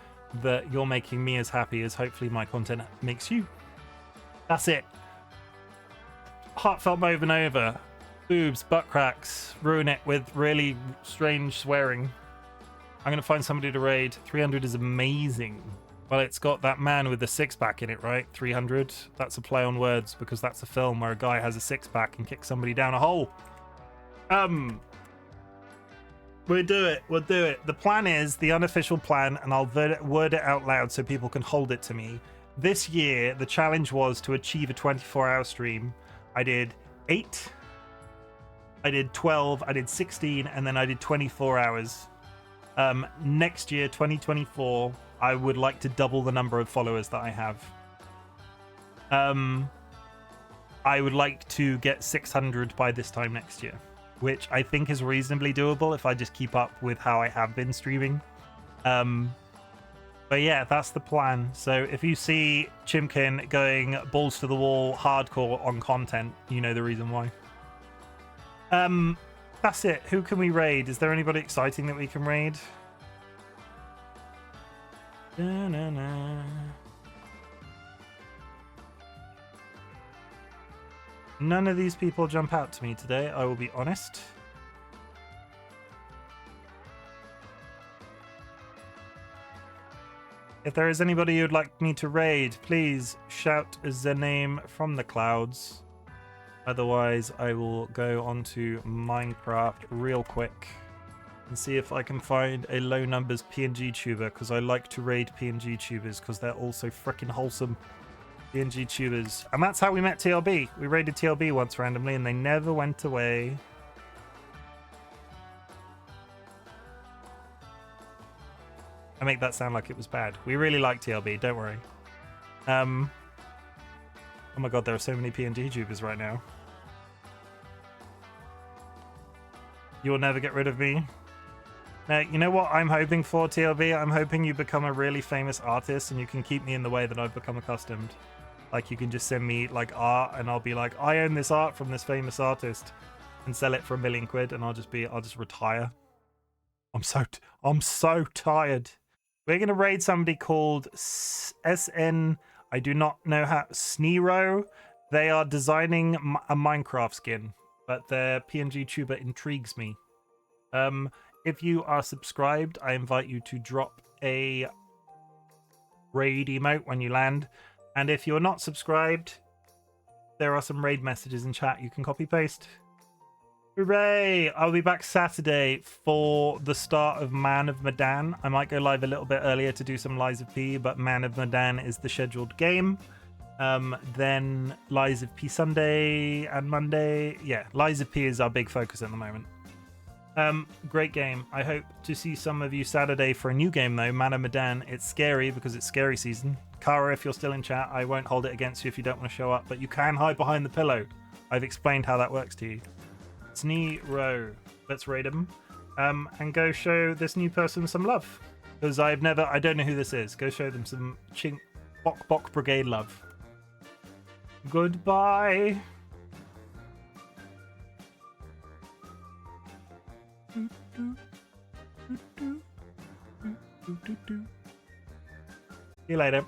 A: that you're making me as happy as hopefully my content makes you. That's it. Heartfelt over and over. Boobs, butt cracks, ruin it with really strange swearing. I'm going to find somebody to raid. 300 is amazing. Well, it's got that man with the six-pack in it, right? 300. That's a play on words, because that's a film where a guy has a six-pack and kicks somebody down a hole. We'll do it. We'll do it. The plan is, the unofficial plan, and I'll word it out loud so people can hold it to me. This year, the challenge was to achieve a 24-hour stream. I did 8, I did 12, I did 16, and then I did 24 hours. Next year, 2024, I would like to double the number of followers that I have. I would like to get 600 by this time next year, which I think is reasonably doable if I just keep up with how I have been streaming. But yeah, that's the plan. So if you see Chimken going balls to the wall hardcore on content, you know the reason why. That's it. Who can we raid? Is there anybody exciting that we can raid? None of these people jump out to me today, I will be honest. If there is anybody you'd like me to raid, please shout the name from the clouds. Otherwise, I will go onto Minecraft real quick and see if I can find a low numbers PNG tuber, because I like to raid PNG tubers because they're also freaking wholesome. PNG tubers. And that's how we met TLB. We raided TLB once randomly and they never went away. I make that sound like it was bad. We really like TLB, don't worry. Oh my god, there are so many PNG tubers right now. You'll never get rid of me. Now, you know what I'm hoping for, TLB? I'm hoping you become a really famous artist and you can keep me in the way that I've become accustomed. Like, you can just send me, like, art and I'll be like, I own this art from this famous artist, and sell it for £1 million and I'll just retire. I'm so tired. We're going to raid somebody called SN... I do not know how... Snero. They are designing a Minecraft skin, but their PNG tuber intrigues me. If you are subscribed, I invite you to drop a raid emote when you land. And if you're not subscribed, there are some raid messages in chat you can copy paste. Hooray! I'll be back Saturday for the start of Man of Medan. I might go live a little bit earlier to do some Lies of P, but Man of Medan is the scheduled game. Then Lies of P Sunday and Monday. Yeah, Lies of P is our big focus at the moment. Great game. I hope to see some of you Saturday for a new game though, Man of Medan. It's scary because it's scary season. Kara, if you're still in chat, I won't hold it against you if you don't want to show up, but you can hide behind the pillow. I've explained how that works to you. Snero. Let's raid him. And go show this new person some love. Because I don't know who this is. Go show them some Bok Brigade love. Goodbye. See you later.